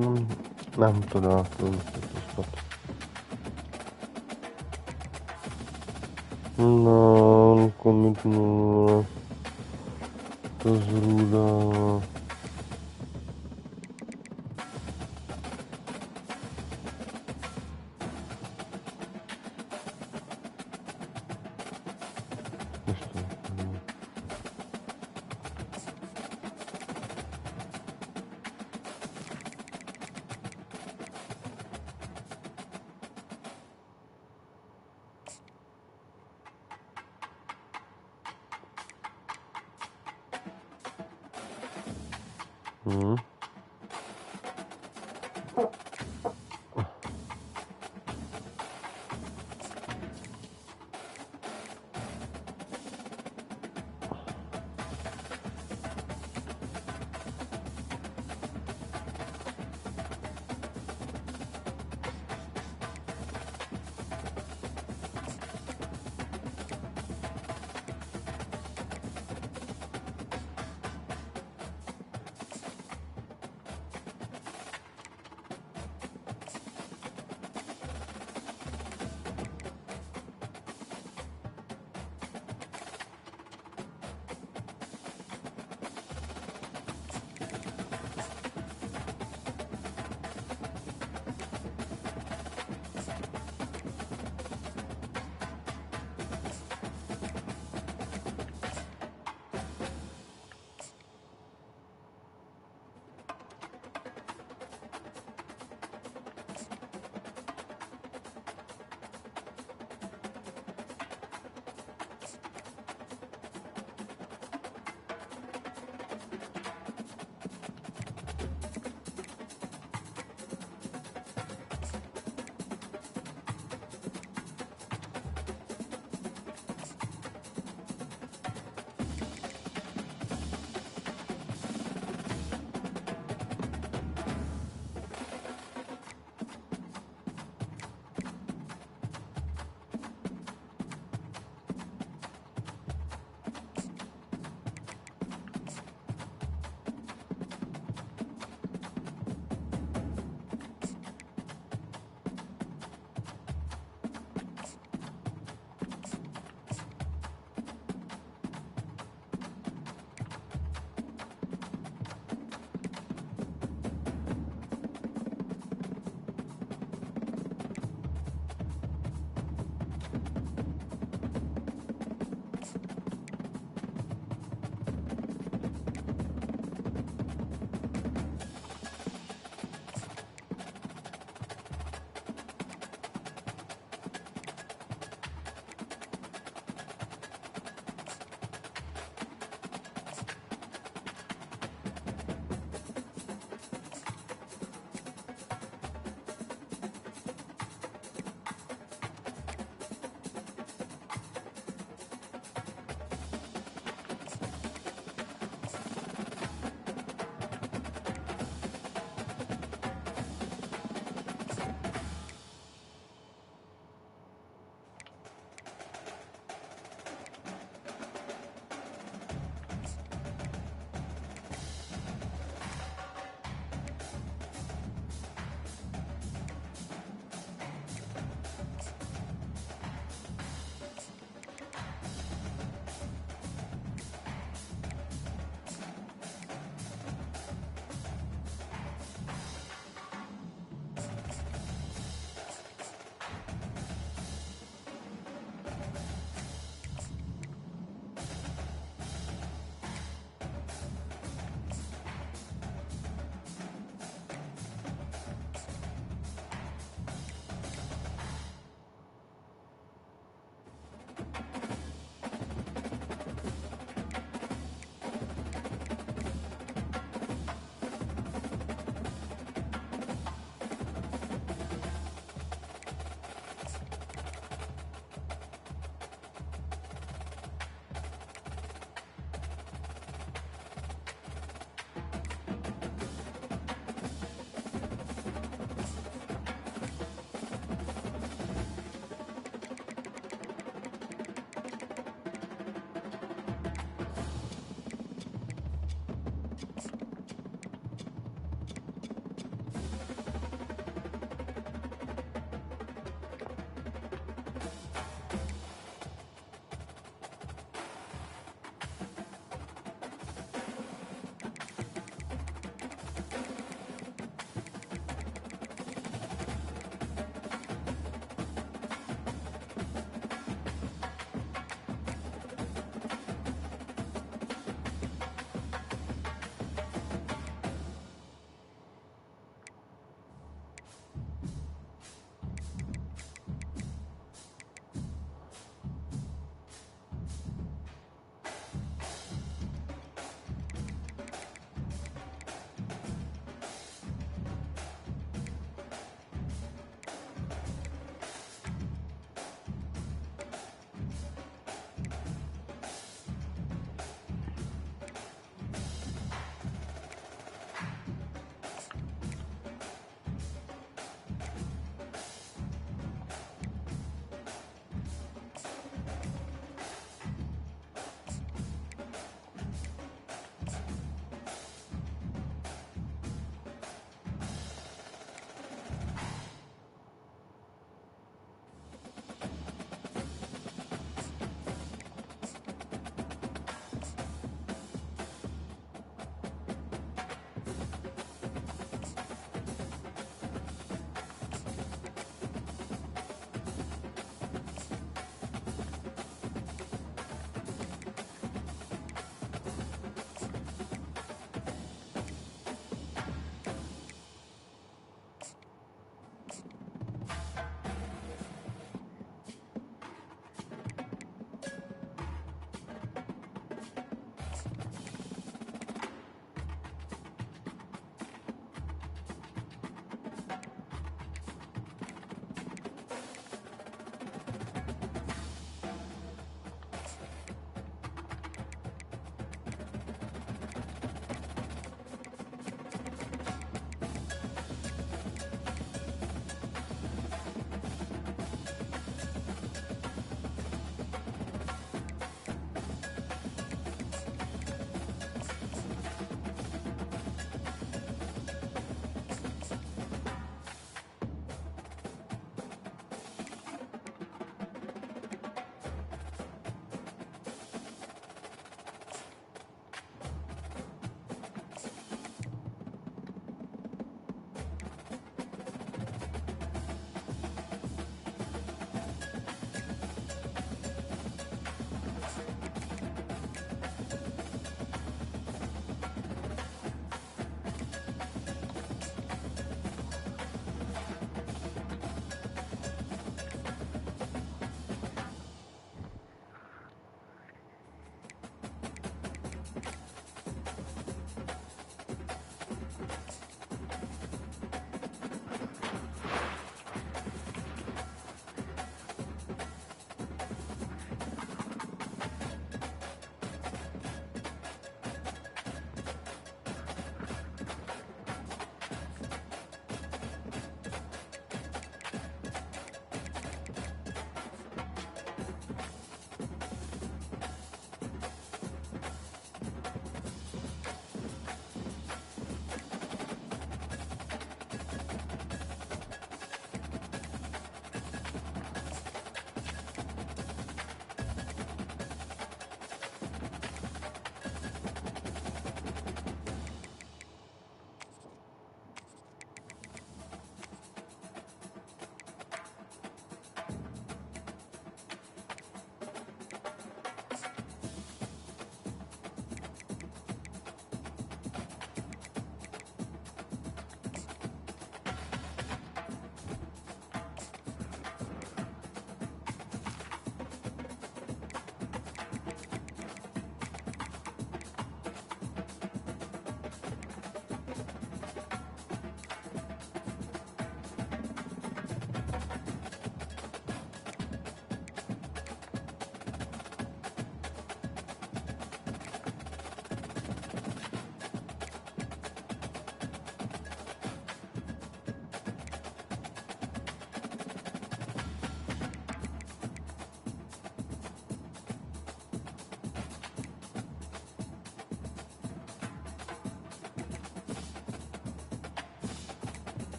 [SPEAKER 6] nám to dá, to spad. No, komitnul. To zrůdá. Hmm.